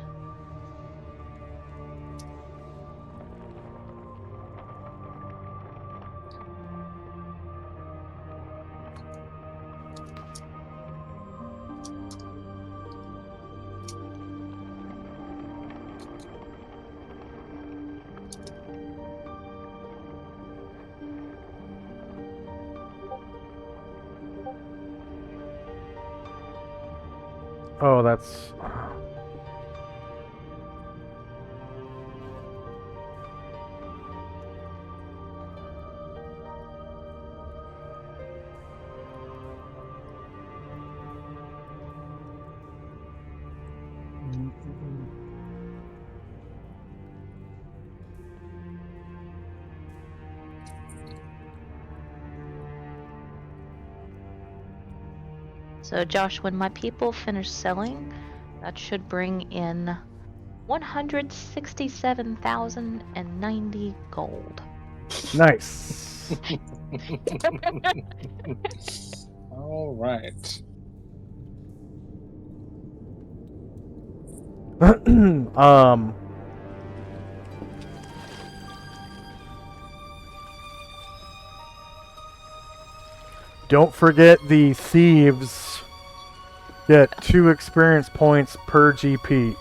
Oh, that's. So Josh, when my people finish selling, that should bring in 167,090 gold. Nice. All right. Don't forget the thieves get 2 experience points per GP.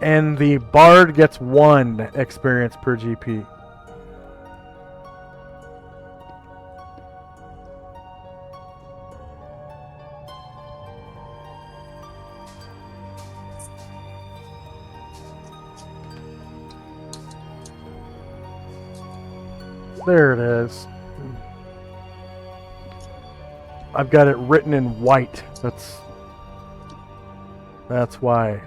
And the bard gets 1 experience per GP. There it is. I've got it written in white. That's why.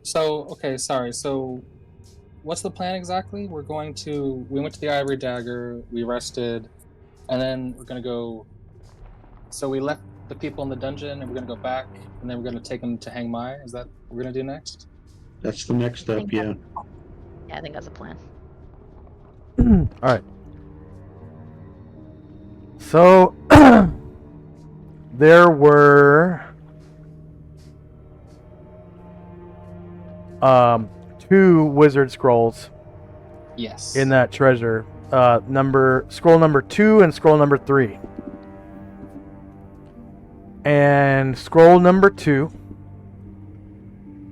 So okay, sorry. So what's the plan exactly? We went to the Ivory Dagger, we rested, and then we're gonna go. So we left the people in the dungeon, and we're gonna go back, and then we're gonna take them to Hang Mai. Is that what we're gonna do next? That's the next I step, think yeah. Yeah, I think that's a plan. All right. So there were two wizard scrolls Yes. in that treasure. Scroll number 2 and scroll number 3. And scroll number 2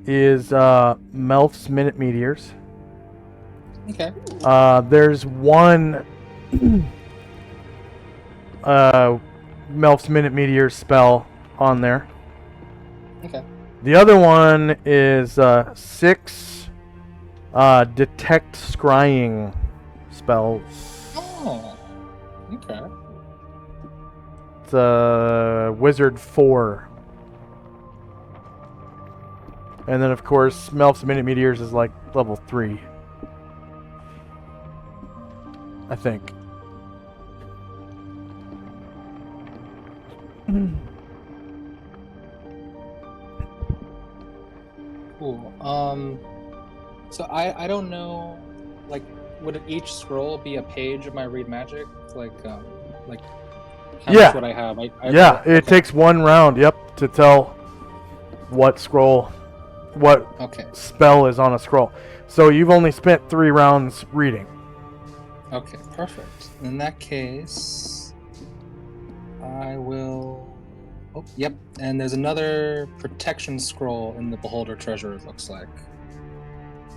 is Melf's Minute Meteors. Okay. There's one Melf's Minute Meteors spell on there. Okay. The other one is 6 Detect Scrying spells. Oh. Okay. It's Wizard 4. And then, of course, Melf's Minute Meteors is like level 3. I think. Cool. So I don't know. Like, would each scroll be a page of my read magic? Like how Yeah. much would I have? Yeah, it okay. takes one round, yep, to tell what Okay. spell is on a scroll. So you've only spent 3 rounds reading. Okay, perfect. In that case, I will. Oh, yep. And there's another protection scroll in the Beholder treasure, it looks like.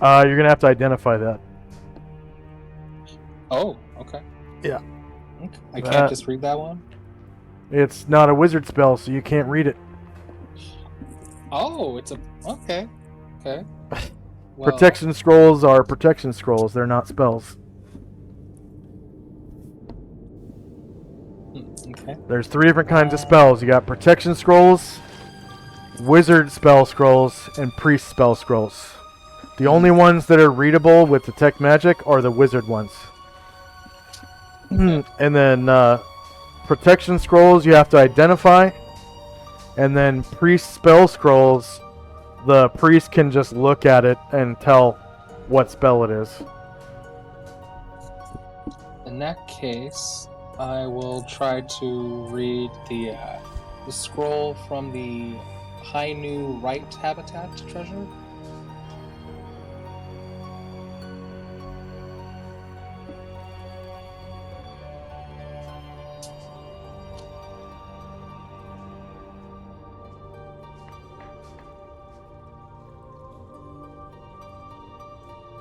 You're going to have to identify that. Oh, okay. Yeah. Okay. I can't just read that one? It's not a wizard spell, so you can't read it. Oh, it's a. Okay. Okay. Well, Protection scrolls are protection scrolls. They're not spells. Okay. There's 3 different kinds of spells. You got protection scrolls, wizard spell scrolls, and priest spell scrolls. The only ones that are readable with detect magic are the wizard ones. Okay. And then protection scrolls you have to identify. And then priest spell scrolls, the priest can just look at it and tell what spell it is. In that case, I will try to read the scroll from the High New Right Habitat treasure.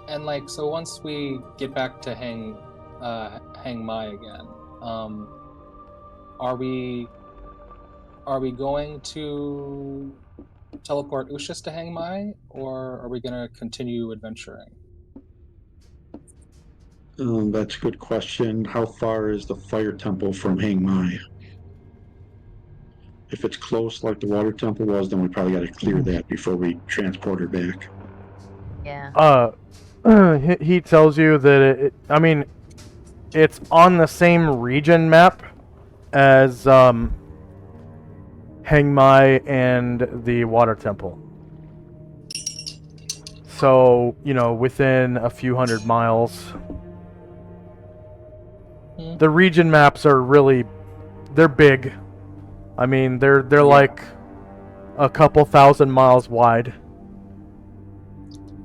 And like, so once we get back to Hang Mai again, are we going to teleport Ushis to Hang Mai, or are we going to continue adventuring? That's a good question. How far is the fire temple from Hang Mai? If it's close, like the water temple was, then we probably got to clear that before we transport her back. Yeah. He tells you that it's on the same region map as Hang Mai and the water temple. So, within a few hundred miles. The region maps are they're big. I mean, they're like a couple thousand miles wide.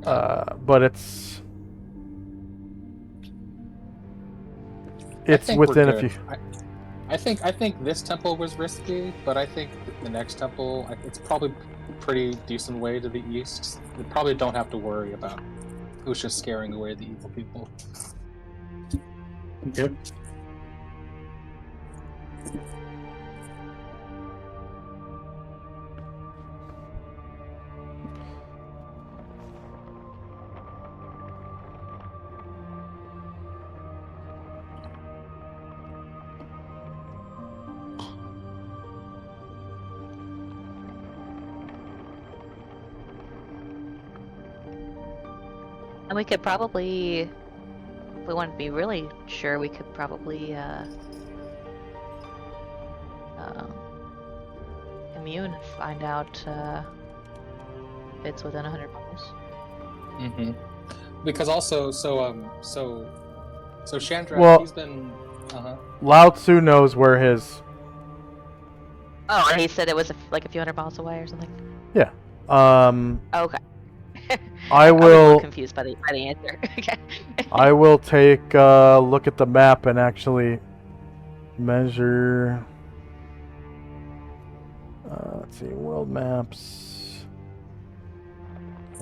But it's within a few. I think this temple was risky, but I think the next temple, it's probably a pretty decent way to the east. We probably don't have to worry about Usha scaring away the evil people. Yep. And we could probably, if we wanted to be really sure, we could probably commune, find out if it's within 100 miles. Mm-hmm. Because also, so Chandra, Well- he's been. Lao Tzu knows where his. Oh, and he said it was like a few hundred miles away or something. Okay. I was a little will. confused by the answer. Okay. I will take a look at the map and actually measure. Let's see, world maps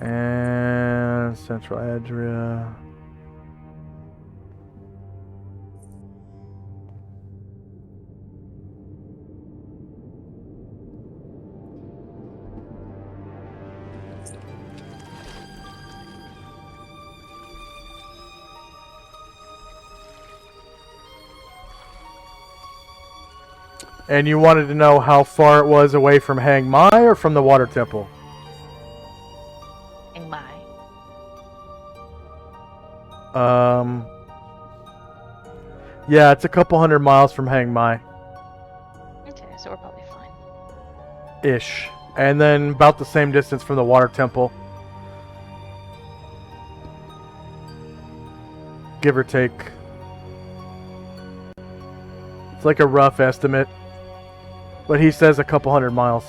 and Central Adria. And you wanted to know how far it was away from Hang Mai or from the Water Temple? In my. Yeah, it's a couple hundred miles from Hang Mai. Okay, so we're probably fine. Ish. And then about the same distance from the Water Temple. Give or take. It's like a rough estimate. But he says a couple hundred miles.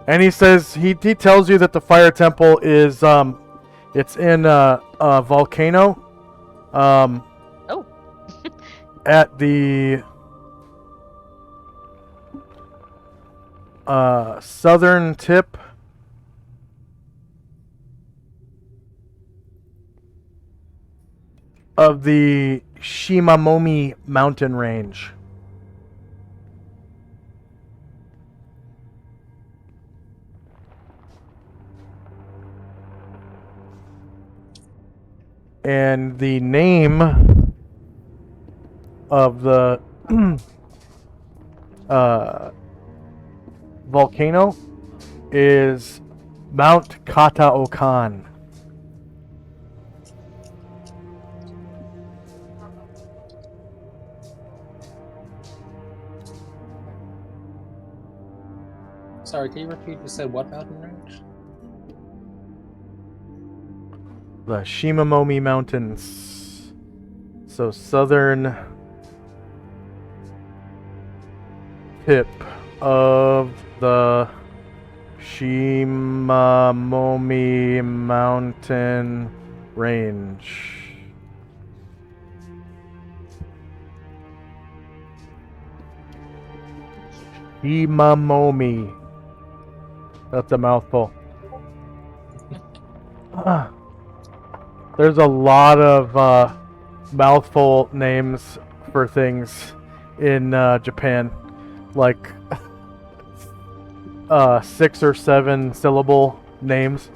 And he says, he tells you that the Fire Temple is, it's in a volcano. Oh. At the southern tip of the Shimamomi mountain range. And the name of the volcano is Mount Kataokan. Sorry, can you repeat? You said what mountain range? The Shimamomi Mountains. So southern tip of the Shimamomi mountain range. Shimamomi. That's a mouthful. There's a lot of mouthful names for things in Japan. Like 6 or 7 syllable names.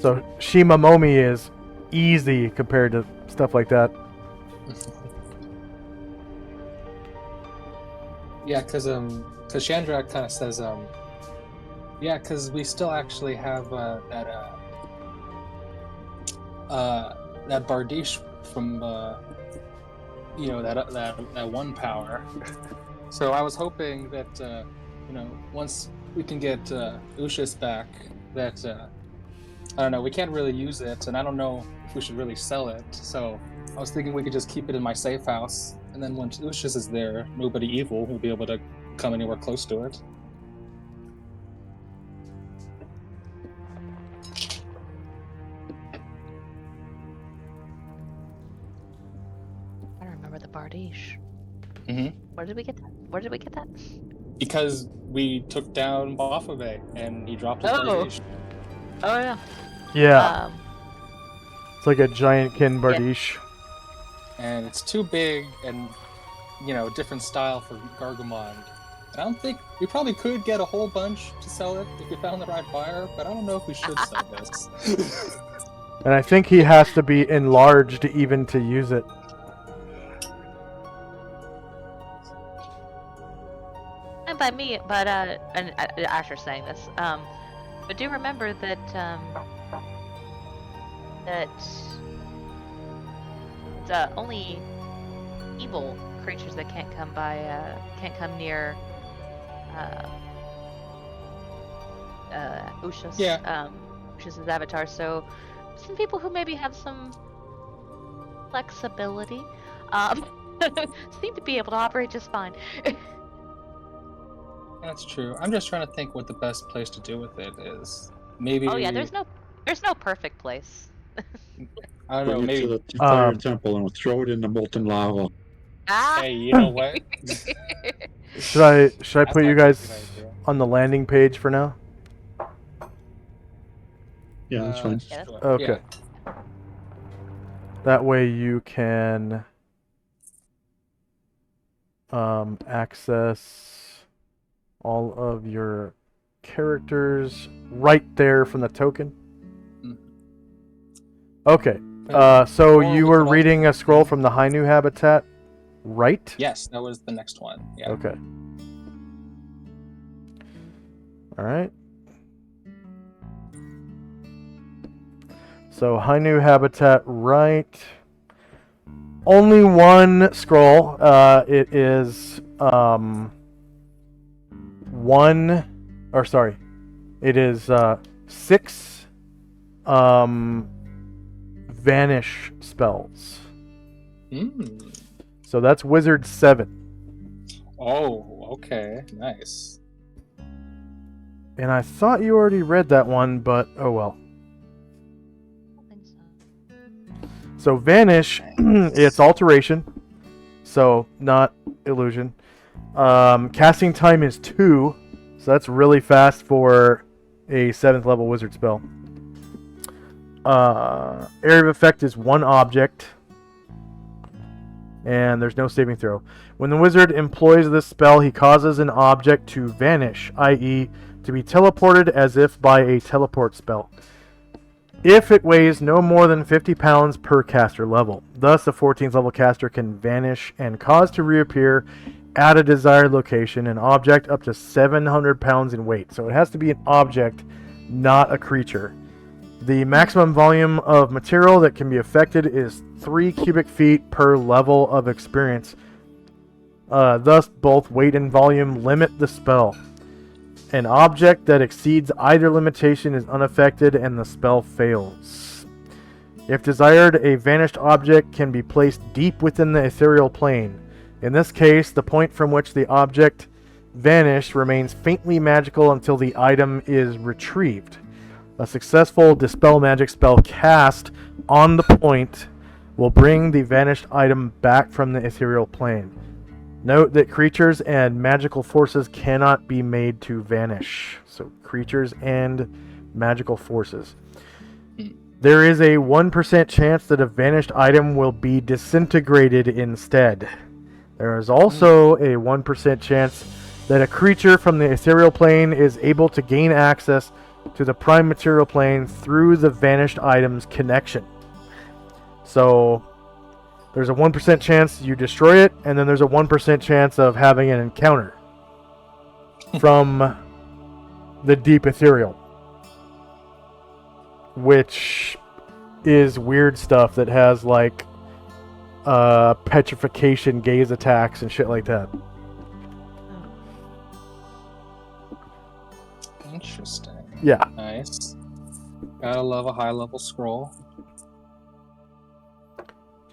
So Shimamomi is easy compared to stuff like that. Yeah, because Chandra kind of says yeah, because we still actually have that Bardiche from that one power. So I was hoping that once we can get Ushis back, that I don't know, we can't really use it, and I don't know if we should really sell it. So I was thinking we could just keep it in my safe house, and then when Ushis is there, nobody evil will be able to come anywhere close to it. I don't remember the Bardiche. Mm-hmm. Where did we get that? Where did we get that? Because we took down Baphomet, and he dropped his Oh. Bardiche. Oh yeah. Yeah, it's like a giant kin Bardiche. And it's too big and, different style for Gargamond. And I don't think, we probably could get a whole bunch to sell it if we found the right buyer, but I don't know if we should sell this. And I think he has to be enlarged even to use it. And by me, but and Asher's saying this. But do remember that that it's only evil creatures that can't come near Ushas. Yeah. Ushas' avatar. So some people who maybe have some flexibility seem to be able to operate just fine. That's true. I'm just trying to think what the best place to do with it is. Maybe. Oh yeah, there's no perfect place. I don't Bring know. it to Maybe. the fire temple and throw it in the molten lava. Ah. Hey, you know what? Should I That's put you actually a guys good idea. on the landing page for now? Yeah, that's fine. Yeah, that's Sure. Okay. Yeah. That way you can access all of your characters right there from the token. Mhm. Okay. So Or you we were could reading also- a scroll from the Hainu habitat, right? Yes, that was the next one. Yeah. Okay. All right. So Hainu habitat, right? Only one scroll. It is it is 6 vanish spells. So that's wizard 7. Oh, okay. Nice. And I thought you already read that one, but oh well. I think so. So vanish, it's alteration, so not illusion. Casting time is 2, so that's really fast for a 7th level wizard spell. Area of effect is 1 object, and there's no saving throw. When the wizard employs this spell, he causes an object to vanish, i.e., to be teleported as if by a teleport spell, if it weighs no more than 50 pounds per caster level. Thus, a 14th level caster can vanish and cause to reappear at a desired location an object up to 700 pounds in weight. So it has to be an object, not a creature. The maximum volume of material that can be affected is 3 cubic feet per level of experience. Thus, both weight and volume limit the spell. An object that exceeds either limitation is unaffected and the spell fails. If desired, a vanished object can be placed deep within the ethereal plane. In this case, the point from which the object vanished remains faintly magical until the item is retrieved. A successful Dispel Magic spell cast on the point will bring the vanished item back from the ethereal plane. Note that creatures and magical forces cannot be made to vanish. So creatures and magical forces. There is a 1% chance that a vanished item will be disintegrated instead. There is also a 1% chance that a creature from the ethereal plane is able to gain access to the prime material plane through the vanished item's connection. So there's a 1% chance you destroy it, and then there's a 1% chance of having an encounter from the deep ethereal, which is weird stuff that has like petrification gaze attacks and shit like that. Interesting. Yeah. Nice. Gotta love a high level scroll.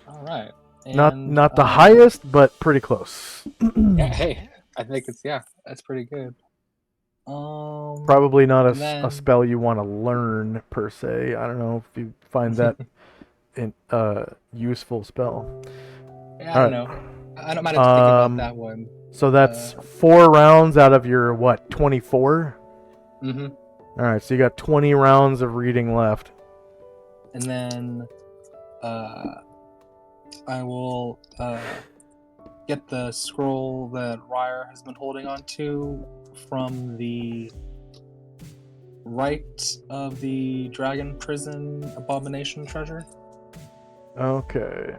All right. Not the highest, but pretty close. Yeah. Hey, I think that's pretty good. Probably not then- a spell you want to learn per se. I don't know if you find that useful spell. Yeah, I don't know. I don't mind to think about that one. So that's 4 rounds out of your, what, 24? Mm-hmm. Alright, so you got 20 rounds of reading left. And then I will get the scroll that Ryer has been holding on to from the right of the Dragon Prison Abomination treasure. Okay.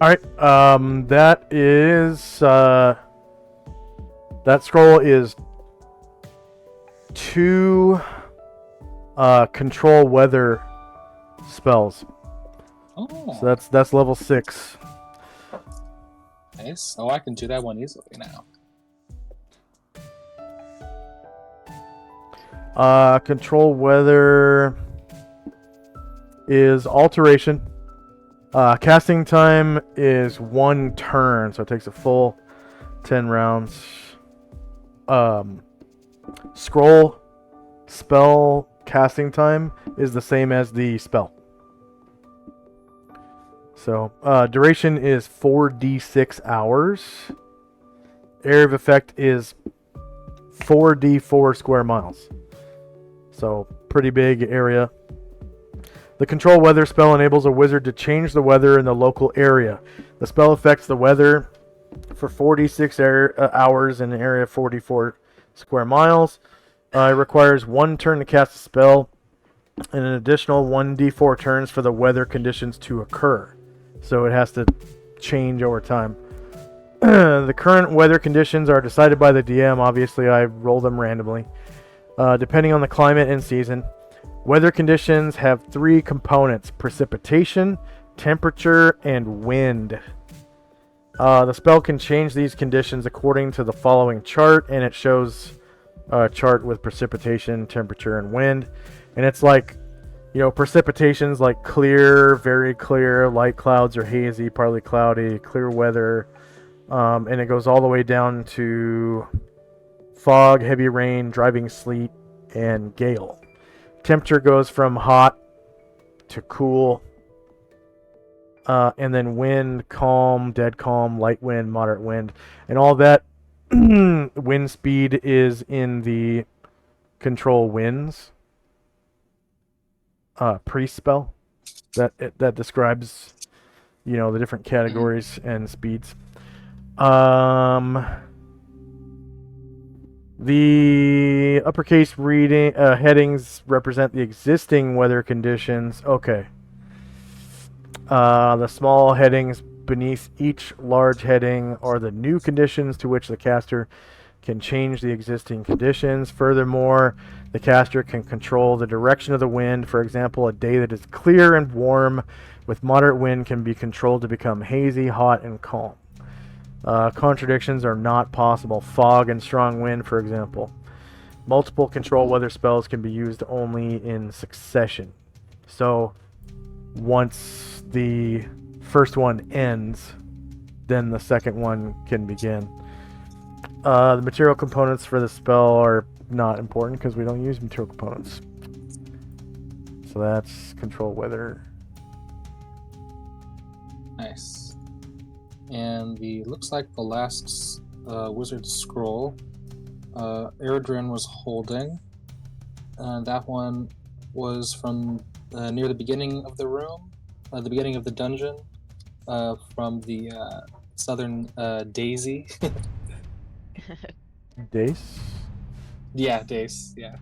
All right. That is that scroll is 2 control weather spells. Oh, So that's level 6. nice. Oh, I can do that one easily now. Control weather is alteration. Casting time is 1 turn, so it takes a full 10 rounds. Scroll spell casting time is the same as the spell. So duration is 4d6 hours. Area of effect is 4d4 square miles. So pretty big area. The control weather spell enables a wizard to change the weather in the local area. The spell affects the weather for 46 hours in an area of 44 square miles. It requires 1 turn to cast a spell and an additional 1d4 turns for the weather conditions to occur. So it has to change over time. The current weather conditions are decided by the DM. Obviously, I roll them randomly. Depending on the climate and season. Weather conditions have 3 components: precipitation, temperature, and wind. The spell can change these conditions according to the following chart, and it shows a chart with precipitation, temperature, and wind. And it's like, precipitation's like clear, very clear, light clouds or hazy, partly cloudy, clear weather, and it goes all the way down to fog, heavy rain, driving sleet, and gale. Temperature goes from hot to cool, and then wind, calm, dead calm, light wind, moderate wind, and all that. Wind speed is in the control winds pre-spell that describes the different categories and speeds. The uppercase reading headings represent the existing weather conditions. Okay. The small headings beneath each large heading are the new conditions to which the caster can change the existing conditions. Furthermore, the caster can control the direction of the wind. For example, a day that is clear and warm with moderate wind can be controlled to become hazy, hot, and calm. Contradictions are not possible. Fog and strong wind, for example. Multiple control weather spells can be used only in succession. So once the first one ends, then the second one can begin. The material components for the spell are not important because we don't use material components. So that's control weather. Nice. And looks like the last wizard scroll Erdrin was holding. That one was from near the beginning of the room, the beginning of the dungeon, from the southern Daisy. Dace? Yeah, Dace, yeah.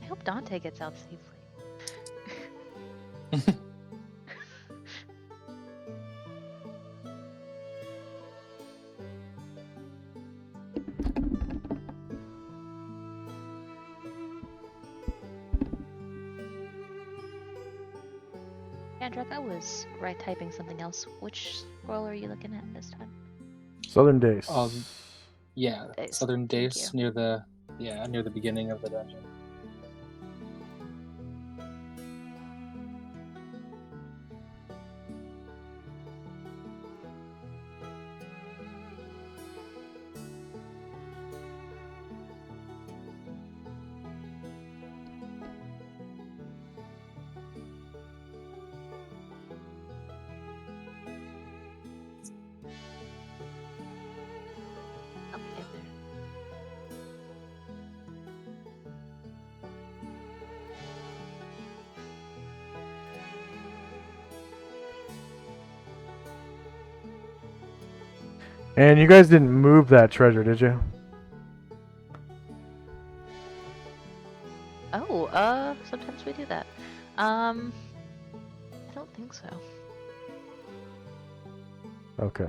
hope Dante gets out safely. Andrak, I was right typing something else. Which scroll are you looking at this time? Southern Days. Yeah, Days. Southern Thank Days near the beginning of the dungeon. Oh, yeah, there. And you guys didn't move that treasure, did you? Oh, sometimes we do that. I don't think so. Okay.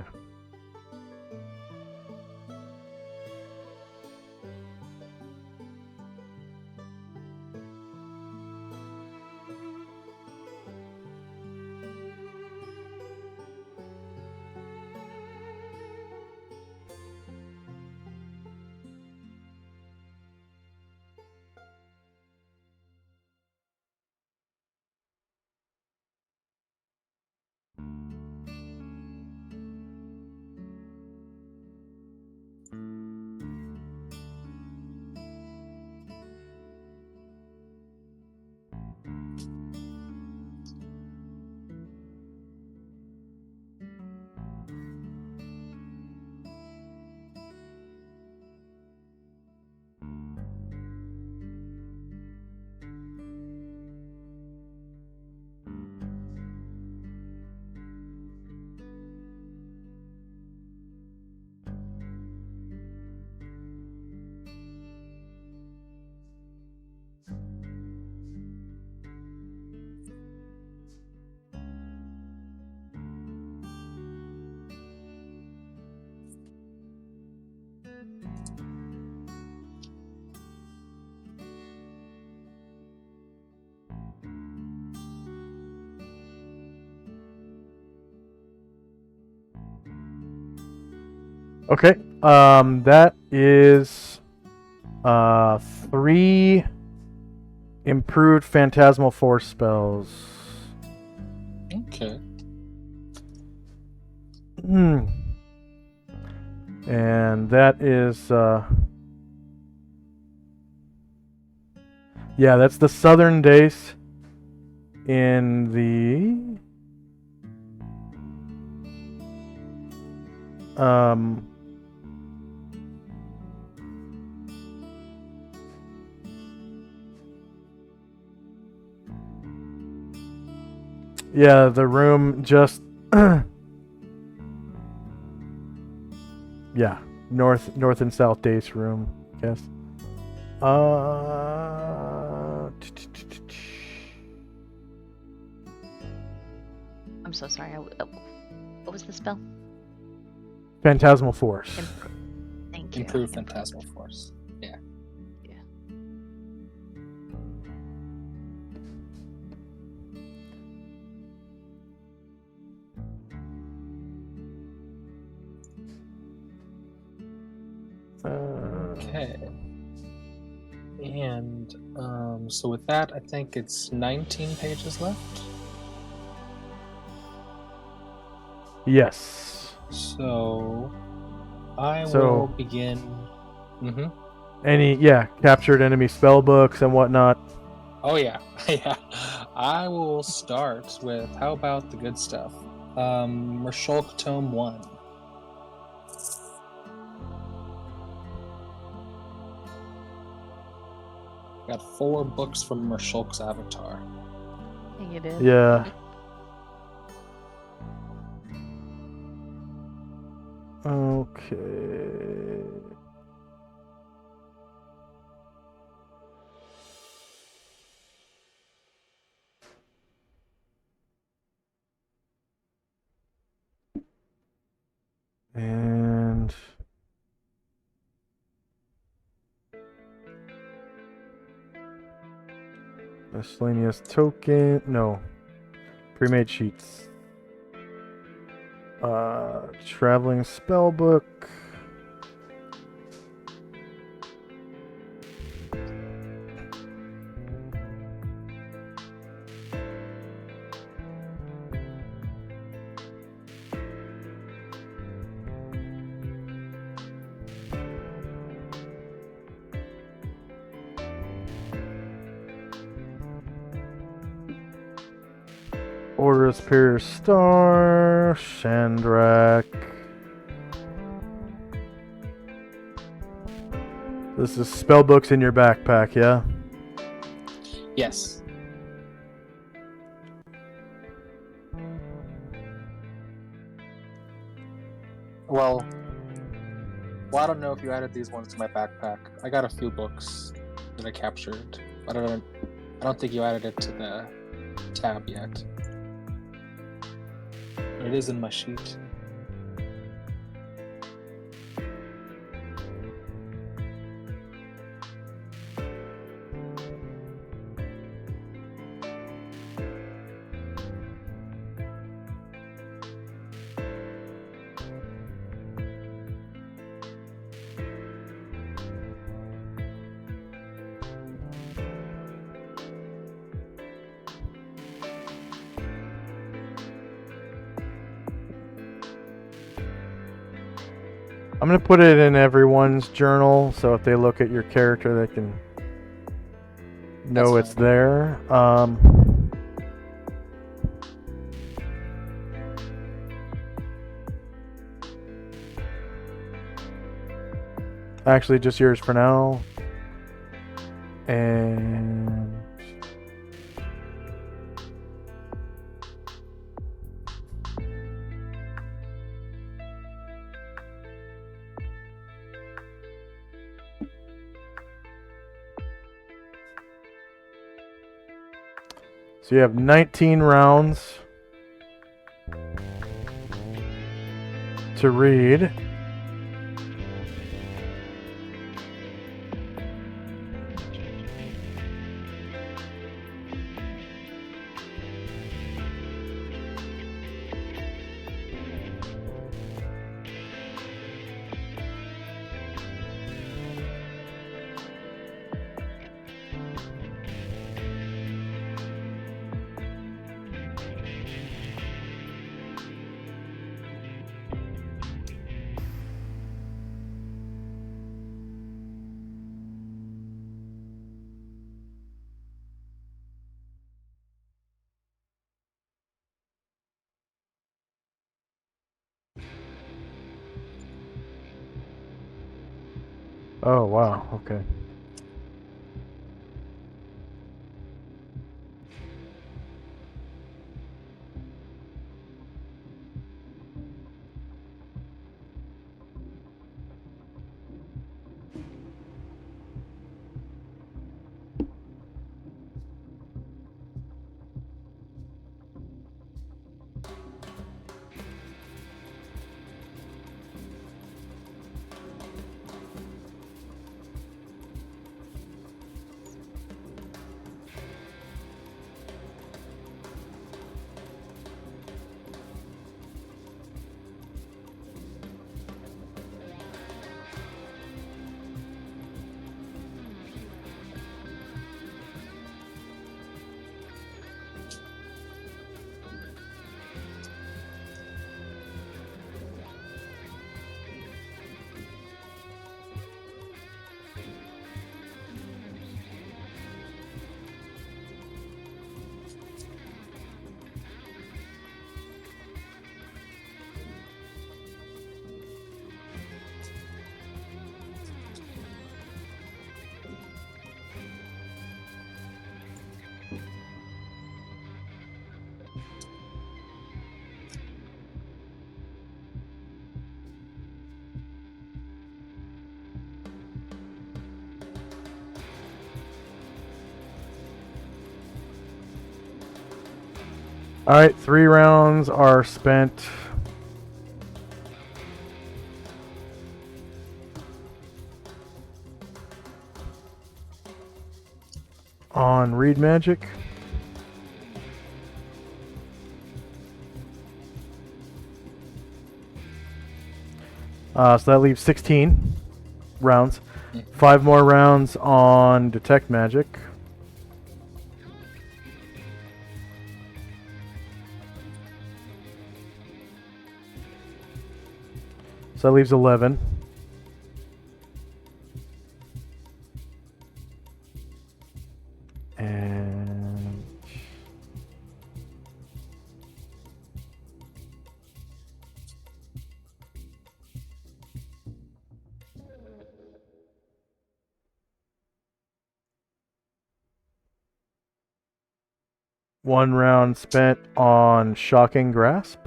Okay. That is 3 improved phantasmal force spells. Okay. And that is yeah, that's the Southern Dace in the yeah, the room just yeah, north and south Dace room, yes. I'm so sorry. What was the spell? Phantasmal force. Thank you. Improve Phantasmal Force. Yeah. Yeah. Okay. And so with that, I think it's 19 pages left. Yes. So I So- will begin. Mm-hmm. Any captured enemy spell books and whatnot. Oh yeah, yeah. I will start with how about the good stuff? Mershulk Tome 1. Got 4 books from Mershulk's avatar. Yeah, you did. Yeah. Okay. And miscellaneous token. No. Pre-made sheets. Traveling spellbook. Order Superior Star, Shandrak. This is spellbooks in your backpack, yeah? Yes. Well, I don't know if you added these ones to my backpack. I got a few books that I captured. I don't think you added it to the tab yet. But it is in my sheet. I'm going to put it in everyone's journal, so if they look at your character, they can know That's it's fine. there. Actually, just yours for now. And so you have 19 rounds to read. Oh, wow. Okay. All right, 3 rounds are spent on read magic. So that leaves 16 rounds. 5 more rounds on detect magic. So that leaves 11. And one round spent on shocking grasp.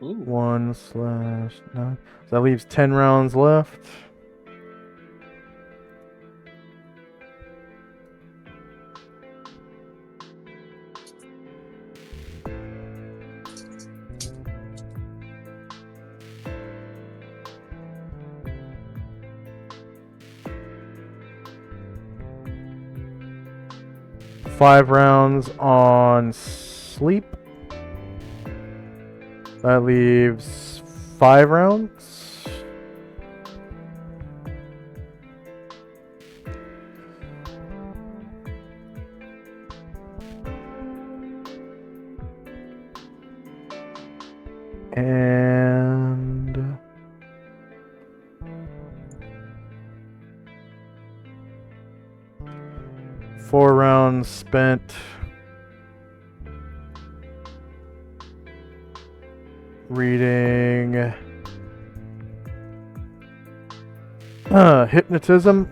Ooh. 1/9. So that leaves 10 rounds left. Five rounds on sleep. That leaves 5 rounds. And 4 rounds spent reading hypnotism.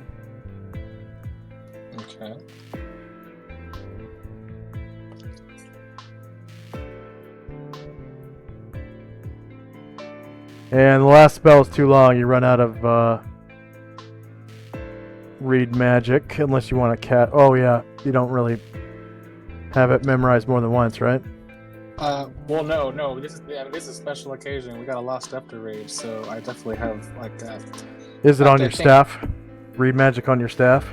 Okay. And the last spell is too long. You run out of read magic unless you want to Oh yeah, you don't really have it memorized more than once, right? Well, no. This is a special occasion. We got a lost step to read, so I definitely have like that. Is it I on your think- staff? Read magic on your staff?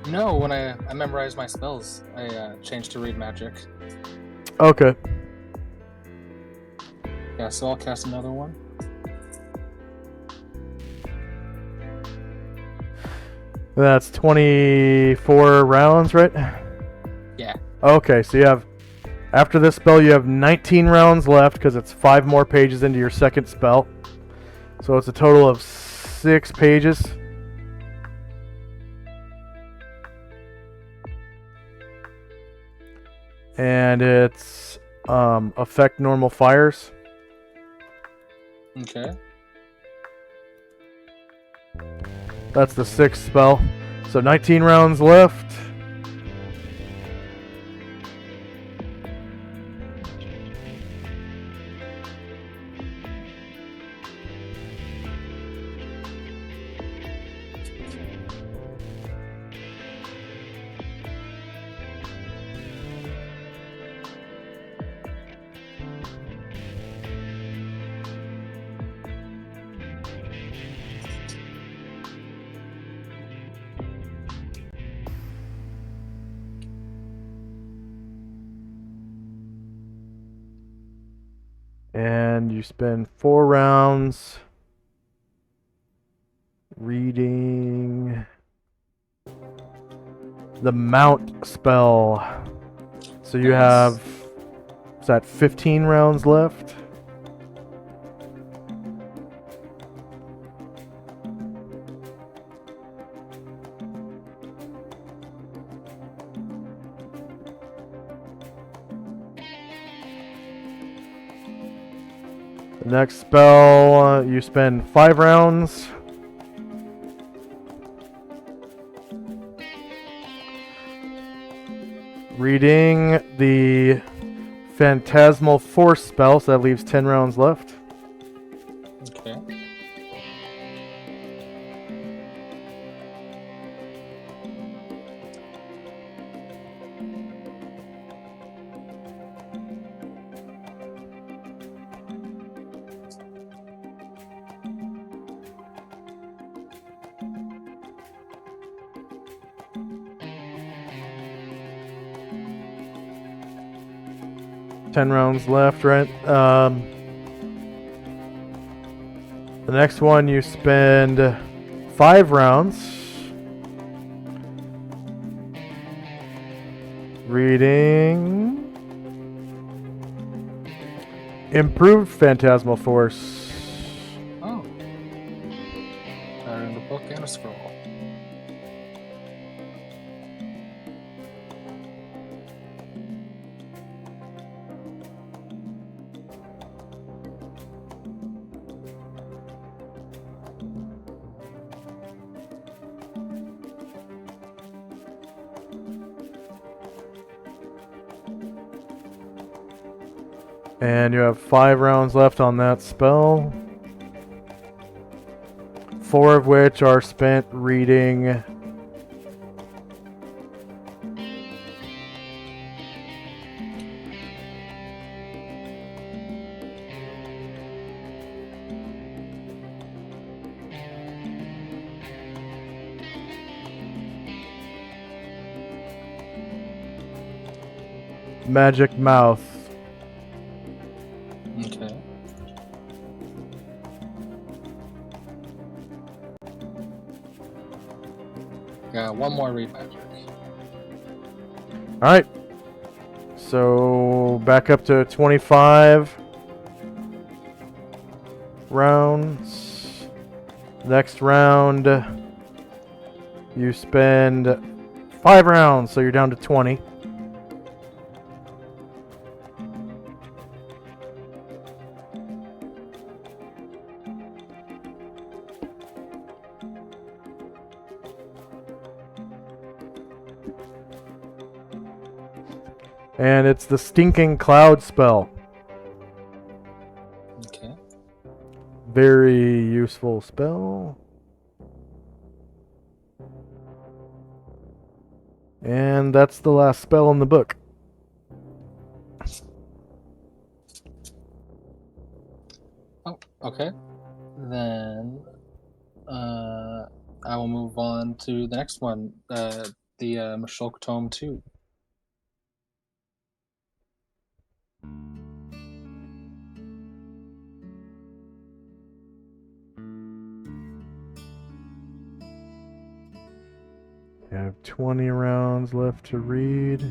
No, when I memorized my spells, I changed to read magic. Okay. Yeah, so I'll cast another one. That's 24 rounds, right? Yeah. Okay, so you have, after this spell, you have 19 rounds left because it's 5 more pages into your second spell. So it's a total of 6 pages. And it's affect normal fires. Okay. That's the 6th spell. So 19 rounds left. And you spend 4 rounds reading the mount spell. So you Nice. have, is that 15 rounds left? The next spell, you spend 5 rounds. Reading the Phantasmal Force spell, so that leaves 10 rounds left. Okay. 10 rounds left, right? The next one you spend 5 rounds reading Improved Phantasmal Force. Oh. In the book and a scroll. And you have 5 rounds left on that spell. 4 of which are spent reading Magic Mouth. Okay. Yeah, one more read magic. Alright. So back up to 25 rounds. Next round, you spend 5 rounds, so you're down to 20. And it's the Stinking Cloud spell. Okay. Very useful spell. And that's the last spell in the book. Oh, okay. Then I will move on to the next one, the Mashulk Tome 2. You have 20 rounds left to read.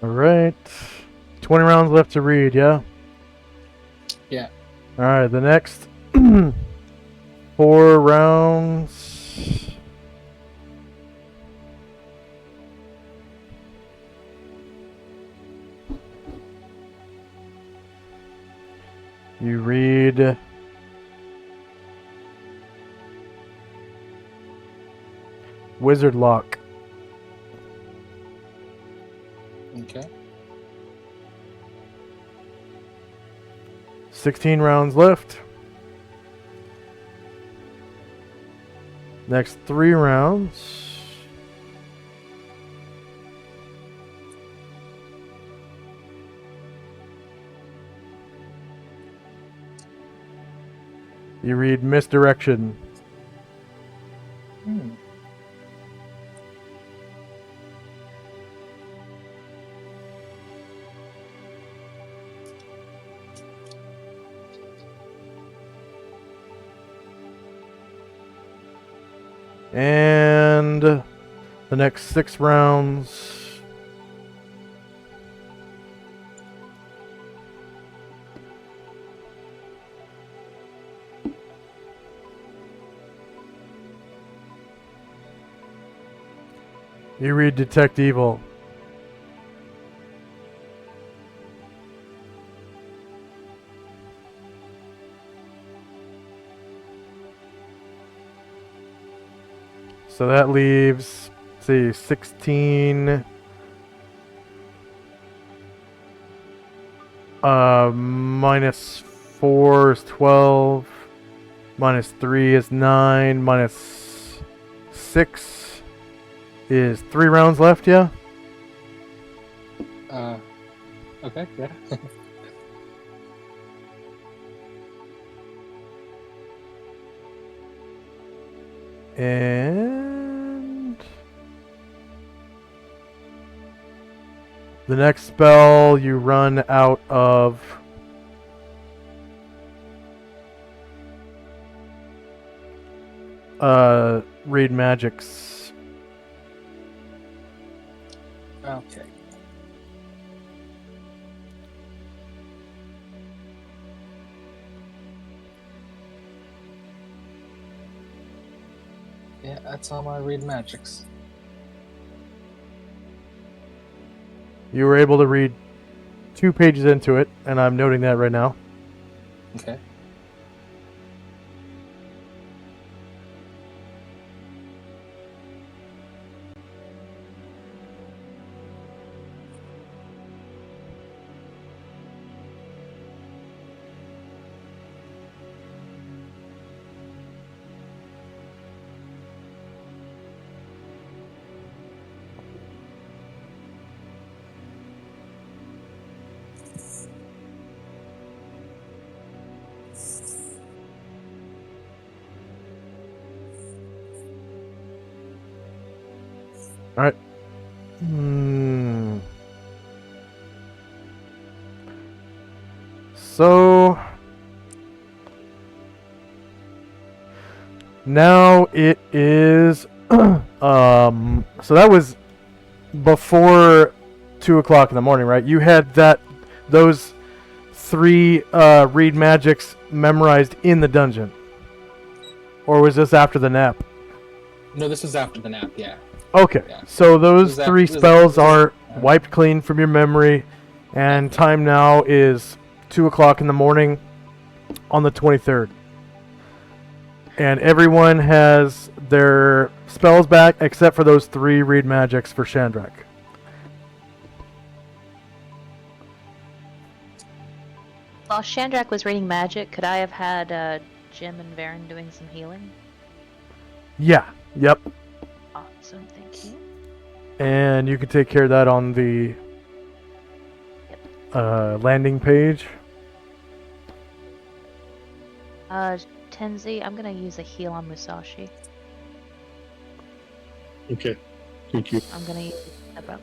Alright. 20 rounds left to read, yeah? Yeah. Alright, the next 4 rounds. You read Wizard Lock. Okay. 16 rounds left. Next 3 rounds. You read Misdirection. Hmm. And the next 6 rounds. You read Detect Evil. So that leaves, let's see, 16. Minus 4 is 12. Minus 3 is 9. Minus 6 is 3 rounds left, yeah? Okay, yeah. And the next spell you run out of read magics. Okay. Yeah, that's all my read magics. You were able to read 2 pages into it, and I'm noting that right now. Okay. Alright. So now it is so that was before 2 o'clock in the morning, right? You had those 3 read magics memorized in the dungeon, or was this after the nap? No, this was after the nap, yeah. Okay, Yeah. so those Was that- 3 was- spells was- are wiped clean from your memory, and time now is 2 o'clock in the morning on the 23rd. And everyone has their spells back except for those 3 read magics for Shandrak. While Shandrak was reading magic, could I have had Jim and Varen doing some healing? Yeah, yep. Awesome, thank you. And you can take care of that on the landing page. Tenzi, I'm gonna use a heal on Musashi. Okay. Thank you. I'm gonna use a bone.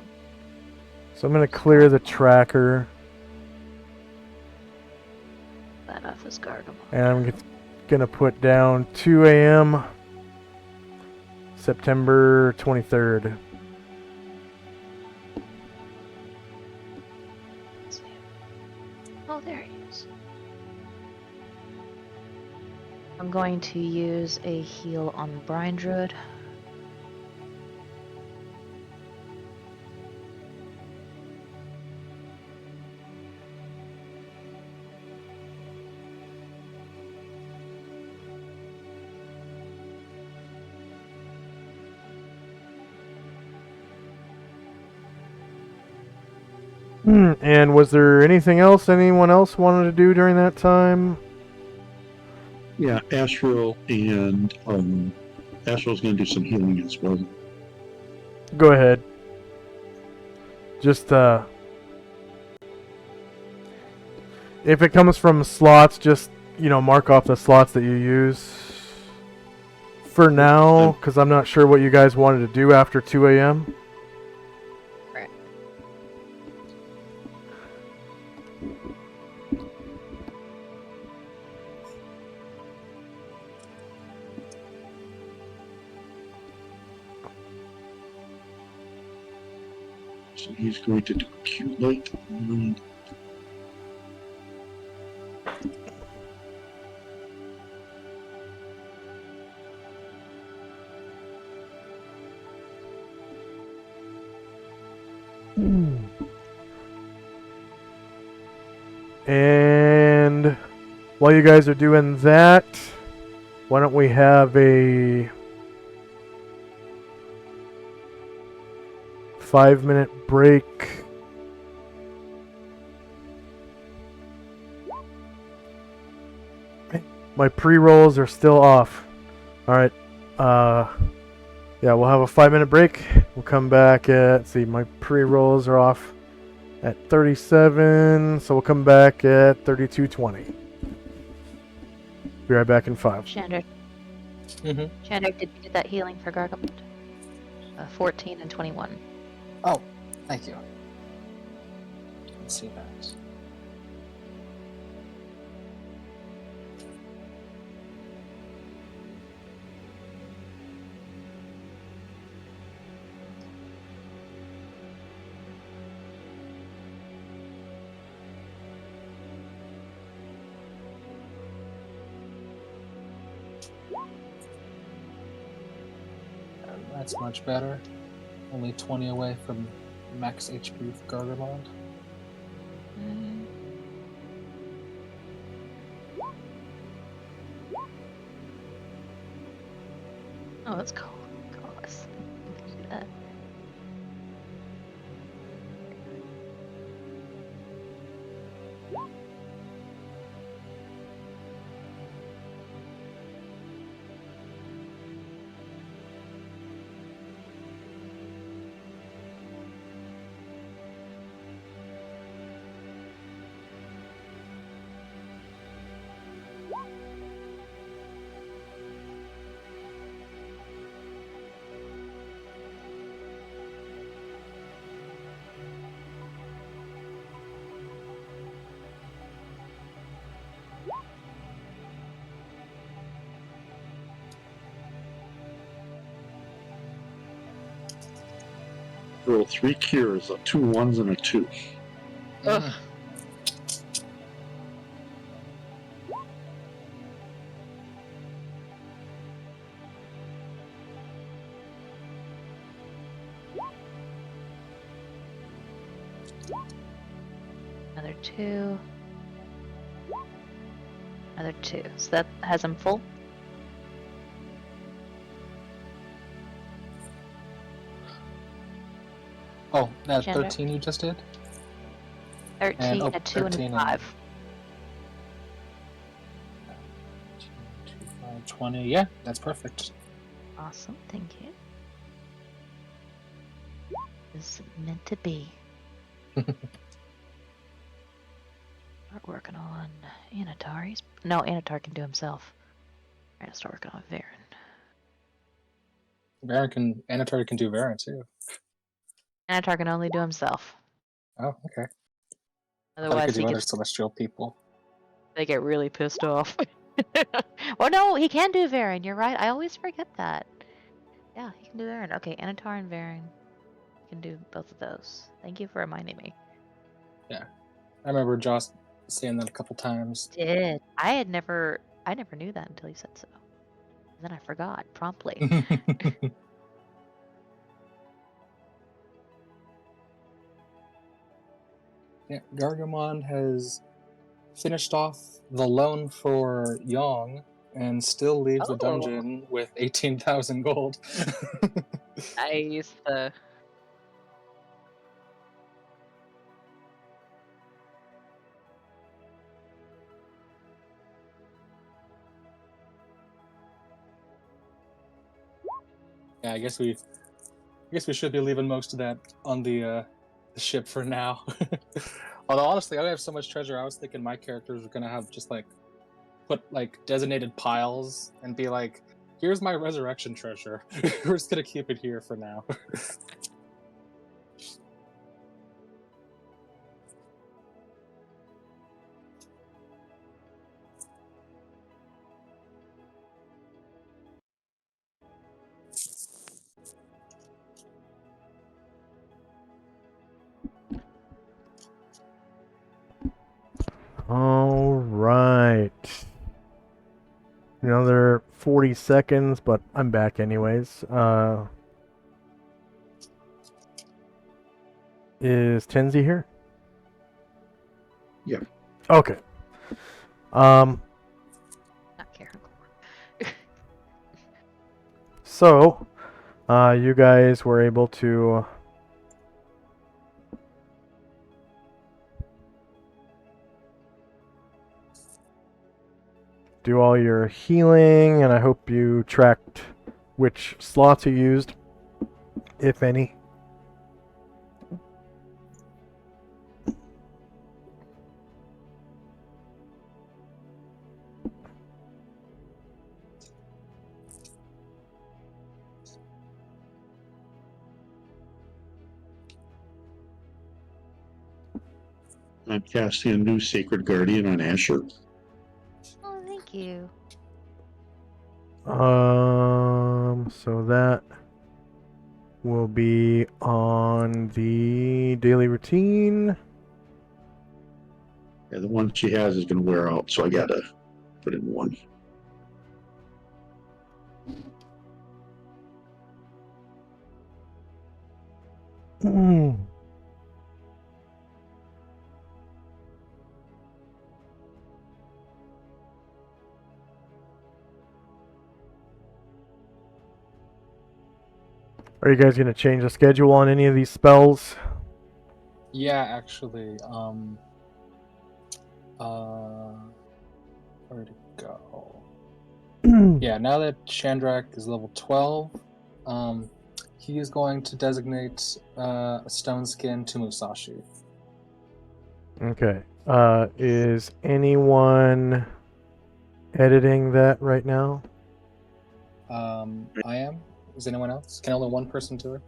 So I'm going to clear the tracker, That off his gargle. and I'm going to put down 2 a.m. September 23rd. Oh, there he is. I'm going to use a heal on Brine Druid. And was there anything else anyone else wanted to do during that time? Yeah, Astral and Astral's going to do some healing as well. Go ahead. Just if it comes from slots, just mark off the slots that you use for now, because I'm not sure what you guys wanted to do after 2 a.m. Right. So he's going to do Q-Late. And while you guys are doing that, why don't we have a 5-minute break? My pre-rolls are still off. Alright. Yeah, we'll have a 5-minute break. We'll come back at, let's see, my pre-rolls are off at 37, so we'll come back at 32:20. Be right back in 5. Shander. Mm-hmm. Shander, did you get that healing for Gargamel? 14 and 21. Oh, thank you. Let's see that. That's much better. Only 20 away from max HP for Gargamel. Oh, that's cool. Let's do that. Roll 3 cures, 2 1s and a 2. Ugh. Another 2. Another 2. So that has him full. Oh, that Shander. 13 you just did? 13, And- a 2, 13 and and- 5. 2, 5, 20. Yeah, that's perfect. Awesome, thank you. This is meant to be. Start working on Anatari's. No, Anatar can do himself. We're gonna start working on Varen. Anatar can do Varen too. Anatar can only do himself. Oh, okay. I thought I Otherwise, could do he other gets, celestial people. they get really pissed off. Well, no, he can do Varen. You're right. I always forget that. Yeah, he can do Varen. Okay, Anatar and Varen can do both of those. Thank you for reminding me. I remember Joss saying that a couple times. Did. I never knew that until you said so. Then I forgot promptly. Yeah, Gargamon has finished off the loan for Yong and still leaves the Oh. dungeon with 18,000 gold. Nice. Yeah, I guess we should be leaving most of that on the ship for now. Although honestly, I have so much treasure. I was thinking my characters were gonna have just like put like designated piles and be like, "Here's my resurrection treasure. We're just gonna keep it here for now." All right. Another 40 seconds, but I'm back anyways. Is Tenzi here? Yeah. Okay. Not caring. So, you guys were able to do all your healing, and I hope you tracked which slots you used, if any. I'm casting a new Sacred Guardian on Asher. Oh, thank you. So that will be on the daily routine. Yeah, the one she has is going to wear out, so I got to put in one. Are you guys going to change the schedule on any of these spells? Yeah, actually. Where'd it go? Yeah, now that Chandrak is level 12, he is going to designate a stone skin to Musashi. Okay. Is anyone editing that right now? I am. Is anyone else? Can only one person do it?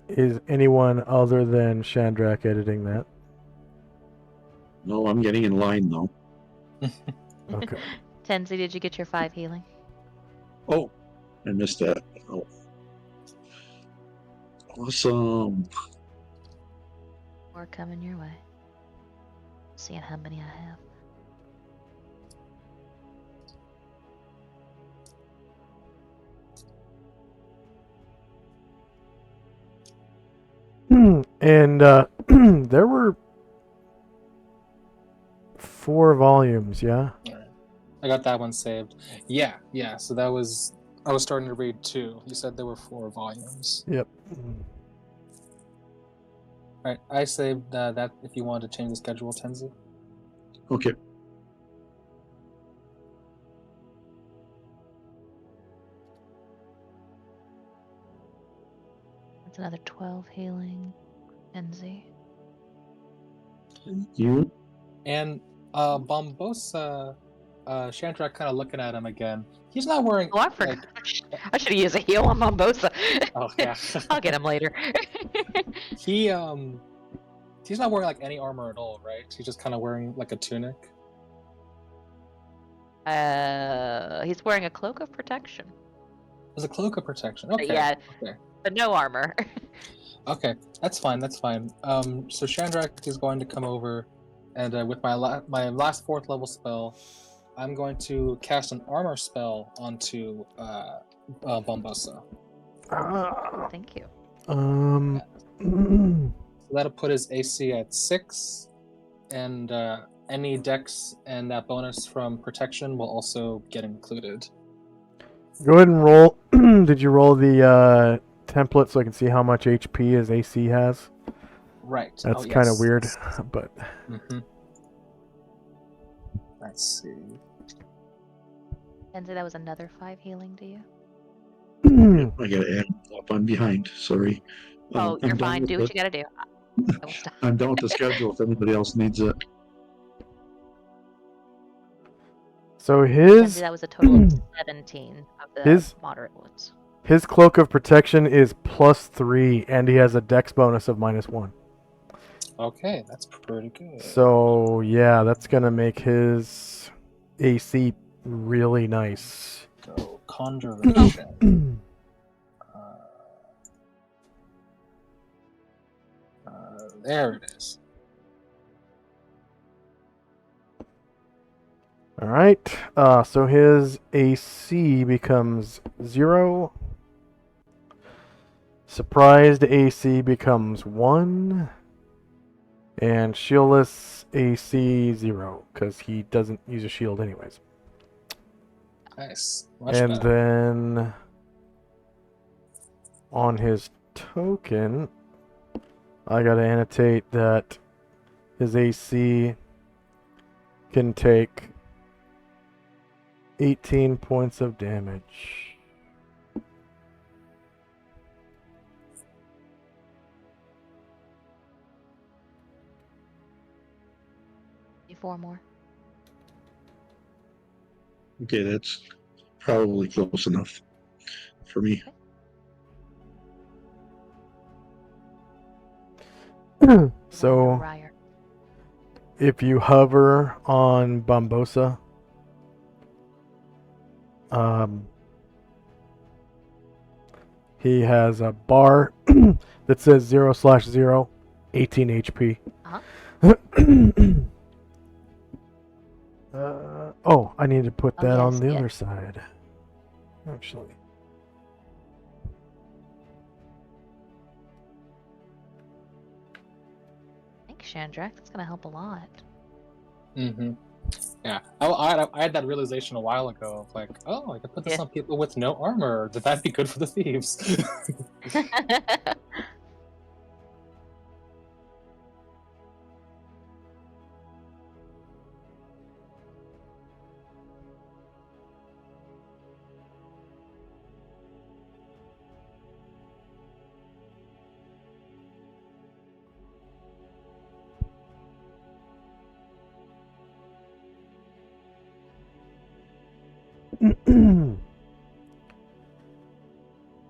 Is anyone other than Chandrak editing that? No, I'm getting in line, though. Okay. Tenzi, did you get your 5 healing? Oh, I missed that. Oh. Awesome. More coming your way. Seeing how many I have. And there were 4 volumes, yeah? Alright. I got that one saved. Yeah. So that was... I was starting to read 2. You said there were 4 volumes. Yep. Alright, I saved that if you wanted to change the schedule, Tenzi. Okay. That's another 12 healing. Tenzi. You? And Bombosa, Shandrak kind of looking at him again. He's not wearing... Oh, I forgot. I should have used a heal on Mombosa. Oh, yeah. I'll get him later. He's not wearing like any armor at all, right? He's just kind of wearing like a tunic. He's wearing a cloak of protection. There's a cloak of protection. Okay. Yeah. Okay. But no armor. Okay, that's fine. That's fine. So Chandrak is going to come over, and with my my last 4th level spell, I'm going to cast an armor spell onto Bombosa. Thank you. So that'll put his AC at 6, and any dex and that bonus from protection will also get included. Go ahead and roll. Did you roll the template so I can see how much HP his AC has? Right. That's yes. kind of weird, but Mm-hmm. Let's see. Kenzie, that was another 5 healing to you. I gotta add up. I'm behind. Sorry. Oh, you're I'm done fine. with Do what the- you gotta do. I will stop. I'm done with the schedule. If anybody else needs it. so Kenzie, his that was a total of 17 of the His- moderate wounds. his cloak of protection is +3, and he has a dex bonus of -1. Okay, that's pretty good. So yeah, that's gonna make his AC really nice. So conjuration. There it is. All right. So his AC becomes 0. Surprised AC becomes 1. And shieldless AC 0, because he doesn't use a shield anyways. Nice. Much And better. then on his token, I gotta annotate that his AC can take 18 points of damage. Four more. Okay, that's probably close enough for me. So Ryer. if you hover on Bombosa, he has a bar that says 0/0, 18 HP. Oh, I need to put Oh, that on yes, the yes. other side. Actually. Thanks, Chandrak. That's gonna help a lot. Mm-hmm. Yeah, I had that realization a while ago of like, oh, I could put this Yeah. on people with no armor. That'd be good for the thieves.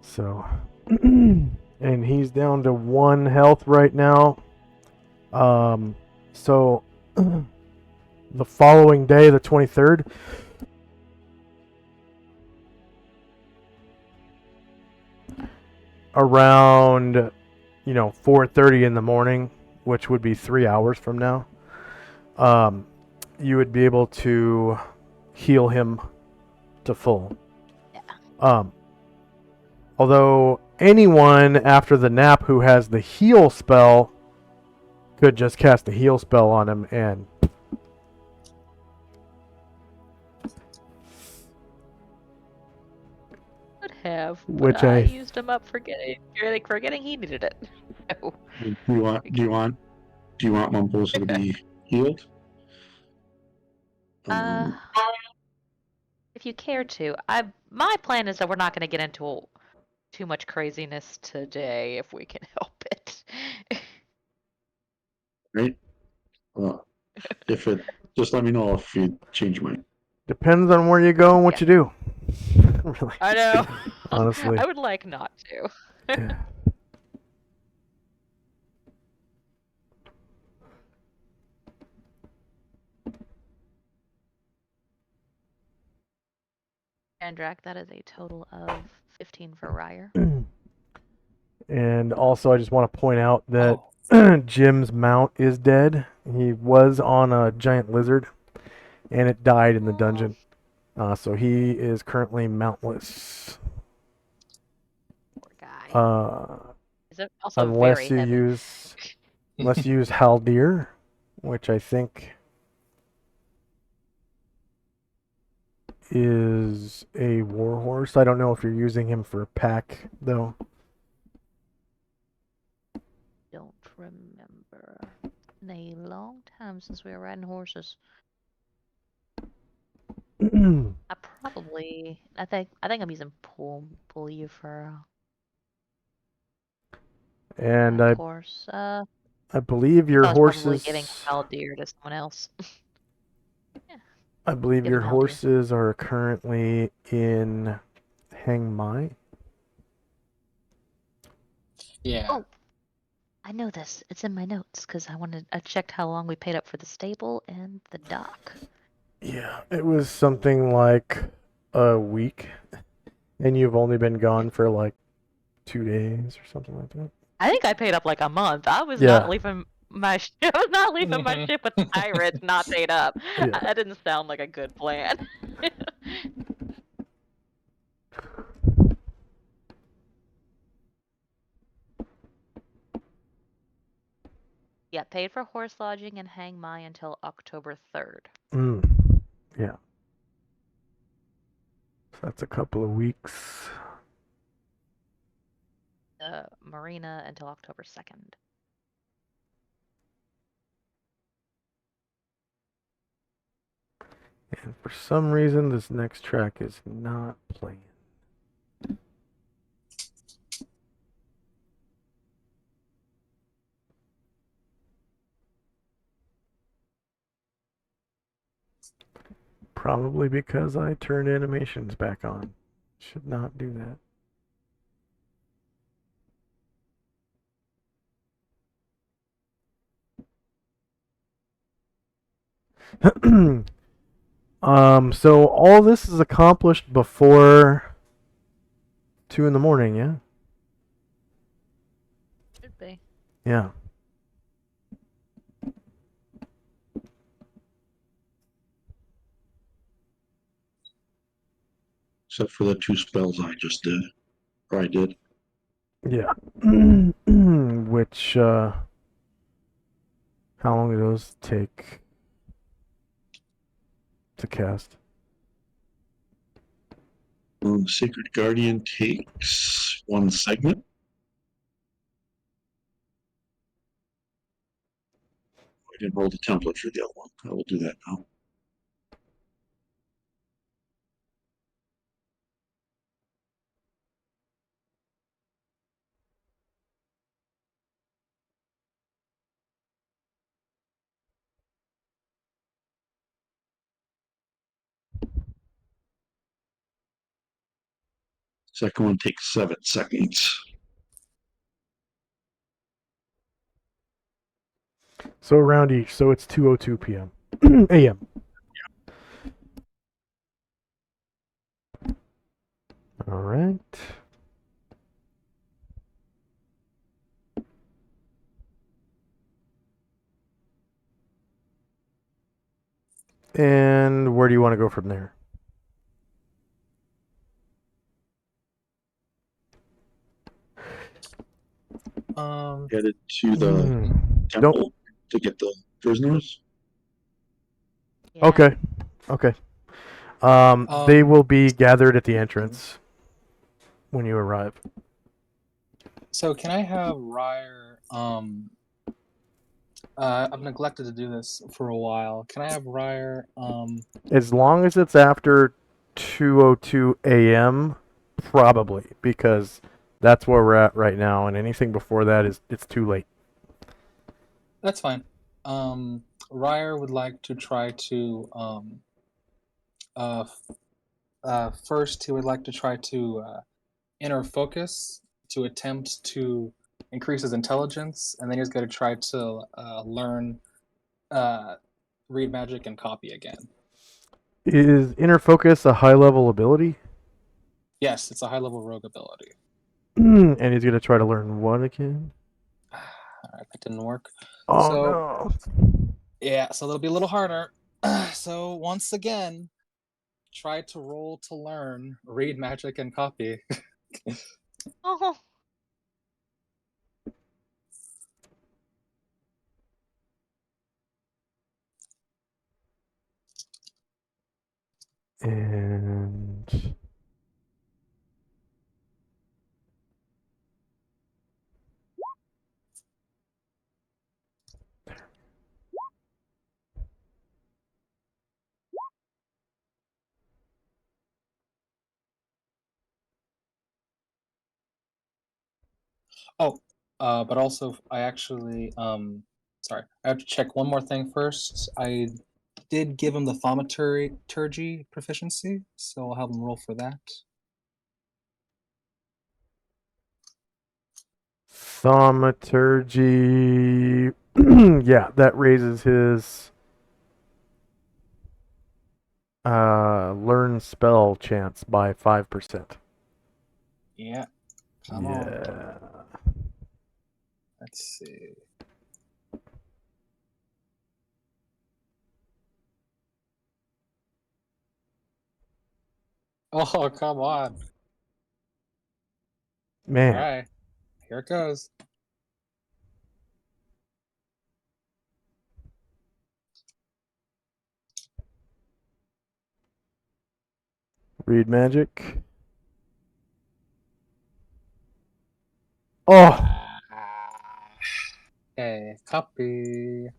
So, and he's down to 1 health right now. So the following day, the 23rd, around 4:30 in the morning, which would be 3 hours from now, you would be able to heal him to full. Yeah. Although anyone after the nap who has the heal spell could just cast a heal spell on him and Could have, but Which I I- used him up forgetting he needed it. No. Do you want Mumposa to be healed? If you care to, my plan is that we're not going to get into too much craziness today if we can help it. Right? If it, just let me know if you change your mind. depends on where you go and what you do. Really. I know. Honestly. I would like not to. Yeah. Andrak, that is a total of 15 for Ryer. And also, I just want to point out that Oh, Jim's mount is dead. He was on a giant lizard, and it died in the dungeon. So he is currently mountless. Poor guy. Uh, Is it also unless very you heavy? use Haldir, which I think is a warhorse. I don't know if you're using him for pack though. Don't remember. Been a long time since we were riding horses. I think I'm using pull you for And that horse. I believe I your was probably giving horses Haldir to someone else. Yeah, I believe give your him Haldir. horses are currently in Hang Mai. yeah. Oh, I know this. It's in my notes because I checked how long we paid up for the stable and the dock. Yeah, it was something like a week, and you've only been gone for like 2 days or something like that. I think I paid up like a month. I was Yeah. not leaving my I was not leaving my ship with pirates not paid up. Yeah. That didn't sound like a good plan. Yeah, paid for horse lodging and Hang Mai until October 3rd. Yeah. So that's a couple of weeks. Marina until October 2nd. And for some reason, this next track is not playing. Probably because I turned animations back on. Should not do that. So all this is accomplished before 2 in the morning, yeah? Should be. Yeah. Except for the 2 spells I just did. Or I did. Yeah. Which, how long do those take to cast? Sacred Guardian takes 1 segment. I didn't roll the template for the other one. I will do that now. Second one takes 7 seconds. So around each, so it's 2:02 p.m. a.m. All right. And where do you want to go from there? Headed to the temple to get the prisoners. Yeah. Okay. Okay. They will be gathered at the entrance when you arrive. So can I have Ryer? I've neglected to do this for a while. Can I have Ryer? As long as it's after 2:02 a.m., probably, because that's where we're at right now, and anything before that it's too late. That's fine. Ryer would like to try to first he would like to try to inner focus to attempt to increase his intelligence, and then he's going to try to learn read magic and copy again. Is inner focus a high level ability? Yes, it's a high level rogue ability. And he's gonna try to learn what again? Alright, that didn't work. Oh So no. yeah, so it'll be a little harder. So once again, try to roll to learn, read magic, and copy. Oh, And Oh, but also I actually sorry, I have to check one more thing first. I did give him the thaumaturgy proficiency, so I'll have him roll for that. thaumaturgy. Yeah, that raises his learn spell chance by 5%. Yeah, come on. Yeah. Let's see. Oh, come on. Man. All right, here it goes. Read magic. Oh, Okay, copy.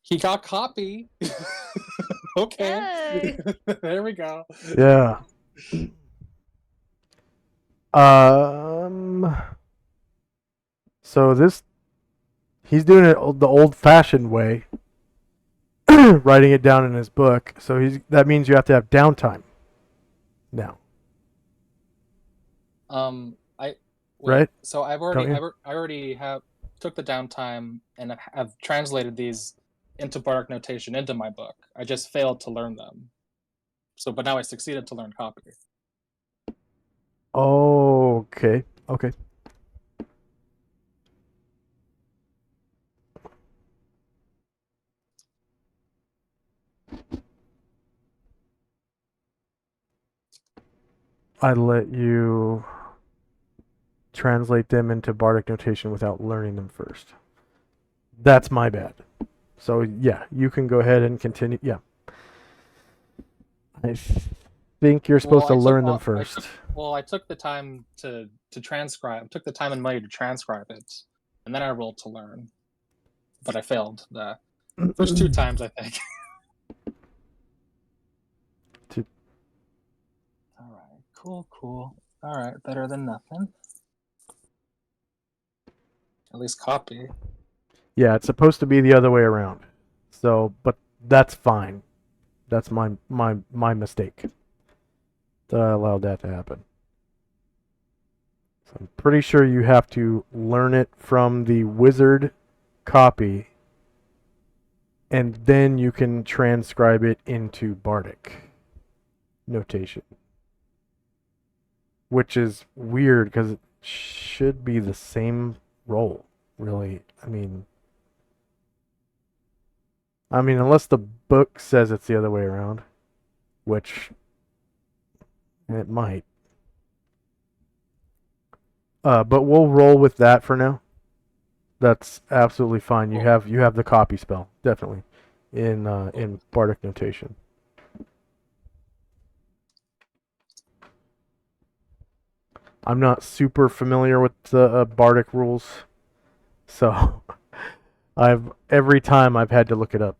He got copy. Okay, yay! there we go. yeah. Um. So he's doing it the old-fashioned way, writing it down in his book. So that means you have to have downtime now, I wait. right? So Don't you? I already have took the downtime and have translated these into bardic notation into my book. I just failed to learn them. So, but now I succeeded to learn copy. Okay. Okay. I let you translate them into bardic notation without learning them first. That's my bad. So yeah, you can go ahead and continue. Yeah. I think you're supposed to learn them first. I took the time to transcribe. Took the time and money to transcribe it, and then I rolled to learn, but I failed the first two times, I think. All right, cool. All right, better than nothing. At least copy. Yeah, it's supposed to be the other way around. So, but that's fine. That's my mistake that I allowed that to happen. So I'm pretty sure you have to learn it from the wizard copy, and then you can transcribe it into bardic notation, which is weird because it should be the same roll, really. I mean, unless the book says it's the other way around, which it might. But we'll roll with that for now. That's absolutely fine. You have the copy spell definitely in bardic notation. I'm not super familiar with the bardic rules, so every time I've had to look it up.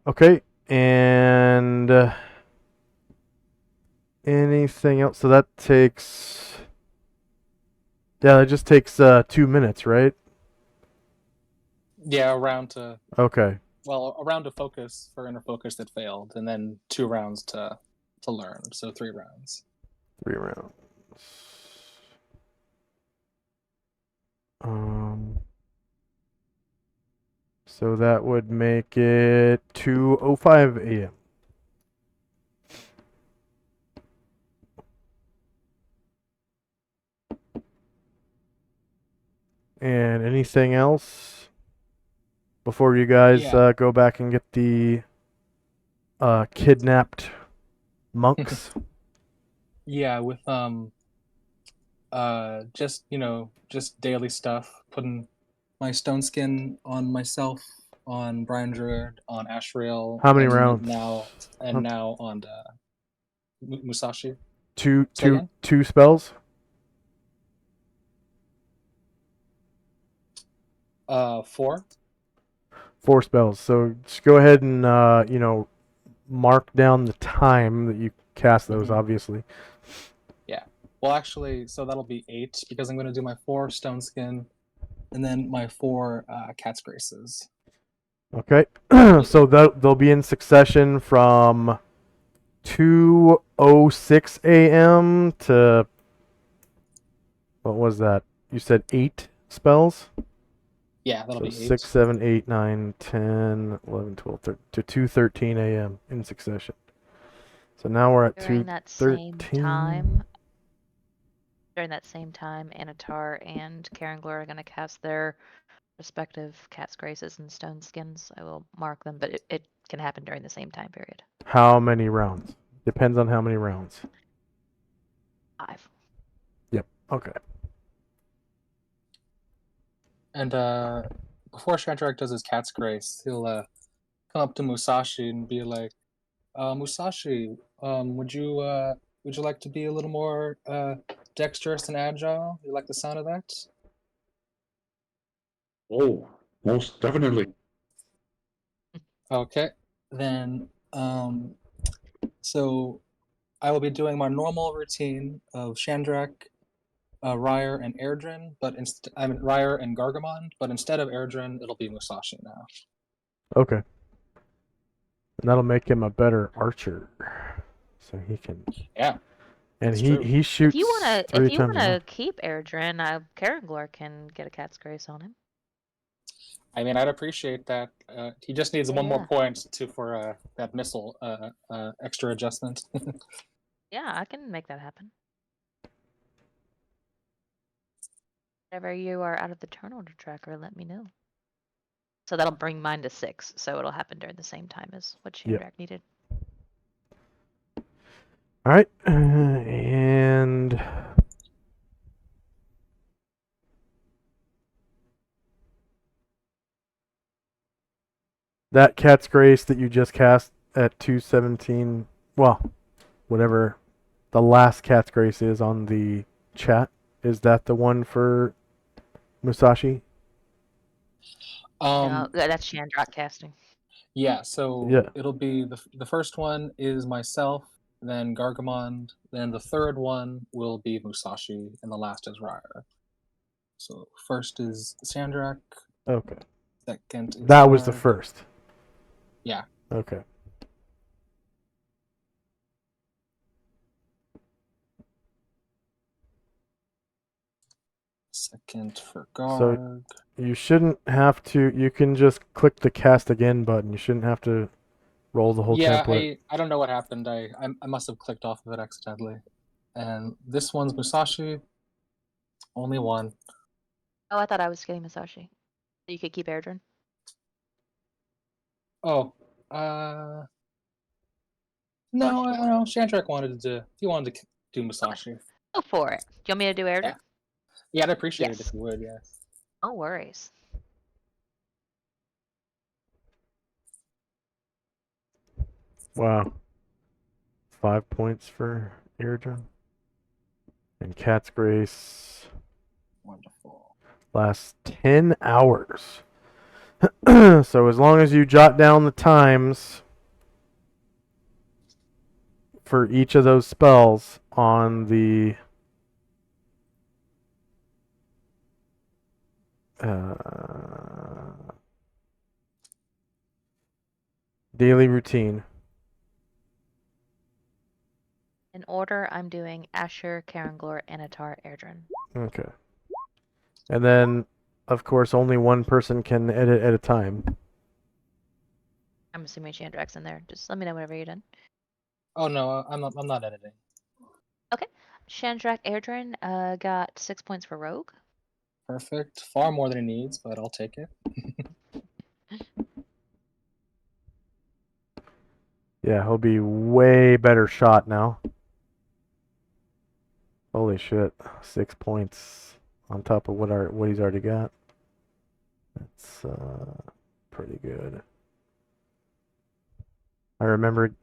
Okay, and anything else? So that takes. Yeah, that just takes 2 minutes, right? Yeah, a round to Okay. a round to focus for inner focus that failed, and then 2 rounds to learn. So 3 rounds. 3 rounds. So that would make it 2:05 a.m. And anything else before you guys Yeah. go back and get the kidnapped monks? Yeah, with just just daily stuff, putting my stone skin on myself, on Brian Druid, on Ashrael, How many and rounds? now on Musashi. Two, Say two, again? two spells. 4. 4 spells. So just go ahead and mark down the time that you cast those. Mm-hmm. Obviously. Yeah. Well, actually, so that'll be 8 because I'm going to do my 4 stone skin, and then my 4 cat's graces. Okay. So they'll be in succession from 2:06 a.m. to what was that? You said 8 spells? Yeah, that'll So be 6, 8. 7, 8, 9, 10, 11, 12, 13, to 2:13 a.m. in succession. So now we're at During that 2:13. same time, Anatar and Karangler are going to cast their respective cat's graces and stone skins. I will mark them, but it can happen during the same time period. How many rounds? Depends on how many rounds. 5. Yep. Okay. And before Shandrak does his cat's grace, he'll come up to Musashi and be like, Musashi, would you like to be a little more dexterous and agile? You like the sound of that? Oh, most definitely. Okay, then so I will be doing my normal routine of Shandrak, Ryer, and Erdrin, but I mean Ryer and Gargamond, but instead of Erdrin, it'll be Musashi now. Okay. And that'll make him a better archer. So he can. Yeah, And it's he true. he shoots If 3 you times more. wanna keep Erdrin, Karangler can get a cat's grace on him. I mean, I'd appreciate that. He just needs one more Yeah. point for that missile extra adjustment. Yeah, I can make that happen. Whenever you are out of the turn order tracker, let me know. So that'll bring mine to 6, so it'll happen during the same time as what Shandrak needed. All right. And that cat's grace that you just cast at 2:17, well, whatever the last cat's grace is on the chat, is that the one for Musashi? No, that's Shandrak casting. Yeah, so Yeah. it'll be the first one is myself, then Gargamond, then the third one will be Musashi, and the last is Ryer. So first is Sandrak, Okay. second is That was the Ryer. first. Yeah. Okay. Second for So Garg. you shouldn't have to. You can just click the cast again button. You shouldn't have to roll the whole Yeah, template. I don't know what happened. I must have clicked off of it accidentally. And this one's Musashi. Only one. Oh, I thought I was getting Musashi. So you could keep Erdrin? Oh, no, I don't know. Shandrak wanted to. He wanted to do Musashi. Go for it. Do you want me to do Erdrin? Yeah. Yeah, I'd appreciate it Yes. if you would. Yes. No worries. Wow. 5 points for Airdron. And Cat's Grace Wonderful. lasts 10 hours. So as long as you jot down the times for each of those spells on the daily routine. In order, I'm doing Asher, Karangor, Anatar, Erdrin. Okay. And then, of course, only one person can edit at a time. I'm assuming Chandrak's in there. Just let me know whenever you're done. Oh no, I'm not editing. Okay. Chandrak Airdrin got 6 points for Rogue. Perfect. Far more than he needs, but I'll take it. Yeah, he'll be way better shot now. Holy shit, 6 points on top of what he's already got. That's pretty good. I remember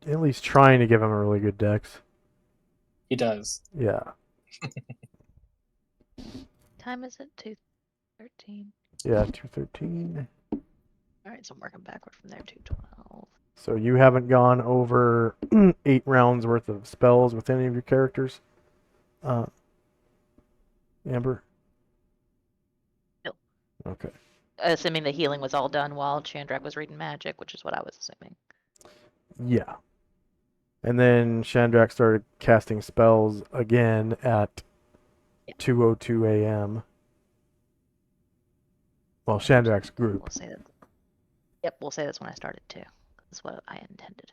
at least trying to give him a really good dex. He does. Yeah. Time is it? 2:13. Yeah, 213. All right, so I'm working backward from there. 2:12. So you haven't gone over 8 rounds worth of spells with any of your characters, Amber? No. Okay. Assuming the healing was all done while Chandrak was reading magic, which is what I was assuming. Yeah. And then Chandrak started casting spells again at 2:02 a.m. Well, Chandrak's group. We'll say that. Yep, we'll say that's when I started too. That's what I intended.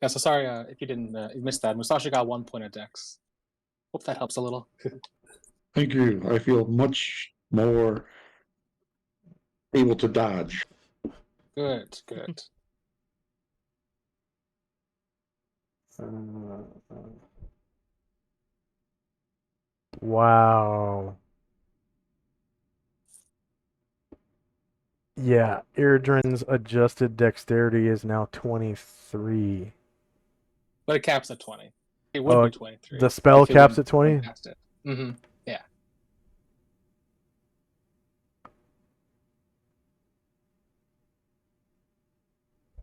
Yeah, so sorry if you didn't you missed that. Musashi got 1 point of dex. Hope that helps a little. Thank you. I feel much more able to dodge. Good, good. Wow. Yeah, Irdrin's adjusted dexterity is now 23. But it caps at 20. It would be 23. The spell if it caps went at 20? Past it. Mm-hmm. Yeah.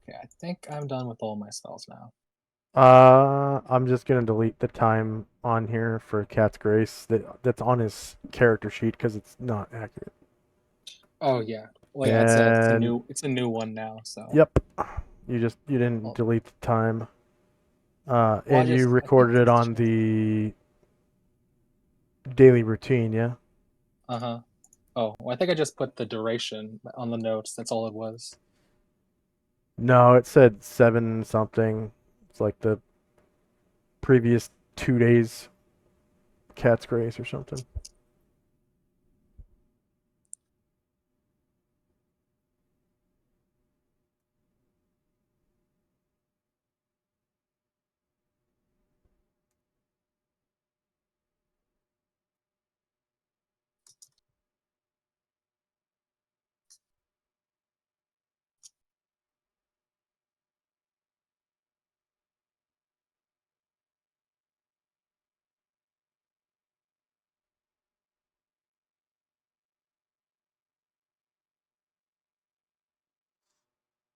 Okay, I think I'm done with all my spells now. I'm just gonna delete the time on here for Cat's Grace that's on his character sheet because it's not accurate. Oh yeah. Well, yeah, it's a And new one now. So. yep, you didn't Well, delete the time. I And you think recorded it it's on the daily routine, yeah? Uh-huh. Oh, well, I think I just put the duration on the notes. That's all it was. No, it said 7 something. It's like the previous 2 days Cat's Grace or something.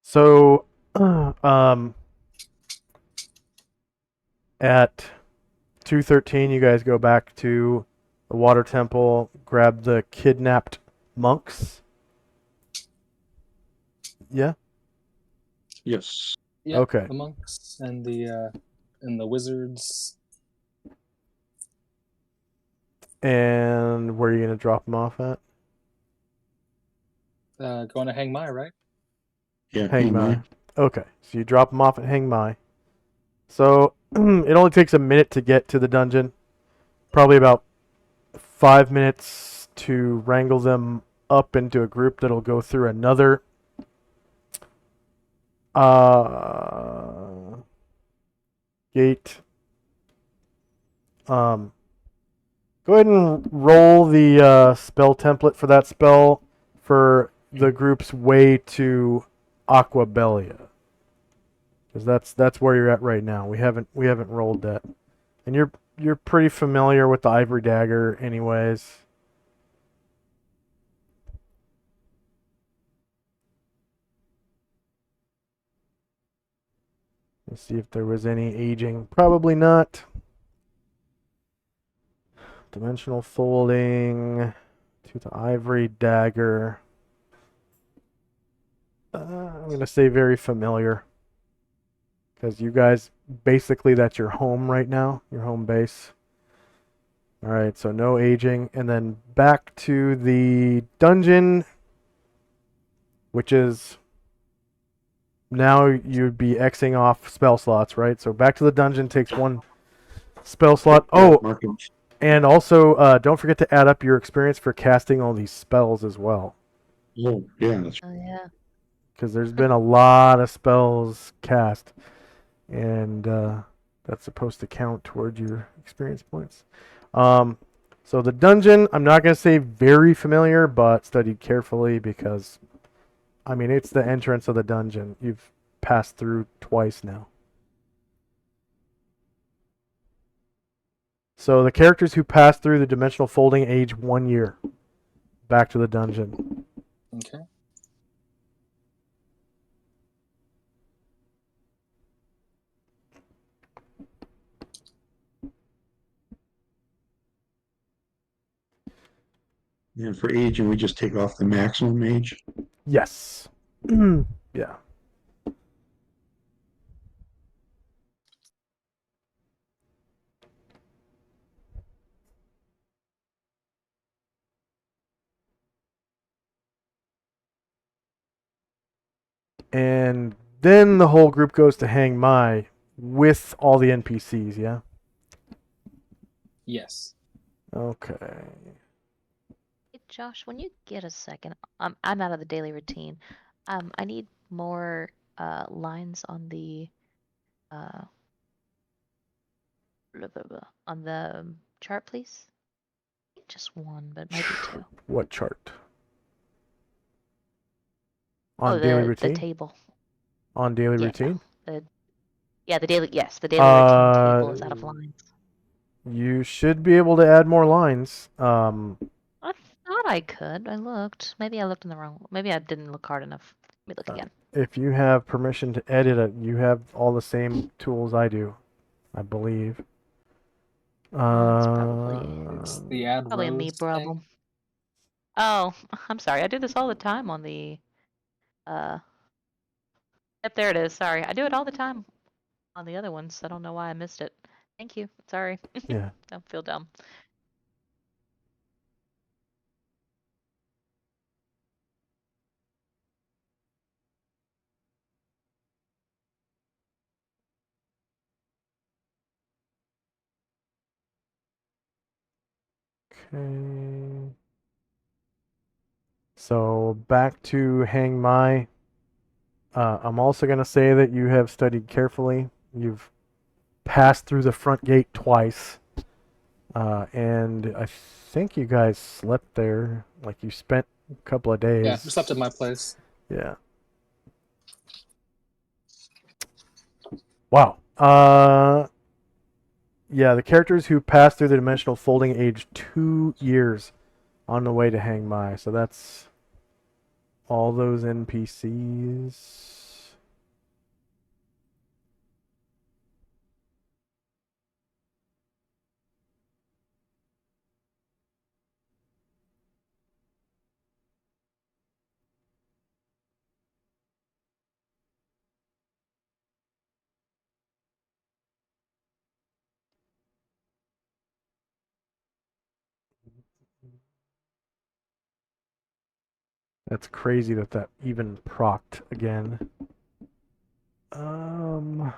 So, at 2:13, you guys go back to the water temple, grab the kidnapped monks. Yeah? Yes. Yeah. Okay. The monks and the wizards. And where are you going to drop them off at? Going to Hang My, right? Yeah. Hang Mai. Mai. Okay, so you drop them off at Hang Mai. So it only takes a minute to get to the dungeon. Probably about 5 minutes to wrangle them up into a group that'll go through another gate. Go ahead and roll the spell template for that spell for the group's way to Aquabelia. Because that's where you're at right now. We haven't rolled that, and you're pretty familiar with the Ivory Dagger, anyways. Let's see if there was any aging. Probably not. Dimensional folding to the ivory dagger. I'm going to say very familiar. Because you guys, basically, that's your home right now, your home base. All right, so no aging. And then back to the dungeon, which is now you'd be Xing off spell slots, right? So back to the dungeon takes one spell slot. Oh, Markings. and also don't forget to add up your experience for casting all these spells as well. Oh, yeah, that's Oh yeah. Because there's been a lot of spells cast. And that's supposed to count toward your experience points. So the dungeon, I'm not going to say very familiar, but studied carefully because, I mean, it's the entrance of the dungeon. You've passed through twice now. So the characters who pass through the dimensional folding age 1 year. Back to the dungeon. Okay. and for aging, we just take off the maximum age. Yes. Yeah. And then the whole group goes to Hang Mai with all the NPCs, yeah? Yes. Okay. Hey, Josh, when you get a second, I'm out of the daily routine. I need more lines on the uh on the chart, please. Just one, but maybe two. What chart? Oh, On daily the routine? table. On daily Yeah, routine? the the daily, yes, the daily routine table is out of lines. You should be able to add more lines. I thought I could. I looked. Maybe I looked in the wrong. Maybe I didn't look hard enough. Let me look again. If you have permission to edit it, you have all the same tools I do, I believe. It's It's the add probably a me rows thing. problem. Oh, I'm sorry. I do this all the time on the uh. Yep, there it is. Sorry, I do it all the time on the other ones. I don't know why I missed it. Thank you. Sorry. Yeah. Don't feel dumb. Okay. So back to Hang Mai. I'm also going to say that you have studied carefully. You've passed through the front gate twice. And I think you guys slept there. Like you spent a couple of days. Yeah, just up to my place. Yeah. Wow. Yeah, the characters who passed through the dimensional folding aged 2 years on the way to Hang Mai. So that's all those NPCs. That's crazy that that even procced again. Um,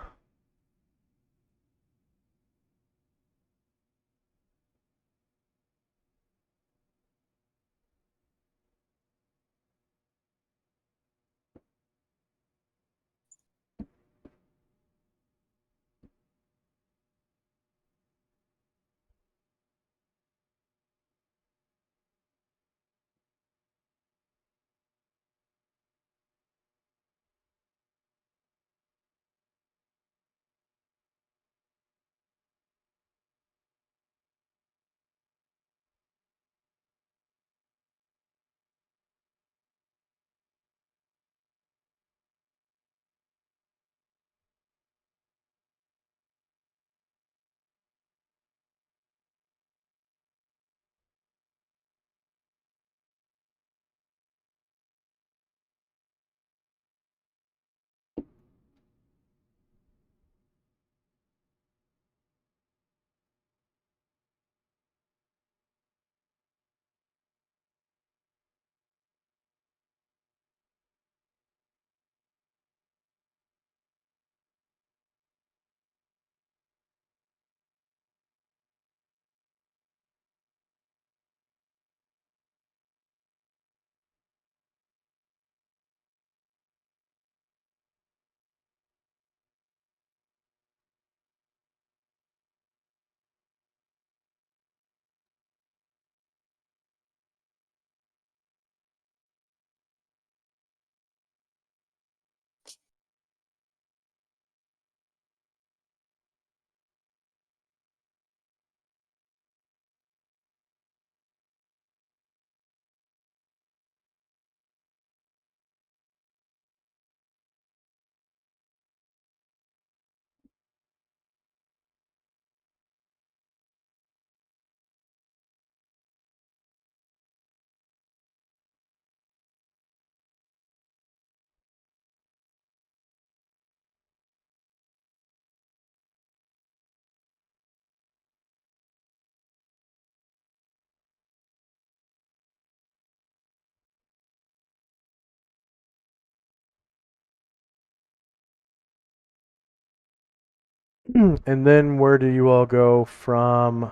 And then where do you all go from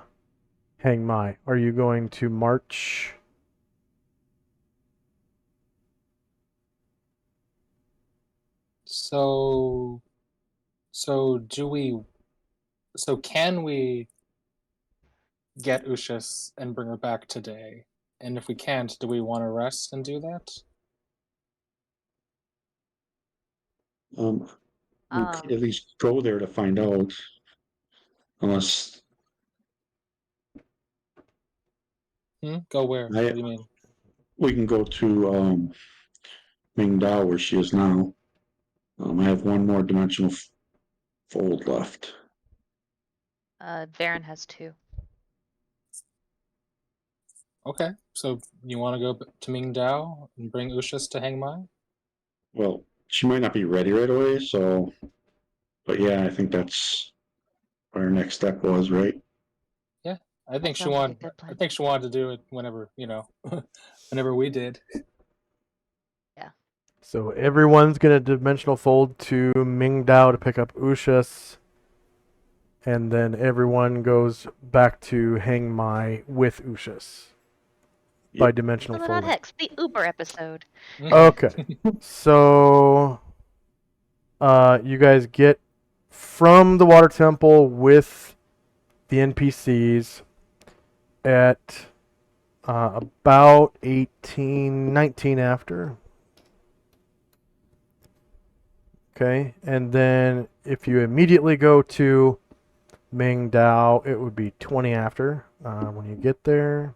Hang Mai? Are you going to march? So, so do we? So can we get Ushas and bring her back today? And if we can't, do we want to rest and do that? We could at least go there to find out, unless Go where? What I do you mean? we can go to Mingdao where she is now. I have one more dimensional fold left. Baron has 2. Okay, so you want to go to Mingdao and bring Ushas to Hang Mai? Well, she might not be ready right away, so. But yeah, I think that's what our next step was, right? Yeah, I think she sounds like a wanted. good I plan. think she wanted to do it whenever whenever we did. So everyone's gonna dimensional fold to Mingdao to pick up Ushas, and then everyone goes back to Hang Mai with Ushas by Yep. dimensional Solynod folding. Hex, the Uber episode. Okay. So you guys get from the water temple with the NPCs at about 19 after. Okay, and then if you immediately go to Mingdao, it would be 20 after when you get there.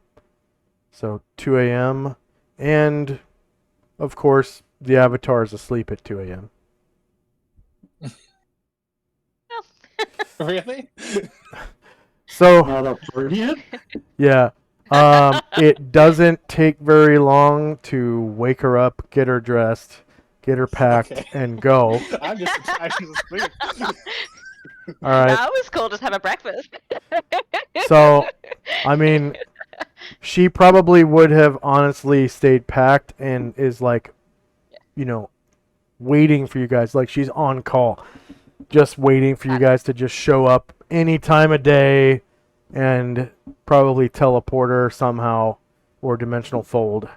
So 2 a.m. And of course, the avatar is asleep at 2 a.m. Really? So Not up for it yet. yeah, it doesn't take very long to wake her up, get her dressed, get her packed, Okay. and go. I'm just surprised she's asleep. All right. That was cool. Just have a breakfast. So, I mean, she probably would have honestly stayed packed and is like, waiting for you guys. Like she's on call, just waiting for you guys to just show up any time of day and probably teleporter somehow or dimensional fold.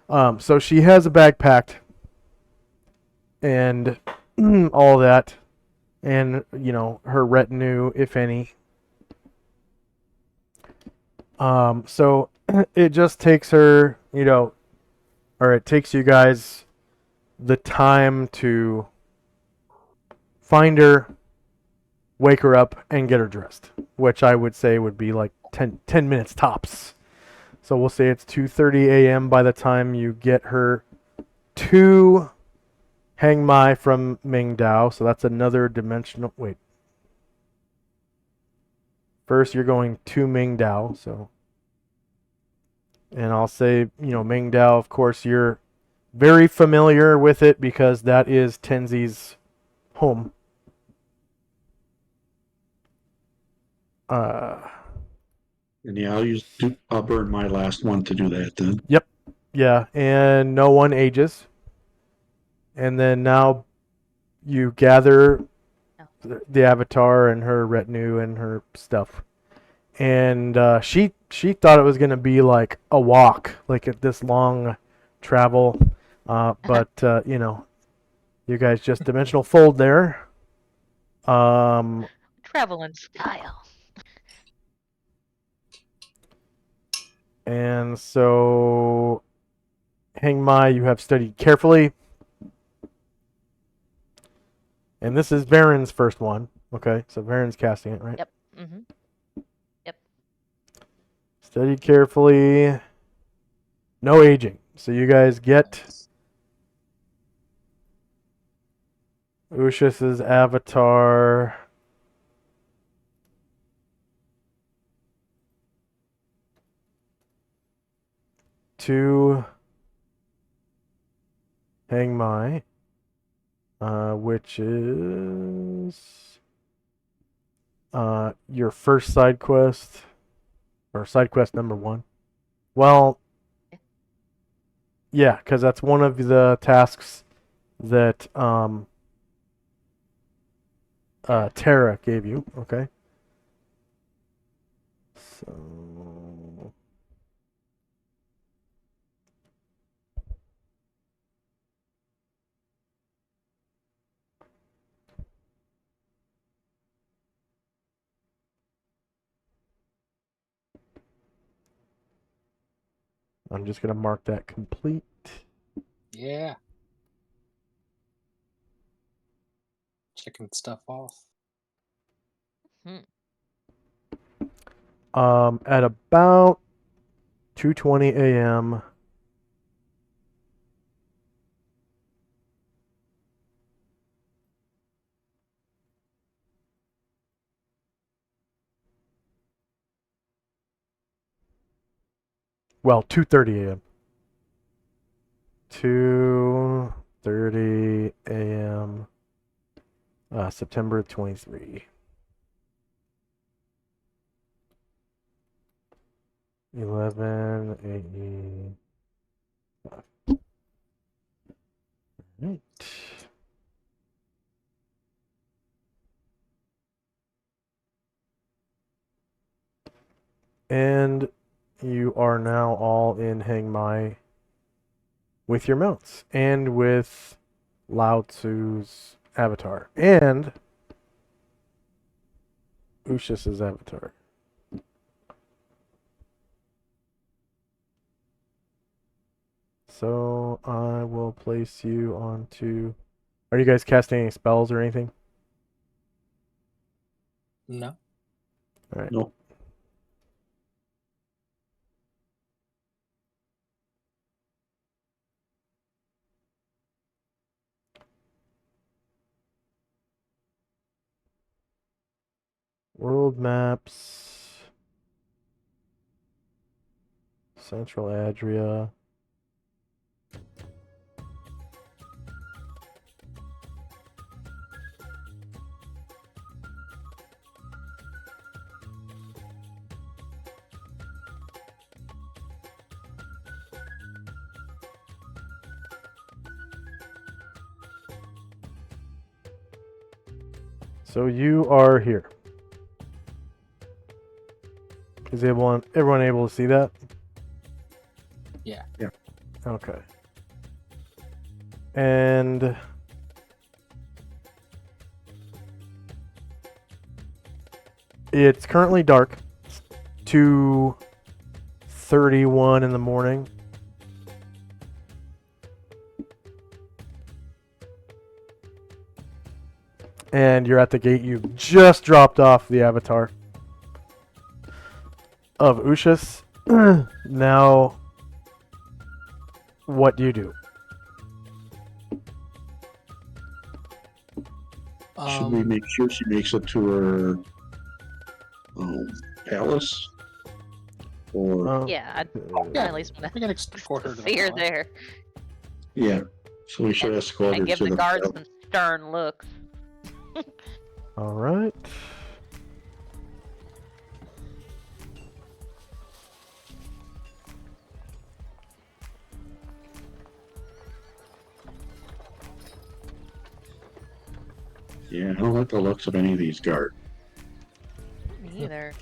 So she has a bag packed and all that, and her retinue, if any. So it just takes her, or it takes you guys the time to find her, wake her up, and get her dressed, which I would say would be like 10 minutes tops. So we'll say it's 2:30 a.m. by the time you get her to Hang Mai from Mingdao. So that's another dimensional. Wait. First, you're going to Mingdao. So, and I'll say, Mingdao, of course, you're very familiar with it because that is Tenzi's home. And yeah, I'll burn my last one to do that then. Yep. Yeah, and no one ages. And then now you gather the avatar and her retinue and her stuff. And she thought it was going to be like a walk, like at this long travel. But, you guys just dimensional fold there. Travel in style. And so, Hang Mai, you have studied carefully. And this is Varen's first one. Okay, so Varen's casting it, right? Yep. Mm-hmm. Yep. Studied carefully. No aging. So you guys get Ushas's avatar. To Hang Mai, which is your first side quest, or side quest number 1. Well, yeah, because that's one of the tasks that Terra gave you. Okay. So I'm just gonna mark that complete. Yeah. Checking stuff off. At about 2:20 a.m. Well, 2:30 a.m. 2:30 a.m. September 23. 11 a.m. Right. And you are now all in Hang Mai with your mounts and with Lao Tzu's avatar and Ushas's avatar. So I will place you onto. Are you guys casting any spells or anything? No. All right. No. World maps. Central Adria. So you are here. Is everyone able to see that? Yeah. Yeah. Okay. And it's currently dark. It's 2:31 in the morning. And you're at the gate. You've just dropped off the avatar of Ushas. Now, what do you do? Should we make sure she makes it to her palace? Or Yeah, I'd Yeah. at least want We can escort her to to see the her palace. there yeah, so we should escort her and give to the the guards palace. some stern looks. All right. Yeah, I don't like the looks of any of these guards. Me either.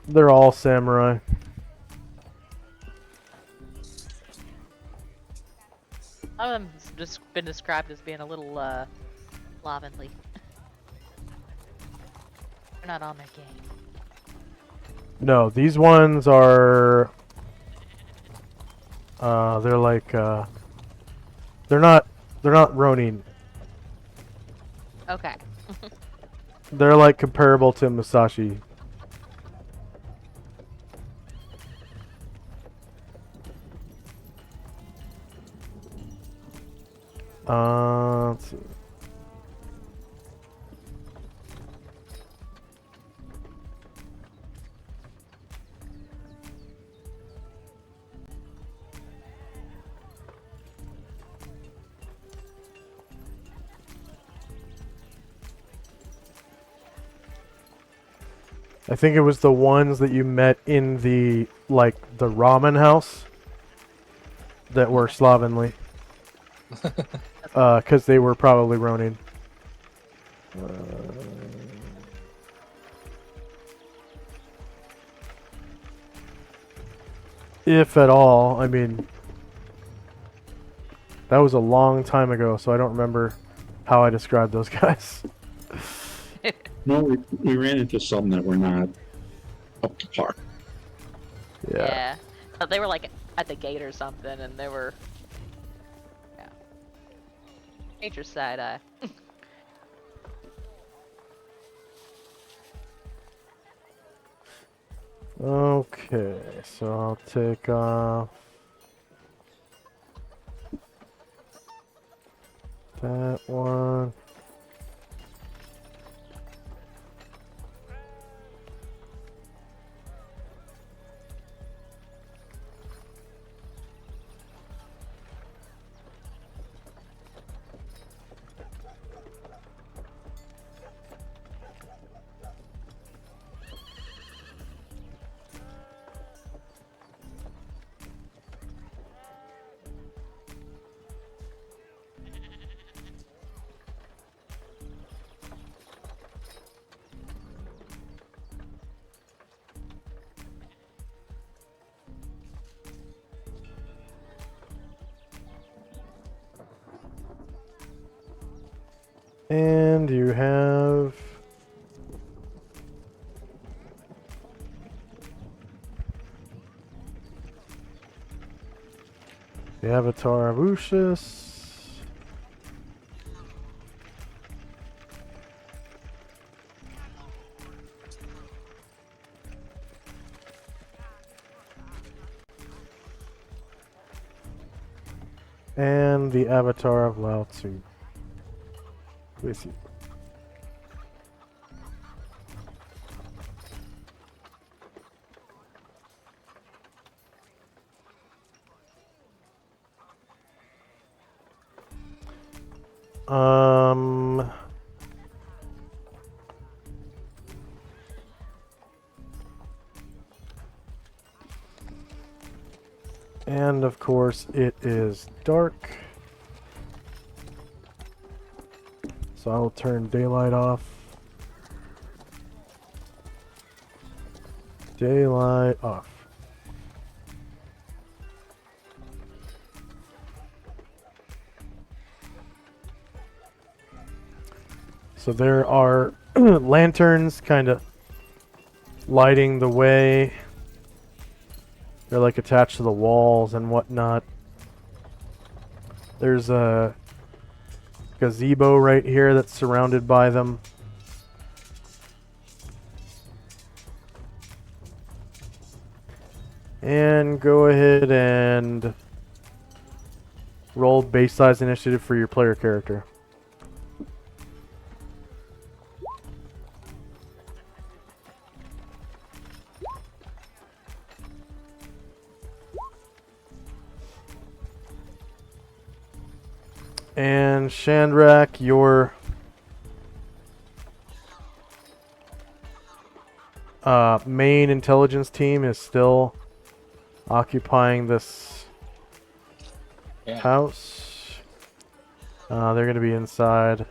They're all samurai. Some of them just been described as being a little slovenly. They're not on their game. No, these ones are. They're like. They're not Ronin. Okay. They're like comparable to Musashi. Let's see. I think it was the ones that you met in the the ramen house that were slovenly. Because they were probably Ronin. If at all, I mean, that was a long time ago, so I don't remember how I described those guys. No, we ran into some that were not up to par. Yeah. But they were like at the gate or something, and they were. Yeah. Nature side eye. Okay, so I'll take off that one. And you have the Avatar of Ushus. And the Avatar of Lao Tzu. With you. And of course it is dark. So I will turn daylight off. Daylight off. So there are lanterns kind of lighting the way. They're like attached to the walls and whatnot. There's a gazebo right here that's surrounded by them. And go ahead and roll base size initiative for your player character. And Shandrak, your main intelligence team is still occupying this house. They're going to be inside.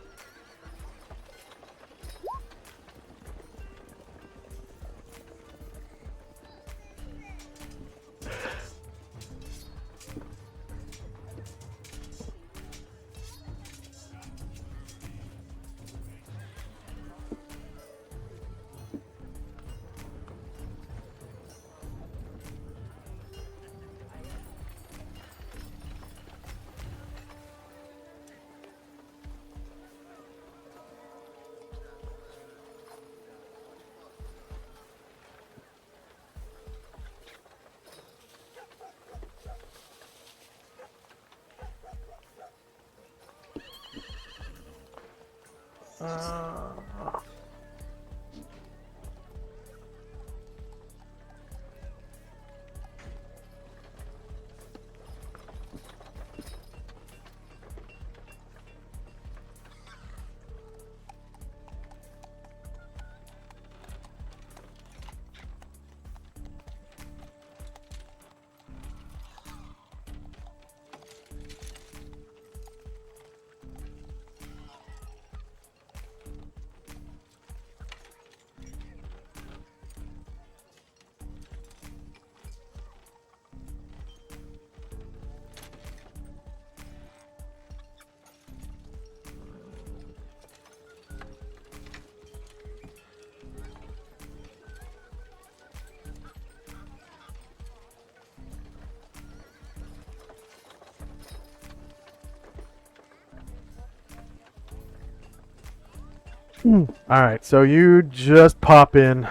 Alright, so you just pop in.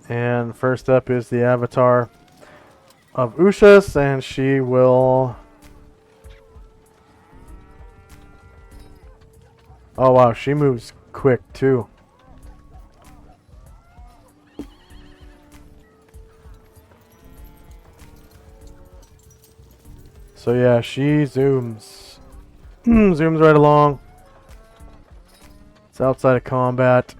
And first up is the avatar of Ushas, and she will... Oh wow, she moves quick too. So yeah, she zooms. Zooms right along. It's outside of combat.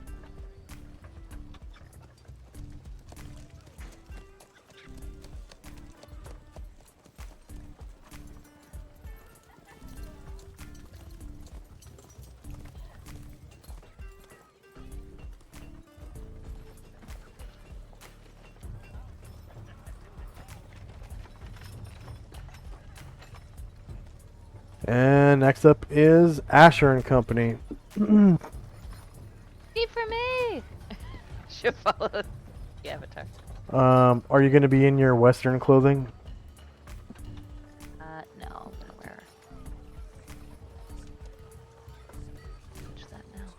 And next up is Asher and Company. Keep for me! She'll follow the avatar. Are you going to be in your Western clothing? No, I'm gonna wear. What's that now?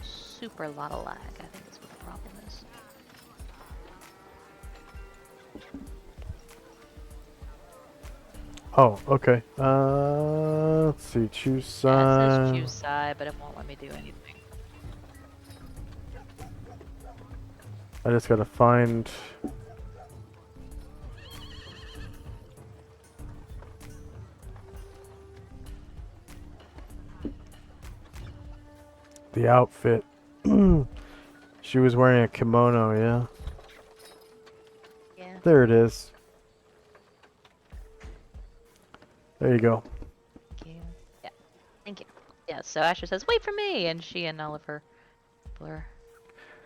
Super lot of lag, I think that's what the problem is. Oh, okay. Let's see. Choose side. Yeah, it says choose side, but it won't let me do anything. I just gotta find... the outfit. She was wearing a kimono, yeah? Yeah. There it is. There you go. Thank you. Yeah. Thank you. Yeah, so Asher says, wait for me! And she and Oliver blur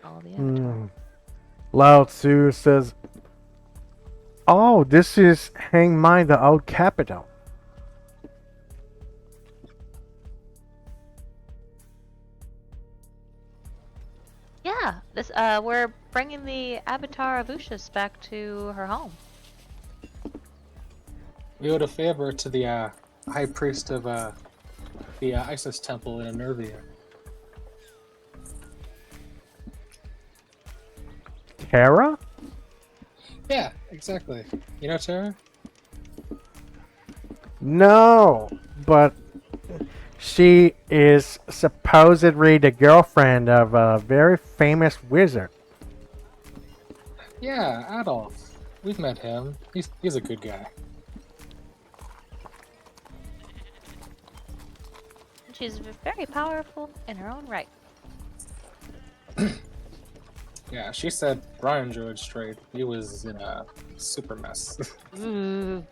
all the avatar. Lao Tzu says, oh, this is Hang Mai the Old Capital. Yeah, this we're bringing the avatar of Ushas back to her home. We owed a favor to the high priest of the Isis temple in Enervia. Tara? Yeah, exactly. You know Tara? No, but she is supposedly the girlfriend of a very famous wizard. Yeah, Adolf. We've met him. He's a good guy. And she's very powerful in her own right. Yeah, she said Brian drew it straight. He was in a super mess. Ooh,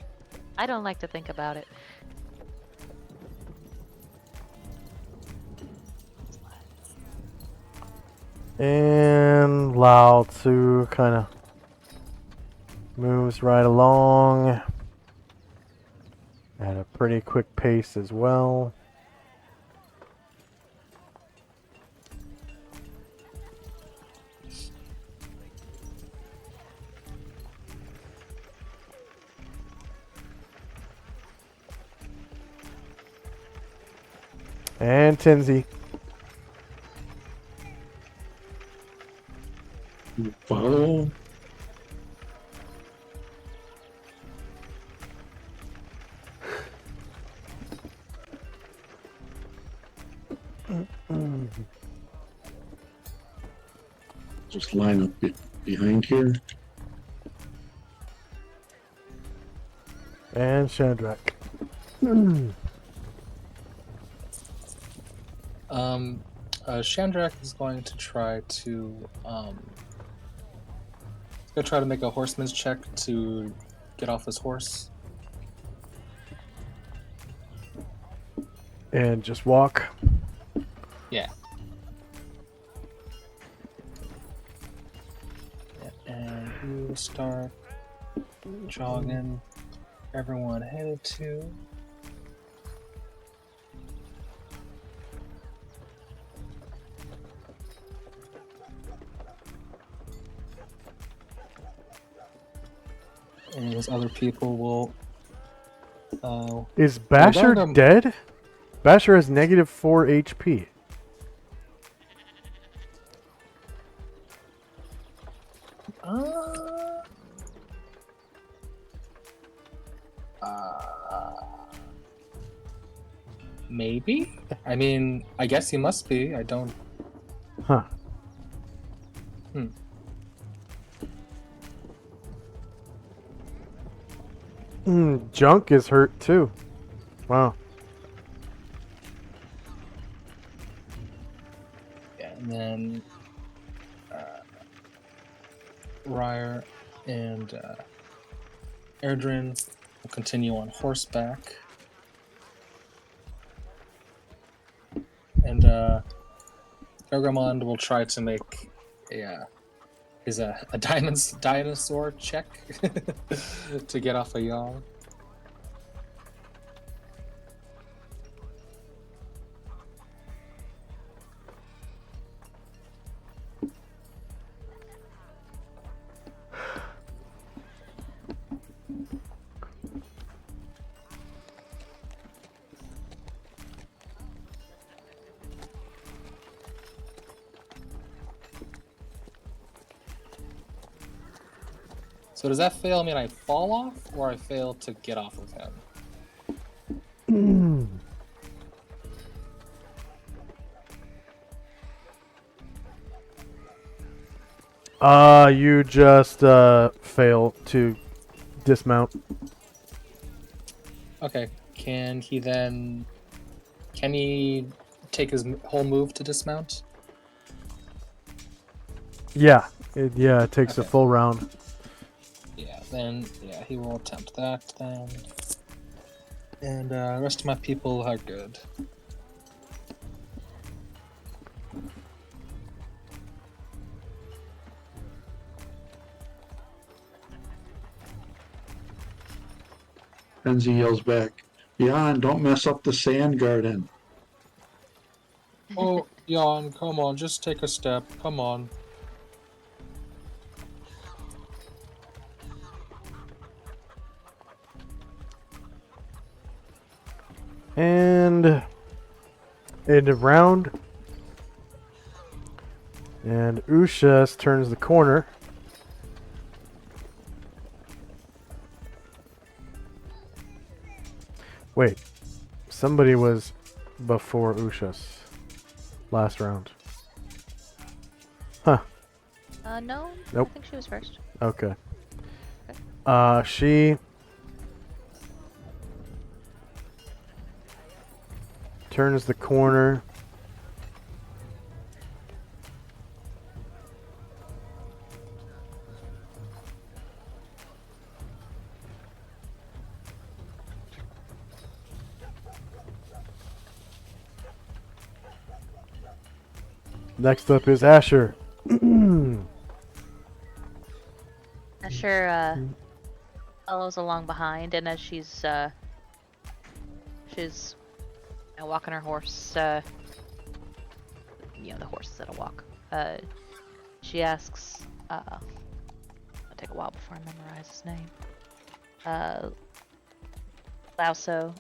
I don't like to think about it. And Lao Tzu kind of moves right along at a pretty quick pace as well. And Tinsy. Follow. Just line up behind here. And Shadrach. Shandrak is going to try to Gonna try to make a horseman's check to get off his horse. And just walk. Yeah. And you start jogging. Everyone headed to. And those other people will. Is Basher down to- dead? Basher has negative 4 HP. Maybe? I mean, I guess he must be. I don't. Huh. Junk is hurt too. Wow. Yeah, and then Ryer and Erdrin will continue on horseback. And Gargamond will try to make a dinosaur check to get off a yaw. So does that fail mean I fall off, or I fail to get off of him? You just fail to dismount. Okay. Can he take his whole move to dismount? Yeah. It takes a Okay. full round. Then he will attempt that then. And the rest of my people are good. Renzi yells back, Jan, don't mess up the sand garden. Oh, Jan, come on, just take a step. Come on. And end of round. And Ushas turns the corner. Wait. Somebody was before Ushas last round. Huh. No. Nope. I think she was first. Okay. She turns the corner. Next up is Asher. Asher follows along behind, and as she's walking her horse, the horses that'll walk. She asks, it'll take a while before I memorize his name. Lausu.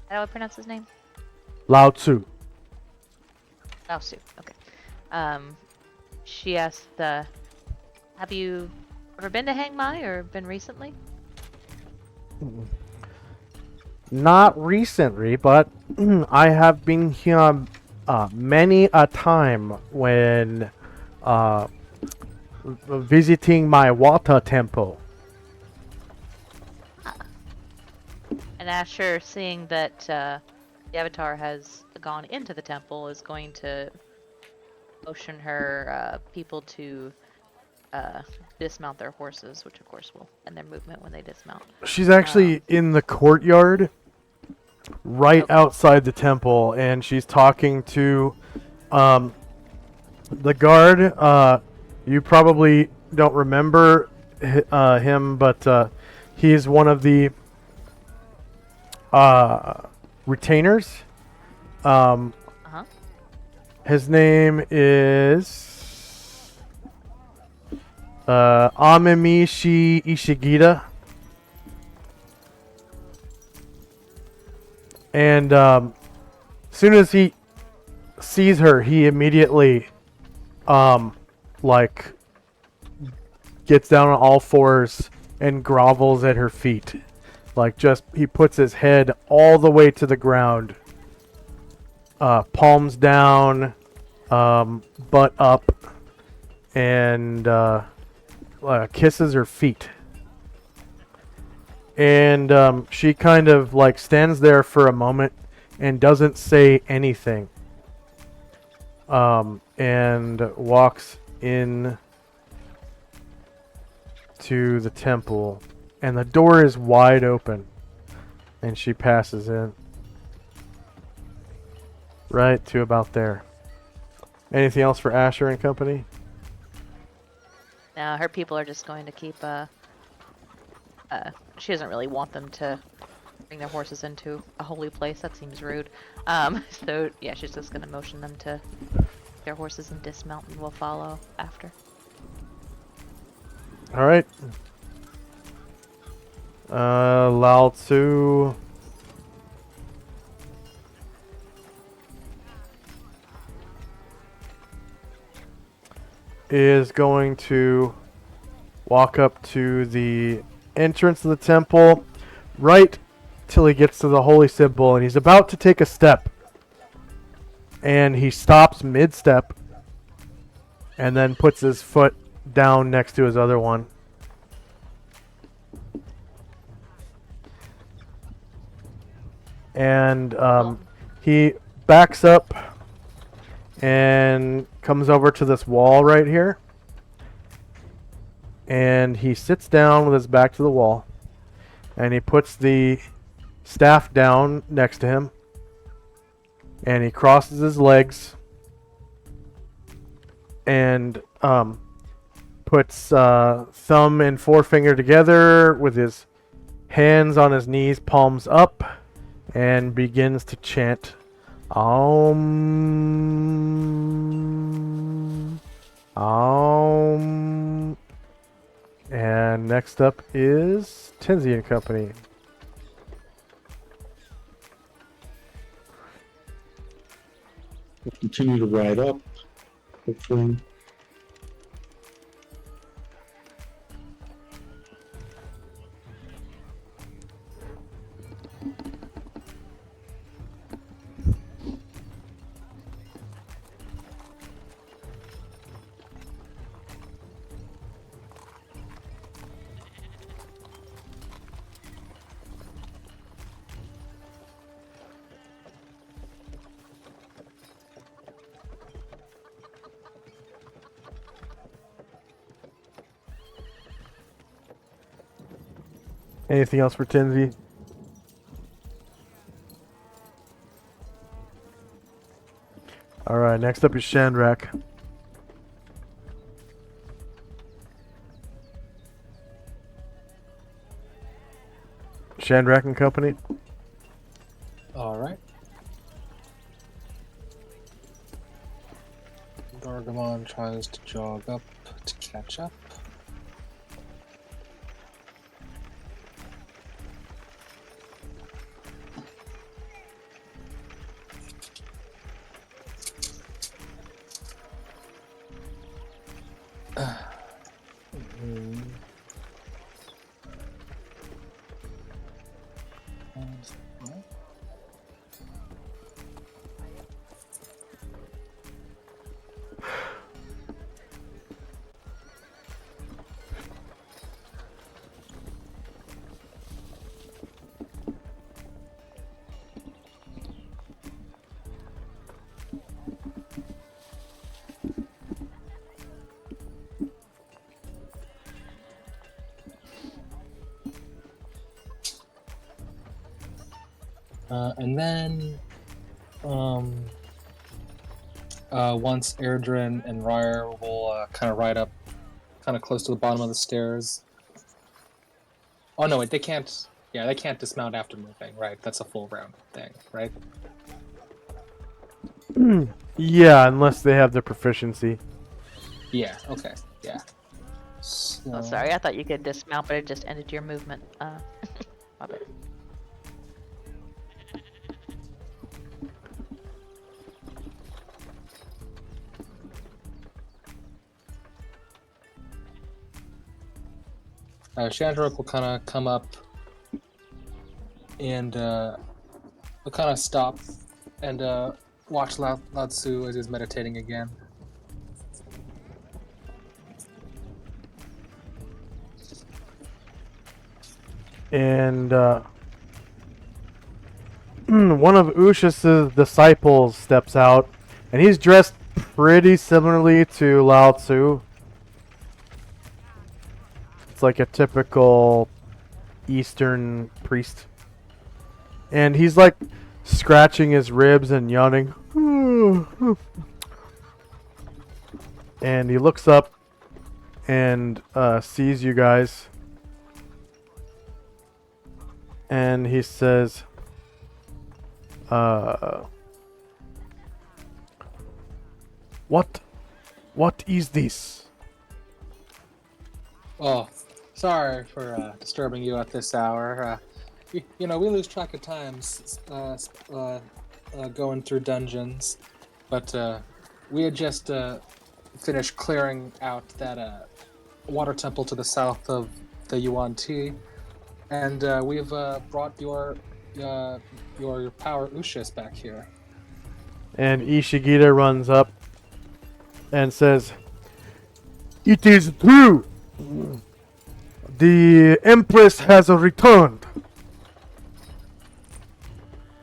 How do I pronounce his name? Lao Tzu. Lausu. Okay. She asked, have you ever been to Hang Mai or been recently? Not recently, but I have been here many a time when visiting my water temple. And Asher, seeing that the Avatar has gone into the temple is going to motion her people to dismount their horses, which of course will end their movement when they dismount. She's actually in the courtyard right Okay. outside the temple, and she's talking to the guard. You probably don't remember him, but he's one of the retainers. Uh-huh. His name is Amemishi Ishigita. And as soon as he sees her, he immediately like gets down on all fours and grovels at her feet. Like, just, he puts his head all the way to the ground, palms down, butt up, and kisses her feet. And she kind of like stands there for a moment and doesn't say anything, and walks in to the temple, and the door is wide open, and she passes in right to about there. Anything else for Asher and company? Now her people are just going to keep she doesn't really want them to bring their horses into a holy place. That seems rude. So yeah, she's just gonna motion them to their horses and dismount, and we'll follow after. All right. Lao Tzu is going to walk up to the entrance of the temple right till he gets to the holy symbol, and he's about to take a step, and he stops mid-step and then puts his foot down next to his other one. And he backs up and comes over to this wall right here. And he sits down with his back to the wall. And he puts the staff down next to him. And he crosses his legs. And puts thumb and forefinger together with his hands on his knees, palms up. And begins to chant, Aum. Aum. And next up is Tenzi and Company. We'll continue to ride up, hopefully. Anything else for Tenzi? Alright, next up is Shandrak. Shandrak and Company. Alright. Gargamon tries to jog up to catch up. And then, once Erdrin and Ryer will kind of ride up, kind of close to the bottom of the stairs. Oh no, wait, they can't. Yeah, they can't dismount after moving, right? That's a full round thing, right? Yeah, unless they have the proficiency. Yeah. Okay. Yeah. So, Oh, sorry. I thought you could dismount, but it just ended your movement. My bad. Shandrok will kind of come up and will kind of stop and watch Lao Tzu as he's meditating again. And one of Ush's disciples steps out, and he's dressed pretty similarly to Lao Tzu. It's like a typical Eastern priest. And he's like scratching his ribs and yawning. And he looks up and sees you guys. And he says, What is this? Oh, sorry for disturbing you at this hour. You know, we lose track of times going through dungeons, but we had just finished clearing out that water temple to the south of the Yuan Ti, and we've brought your power Ushis back here. And Ishigita runs up and says, "It is true. The Empress has returned."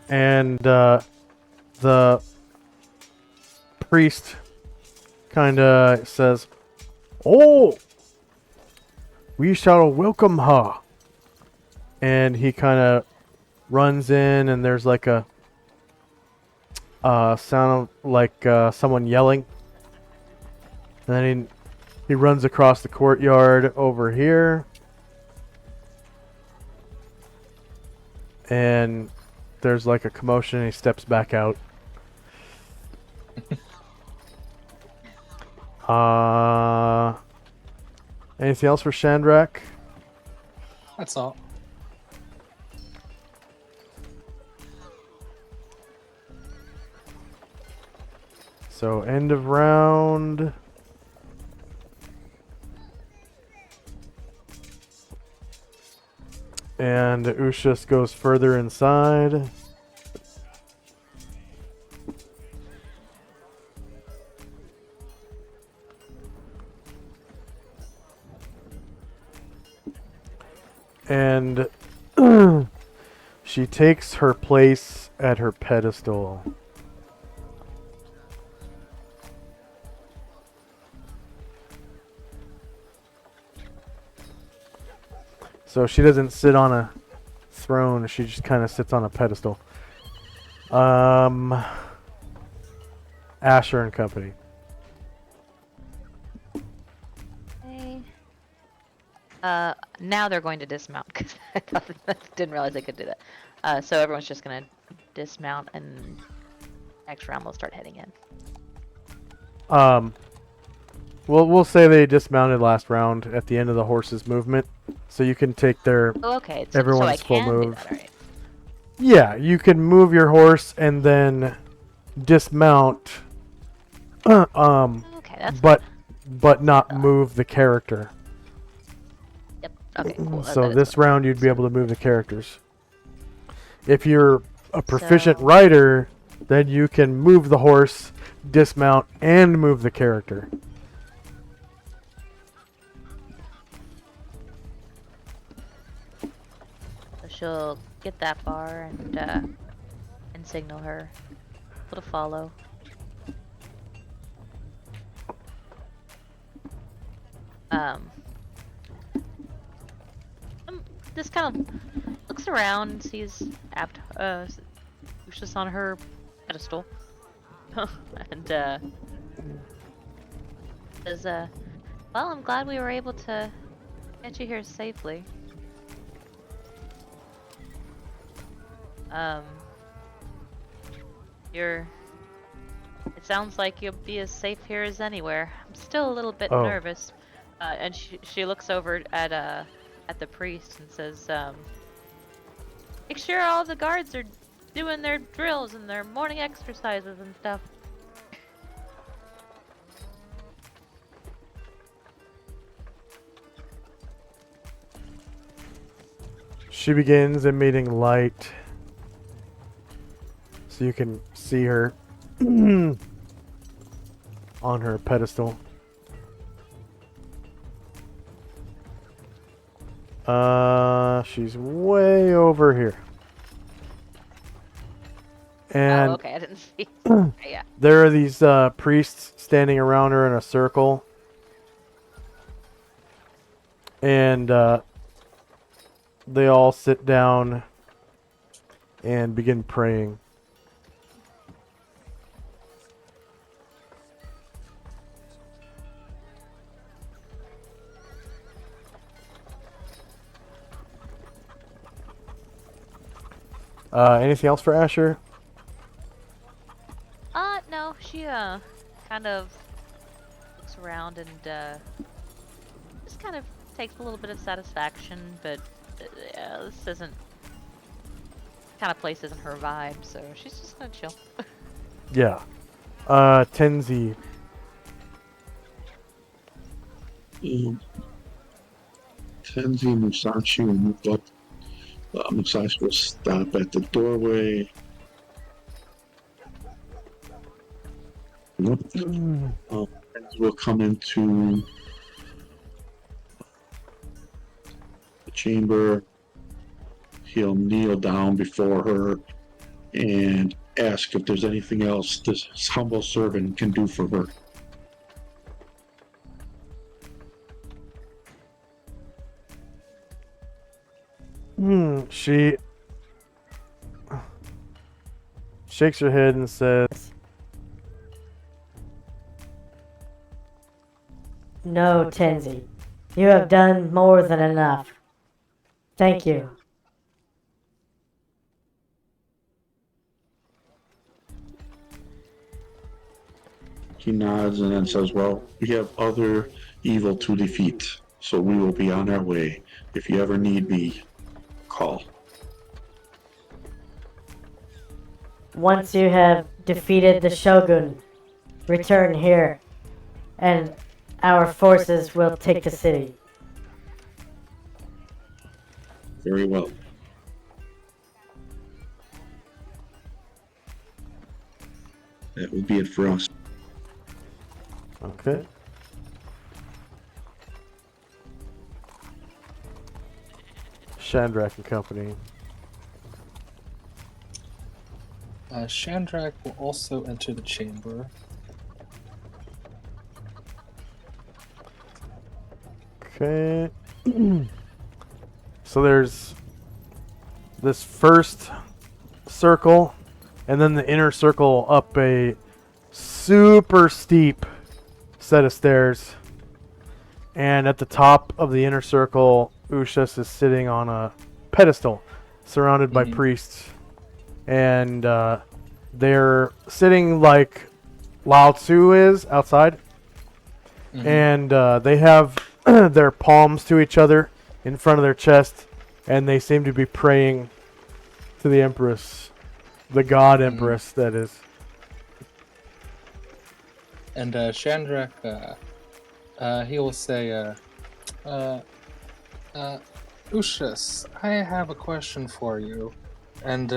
And the priest kind of says, "Oh, we shall welcome her." And he kind of runs in, and there's like a sound of like someone yelling. And then he runs across the courtyard over here. And there's like a commotion, and he steps back out. Anything else for Shandrak? That's all. So end of round. And Ushas goes further inside. And she takes her place at her pedestal. So she doesn't sit on a throne, she just kind of sits on a pedestal. Asher and Company. Okay. Now they're going to dismount because I didn't realize they could do that. So everyone's just gonna dismount, and next round we'll start heading in. We'll say they dismounted last round at the end of the horse's movement, so you can take their Oh, okay. So, everyone's so I full can move. do that. All right. Yeah, you can move your horse and then dismount. Okay, that's But not move the character. Yep. Okay. Cool. So this round you'd be able to move the characters. If you're a proficient rider, then you can move the horse, dismount, and move the character. So she'll get that far and signal her to follow. This kind of looks around, sees Lucius on her pedestal. And says, well, I'm glad we were able to get you here safely. It sounds like you'll be as safe here as anywhere. I'm still a little bit nervous. And she looks over at the priest and says, make sure all the guards are doing their drills and their morning exercises and stuff. She begins emitting light so you can see her on her pedestal. She's way over here. And oh, okay, I didn't see. Yeah. there are these priests standing around her in a circle. And they all sit down and begin praying. Anything else for Asher? No, she kind of looks around and just kind of takes a little bit of satisfaction, but this isn't kind of place isn't her vibe, so she's just gonna chill. Yeah. Tenzi. Tenzi Musashi will move up. Musashi will stop at the doorway. We'll come into the chamber. He'll kneel down before her and ask if there's anything else this humble servant can do for her. She shakes her head and says, "No, Tenzi. You have done more than enough. Thank you." He nods and then says, well, we have other evil to defeat, so we will be on our way. If you ever need me, call. Once you have defeated the Shogun, return here, and our forces will take the city. Very well. That will be it for us. okay. Shandrak and Company. Shandrak will also enter the chamber. Okay. So there's this first circle, and then the inner circle up a super steep set of stairs. And at the top of the inner circle, Ushas is sitting on a pedestal, surrounded by priests. And they're sitting like Lao Tzu is outside. And they have their palms to each other in front of their chest, and they seem to be praying to the Empress, the God Empress, that is. And Shandrak, he will say, Ushas, I have a question for you, and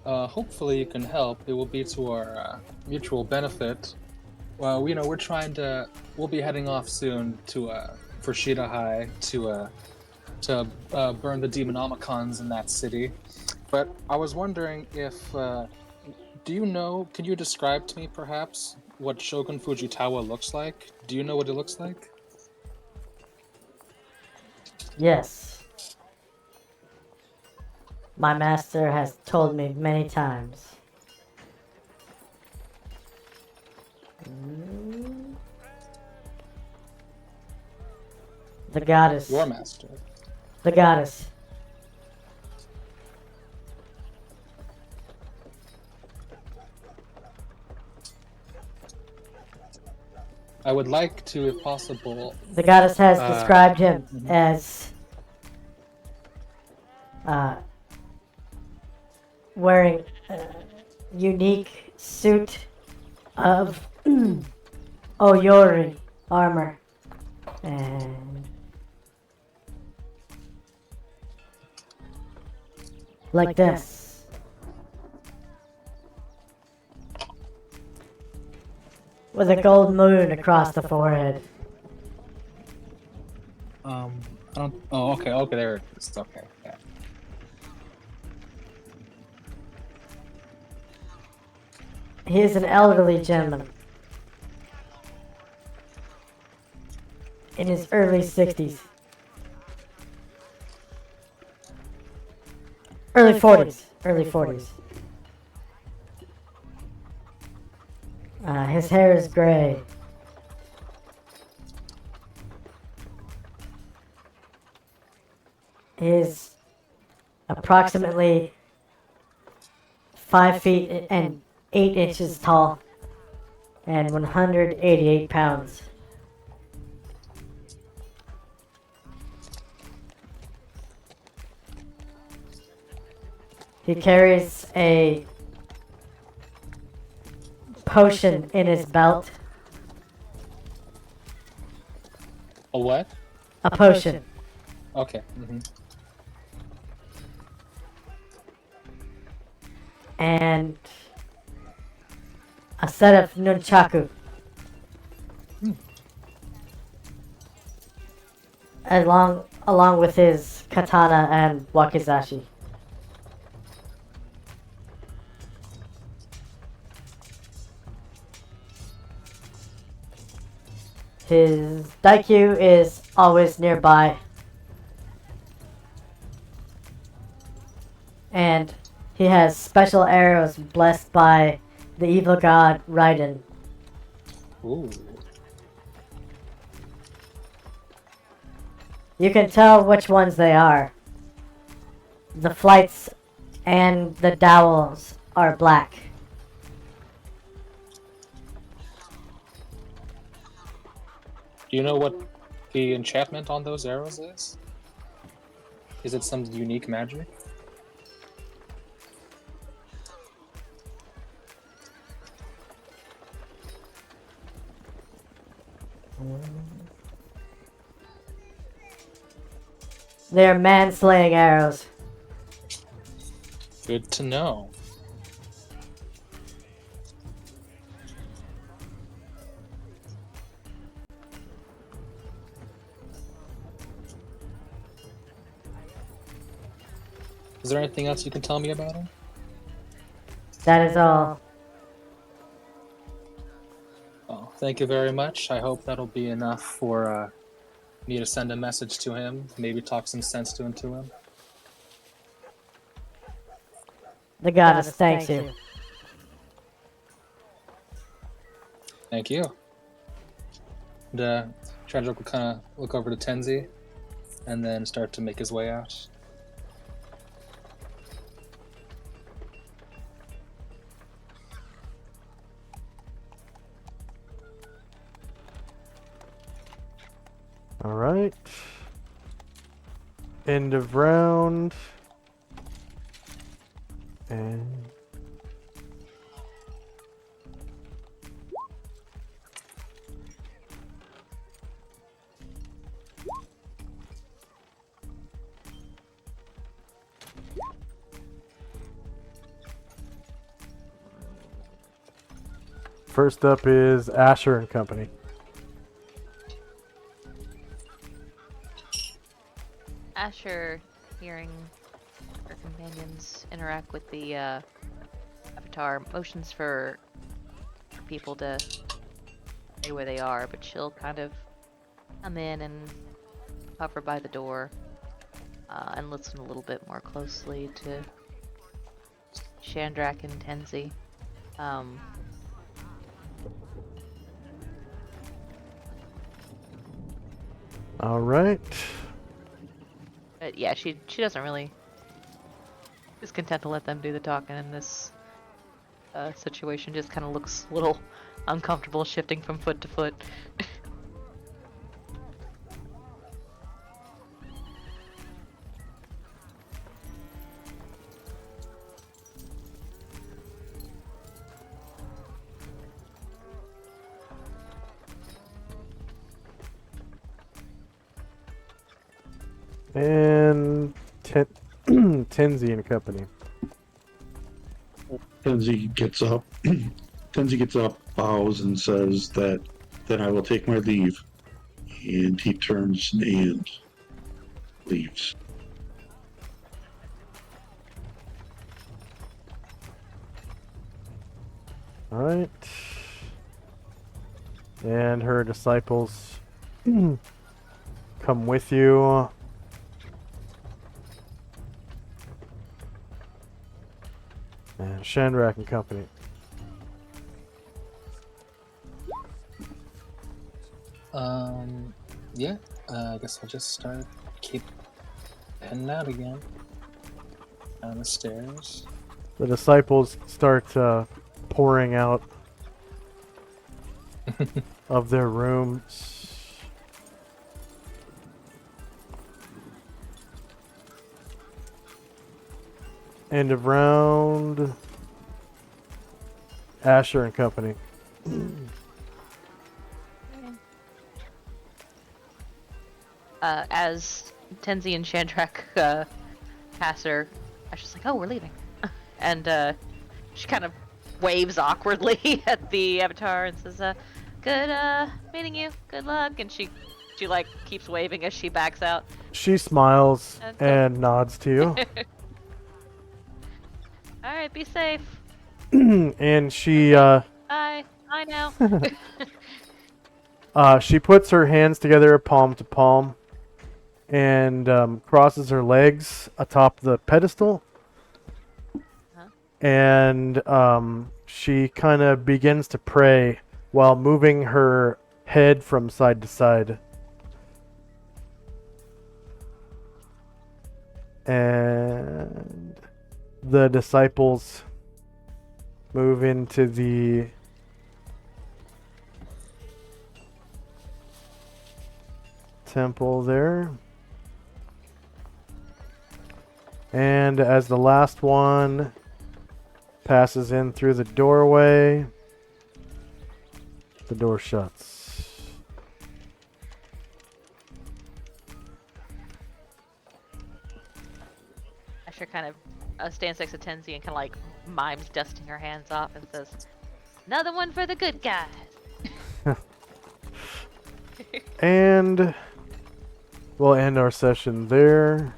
hopefully you can help. It will be to our mutual benefit. Well, we'll be heading off soon to for Shida High to burn the Demonomicons in that city. But I was wondering if, can you describe to me perhaps what Shogun Fujitawa looks like? Do you know what it looks like? Yes. My master has told me many times. The goddess. Your master. The goddess. I would like to, if possible. The goddess has described him mhm. as wearing a unique suit of Oyori armor. And like this. With a gold moon across the forehead. I don't. Oh, okay. Okay, there it is. Okay. Yeah. He is an elderly gentleman. In his early 60s. Early 40s. Early 40s. His hair is gray. He is approximately 5 feet and 8 inches tall and 188 pounds. He carries a potion in his belt. A what? A potion. Okay. Mm-hmm. And a set of nunchaku. Along with his katana and wakizashi. His daikyu is always nearby. And he has special arrows blessed by the evil god Raiden. Ooh. You can tell which ones they are. The flights and the dowels are black. Do you know what the enchantment on those arrows is? Is it some unique magic? They're man-slaying arrows. Good to know. Is there anything else you can tell me about him? That is all. Oh, thank you very much. I hope that'll be enough for me to send a message to him, maybe talk some sense into him. The goddess thanks you. Thank you. And Chandrak will kind of look over to Tenzi and then start to make his way out. All right. End of round. And first up is Asher and Company. Asher, hearing her companions interact with the avatar, motions for people to stay where they are, but she'll kind of come in and hover by the door and listen a little bit more closely to Shandrak and Tenzi. All right. But yeah, she doesn't really is content to let them do the talking in this situation. Just kind of looks a little uncomfortable, shifting from foot to foot. And Tenzi and company. Tenzi gets up. Tenzi gets up, bows, and says that then I will take my leave. And he turns and leaves. All right. And her disciples come with you. And Shandrak and company. Yeah. I guess I'll just keep heading out again. Down the stairs. The disciples start pouring out of their rooms. End of round. Asher and company. As Tenzi and Shandrak pass her, Asher's like, "Oh, we're leaving," and she kind of waves awkwardly at the avatar and says, "Good meeting you. Good luck." And she like keeps waving as she backs out. She smiles and nods to you. All right, be safe. And she Bye now. she puts her hands together, palm to palm, and crosses her legs atop the pedestal. Huh? And she kind of begins to pray while moving her head from side to side. And the disciples move into the temple there. And as the last one passes in through the doorway, the door shuts. Asher kind of stands next to Tenzi and kind of like mimes dusting her hands off and says, "Another one for the good guys." And we'll end our session there.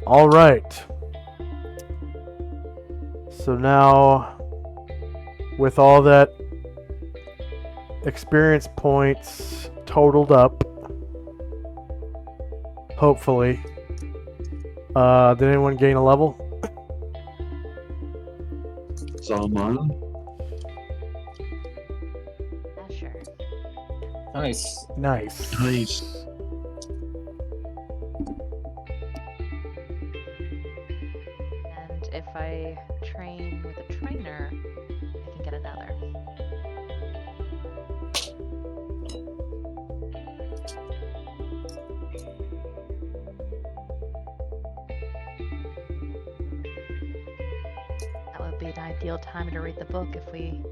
All right. So now, with all that experience points totaled up, hopefully, did anyone gain a level? Salman. Asher. Nice. Nice. Nice. And if I train with a trainer, I can get another. That would be an ideal time to read the book if we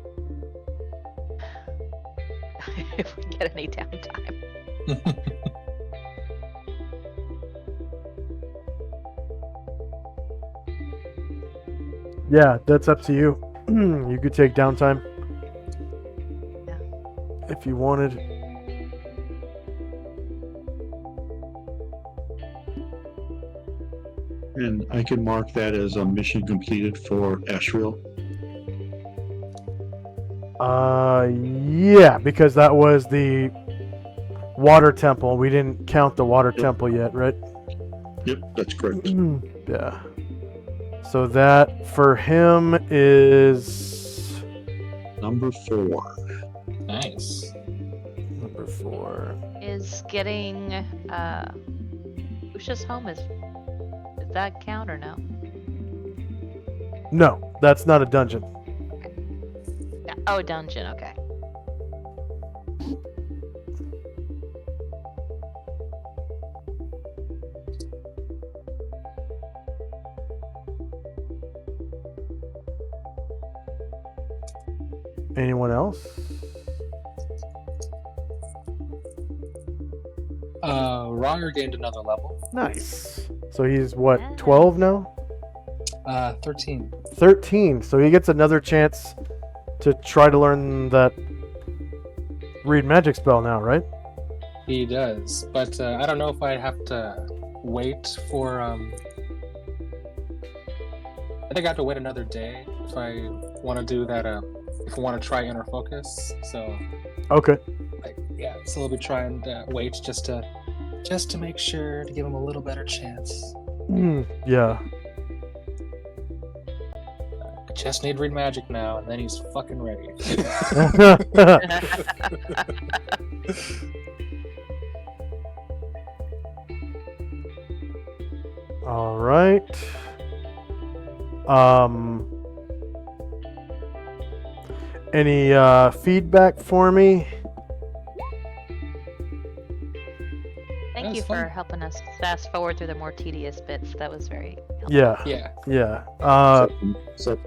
if we get any downtime. Yeah, that's up to you. You could take downtime. Yeah. If you wanted. And I can mark that as a mission completed for Ashriel. Yeah, because that was the water temple. We didn't count the water temple yet, right? Yep, that's correct. Yeah. So that for him is Number 4. Nice. number 4. Is getting Lucius home does that count or no? No, that's not a dungeon. No. Oh, dungeon. Okay. Anyone else? Ronger gained another level. Nice. So he's what, 12 now? 13. 13. So he gets another chance to try to learn that read magic spell now, right? He does, but I don't know if I have to wait for. I think I have to wait another day if I want to do that. If I want to try inner focus, so Okay. yeah, so I'll be trying to wait just to make sure to give him a little better chance. Yeah. Just need read magic now, and then he's fucking ready. All right. Any feedback for me? Thank you for helping us fast forward through the more tedious bits. That was very helpful. Yeah. Yeah. Yeah. So,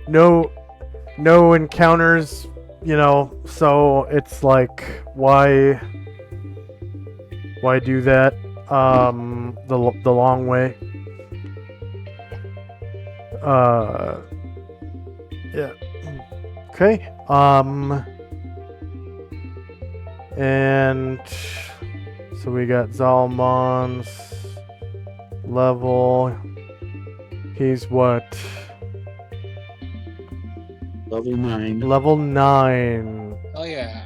No encounters, so it's like why do that the long way? Yeah. Okay. And so we got Zalman's level. He's what? level 9. Level 9. Oh yeah.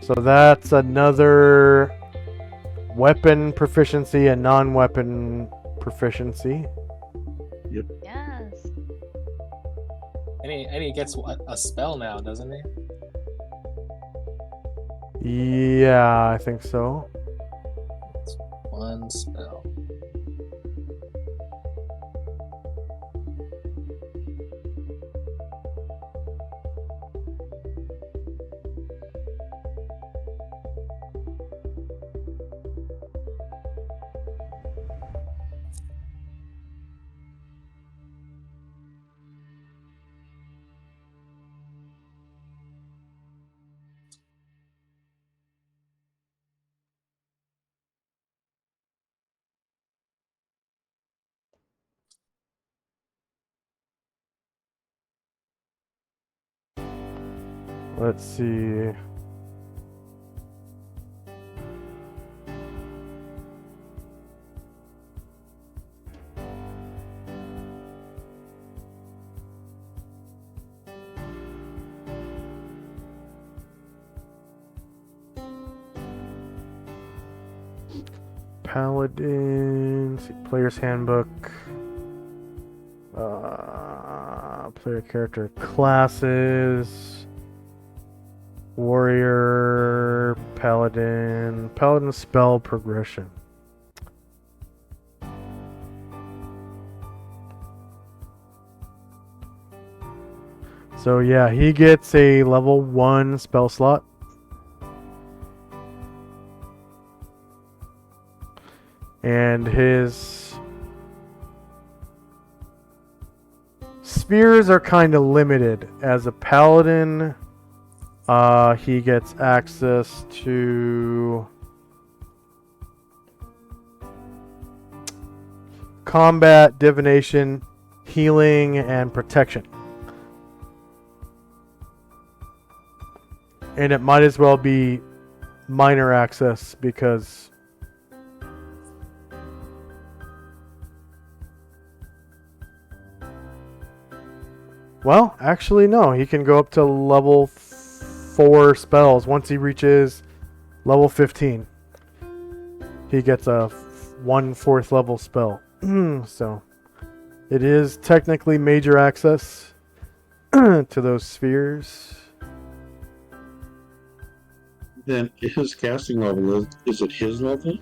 So that's another weapon proficiency and non-weapon proficiency. Yes. And he gets a spell now, doesn't he? Yeah, I think so. It's one spell. Let's see. Paladins, player's handbook, player character classes, warrior, paladin spell progression. So yeah, he gets a level 1 spell slot. And his spears are kind of limited. As a paladin, he gets access to combat, divination, healing, and protection. And it might as well be minor access because Well, actually, no. He can go up to level 4 spells. Once he reaches level 15, he gets a 1/4 level spell. So, it is technically major access to those spheres. Then his casting level is it his level?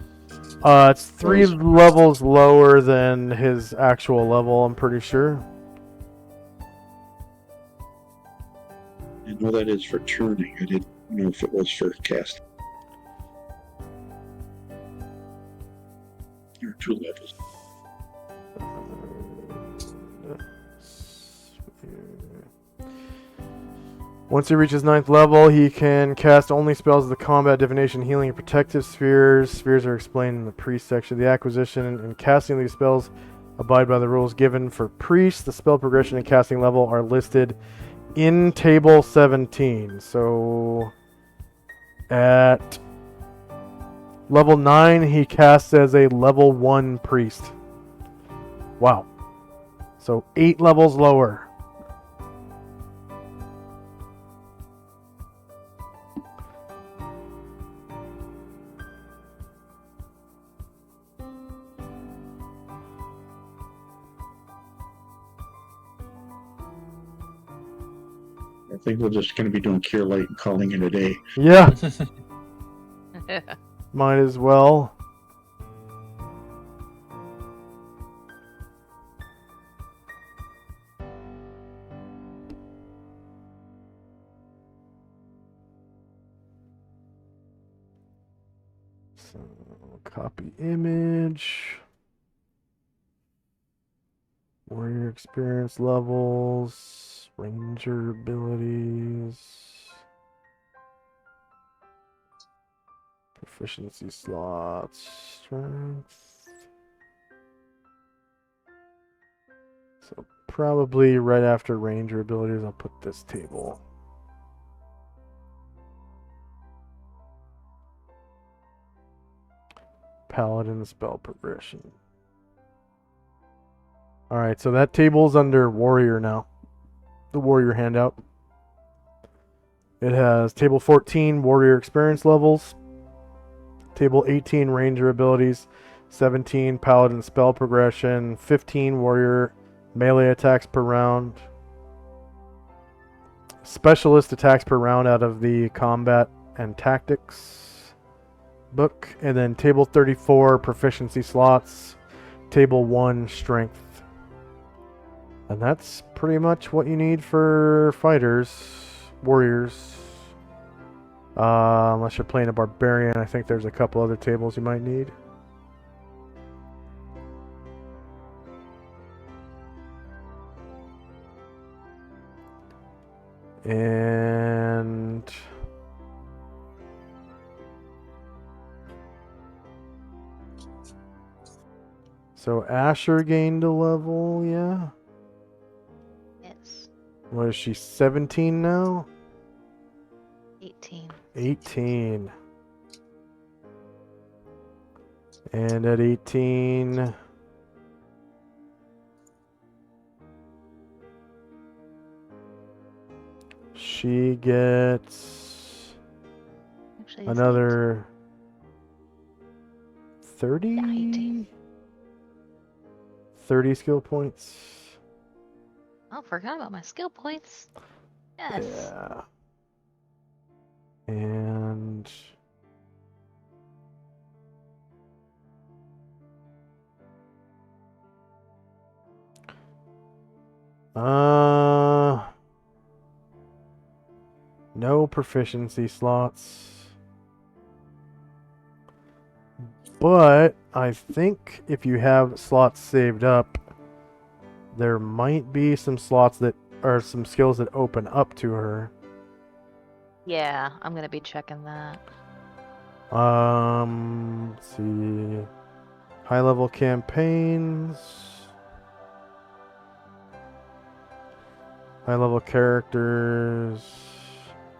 It's 3 levels lower than his actual level, I'm pretty sure. I know that is for turning. I didn't know if it was for casting. Or 2 levels. Once he reaches 9th level, he can cast only spells of the combat, divination, healing, and protective spheres. Spheres are explained in the priest section. The acquisition and casting of these spells abide by the rules given for priests. The spell progression and casting level are listed in table 17. So at level 9, he casts as a level 1 priest. Wow. So 8 levels lower. I think we're just going to be doing Cure Light and calling it a day. Yeah, might as well. So, copy image. Warrior experience levels. Ranger abilities. Proficiency slots. Strength. So probably right after ranger abilities, I'll put this table. Paladin spell progression. Alright, so that table's under warrior now. The warrior handout. It has table 14 warrior experience levels, table 18 ranger abilities, 17 paladin spell progression, 15 warrior melee attacks per round, specialist attacks per round out of the combat and tactics book, and then table 34 proficiency slots, table 1 strength. And that's pretty much what you need for fighters, warriors. Unless you're playing a barbarian, I think there's a couple other tables you might need. And so Asher gained a level, yeah. Yes. What is she, 17 now? 18. 18. And at 18, she gets Actually, it's another 30? Yeah, 18. 30 skill points. Oh, forgot about my skill points. Yes. Yeah. And no proficiency slots. But I think if you have slots saved up, there might be some slots that are some skills that open up to her. Yeah, I'm gonna be checking that. Let's see. High level campaigns. High level characters.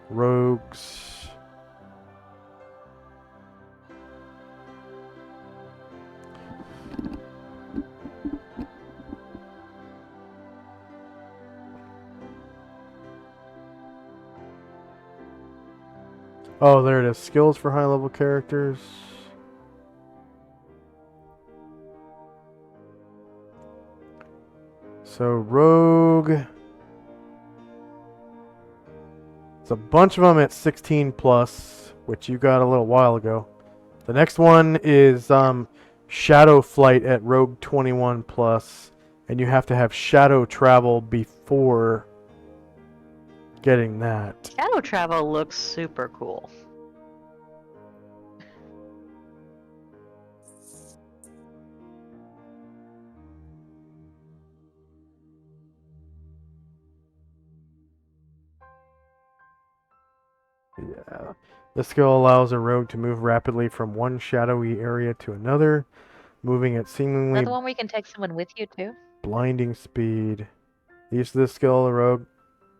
Rogues. Oh, there it is. Skills for high level characters. So rogue. It's a bunch of them at 16 plus, which you got a little while ago. The next one is Shadow Flight at Rogue 21 plus, and you have to have Shadow Travel before getting that. Shadow travel looks super cool. Yeah. This skill allows a rogue to move rapidly from one shadowy area to another, moving at Is seemingly that the one where you can take someone with you too? blinding speed. Use of this skill, the rogue.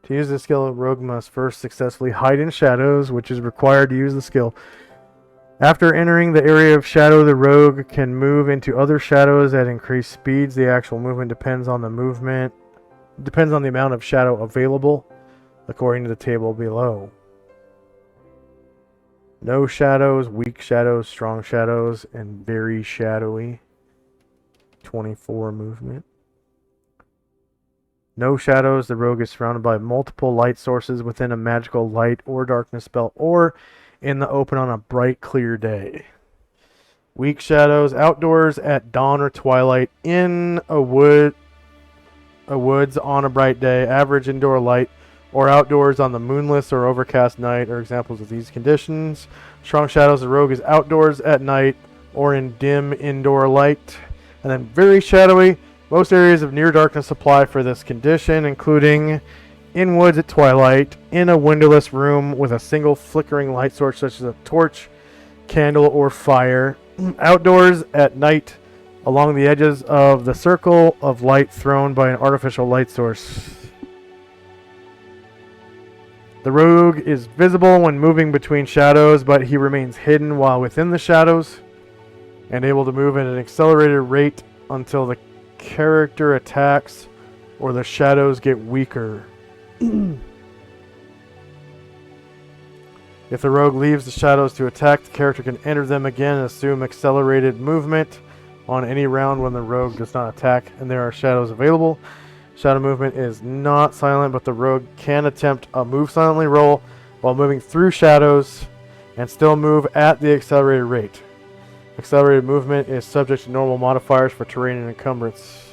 To use this skill, a rogue must first successfully hide in shadows, which is required to use the skill. After entering the area of shadow, the rogue can move into other shadows at increased speeds. The actual movement depends on the amount of shadow available, according to the table below. No shadows, weak shadows, strong shadows, and very shadowy. 24 movement. No shadows, the rogue is surrounded by multiple light sources within a magical light or darkness spell, or in the open on a bright, clear day. Weak shadows, outdoors at dawn or twilight, in a woods on a bright day, average indoor light, or outdoors on the moonless or overcast night are examples of these conditions. Strong shadows, the rogue is outdoors at night or in dim indoor light. And then very shadowy, most areas of near darkness apply for this condition, including in woods at twilight, in a windowless room with a single flickering light source such as a torch, candle, or fire. Outdoors at night along the edges of the circle of light thrown by an artificial light source. The rogue is visible when moving between shadows, but he remains hidden while within the shadows and able to move at an accelerated rate until the character attacks or the shadows get weaker. If the rogue leaves the shadows to attack, the character can enter them again and assume accelerated movement on any round when the rogue does not attack and there are shadows available. Shadow movement is not silent, but the rogue can attempt a move silently roll while moving through shadows and still move at the accelerated rate. Accelerated movement is subject to normal modifiers for terrain and encumbrance.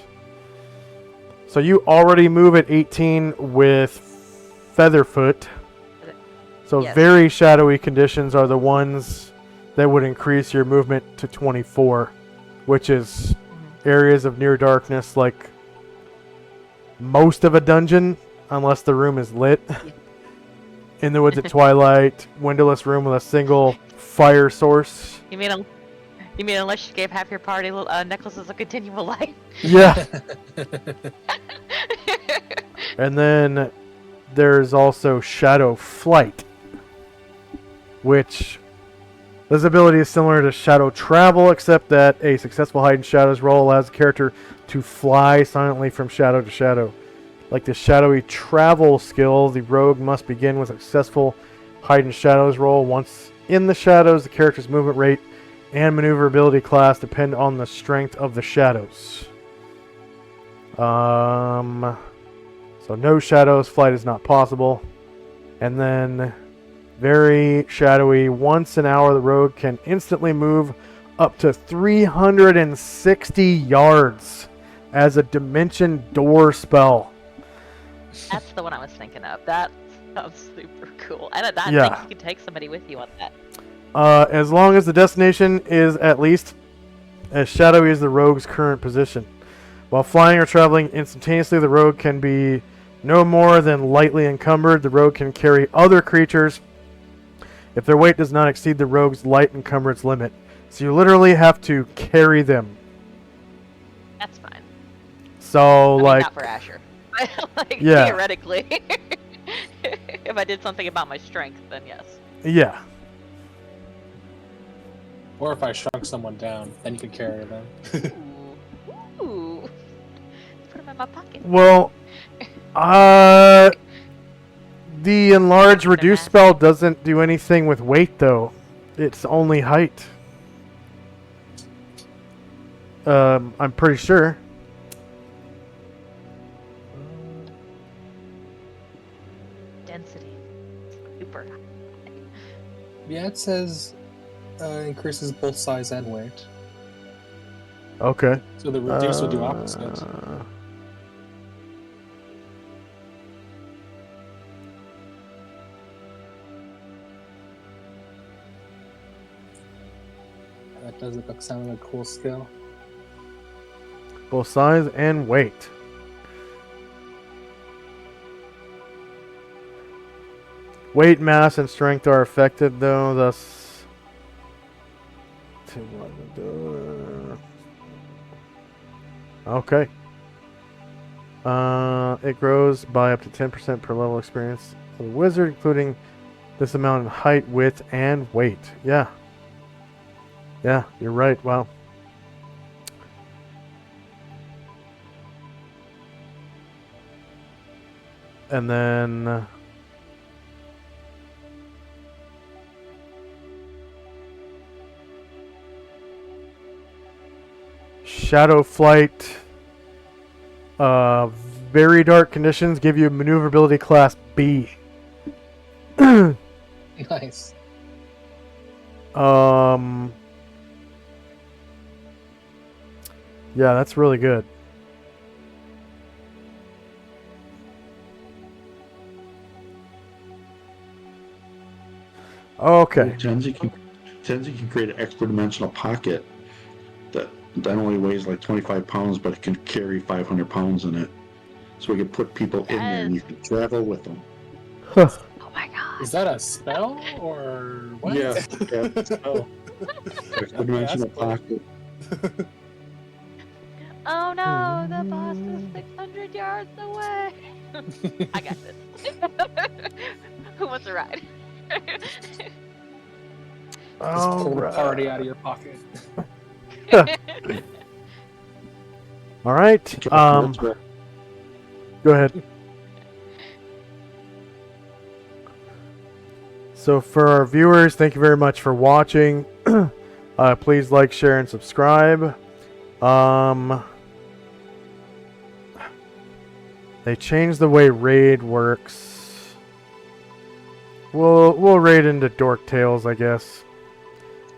So you already move at 18 with Featherfoot. So Yes. very shadowy conditions are the ones that would increase your movement to 24, which is areas of near darkness like most of a dungeon, unless the room is lit. In the woods at twilight, windowless room with a single fire source. You mean unless you gave half your party necklaces of continual light? Yeah. And then there's also Shadow Flight, which this ability is similar to Shadow Travel, except that a successful hide in shadows roll allows the character to fly silently from shadow to shadow. Like the shadowy travel skill, the rogue must begin with a successful hide in shadows roll. Once in the shadows, the character's movement rate and maneuverability class depend on the strength of the shadows. So no shadows, flight is not possible. And then very shadowy, once an hour the rogue can instantly move up to 360 yards as a dimension door spell. That's the one I was thinking of. That sounds super cool. And I Yeah. think you can take somebody with you on that. As long as the destination is at least as shadowy as the rogue's current position. While flying or traveling instantaneously, the rogue can be no more than lightly encumbered. The rogue can carry other creatures if their weight does not exceed the rogue's light encumbrance limit. So you literally have to carry them. That's fine. So, I mean, like, not for Asher. Like, Yeah. theoretically. If I did something about my strength, then yes. yeah. Or if I shrunk someone down, then you could carry them. Ooh. Ooh. Put them in my pocket. Well, The enlarge Extra reduce mass. spell doesn't do anything with weight though. It's only height. I'm pretty sure. Density. Super. Yeah, it says increases both size and weight. Okay. So the reduce will do opposite. That does look sound like a cool skill. Both size and weight. Weight, mass, and strength are affected though, thus... Okay. It grows by up to 10% per level experience of the wizard, including this amount in height, width, and weight. Yeah. Yeah, you're right. Wow. And then... Shadow Flight. Very dark conditions give you maneuverability class B. Nice. Yeah, that's really good. Okay. Tenzi can create an extra dimensional pocket that only weighs like 25 pounds, but it can carry 500 pounds in it. So we can put people in there and you can travel with them. Huh. Oh my god. Is that a spell or what? Yeah, spell. Extra dimensional cool. pocket. Oh no, the boss is 600 yards away. I got this. Who wants a ride? Just pull the Alright. party out of your pocket. All right. That's right. Go ahead. So for our viewers, thank you very much for watching. Please like, share, and subscribe. They changed the way raid works. We'll raid into Dork Tales, I guess.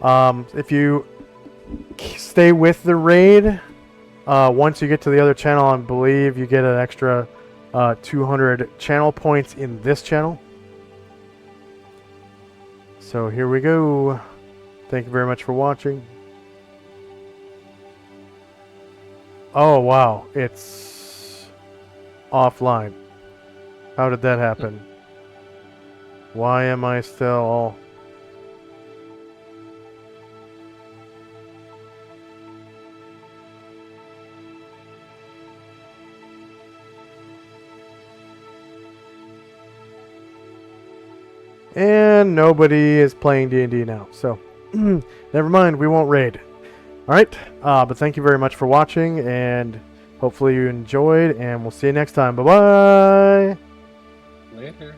If you stay with the raid, once you get to the other channel, I believe you get an extra 200 channel points in this channel. So here we go. Thank you very much for watching. Oh wow, it's offline. How did that happen? Why am I still... And nobody is playing D&D now, so never mind, we won't raid. Alright, but thank you very much for watching, and hopefully you enjoyed, and we'll see you next time. Bye-bye! Later.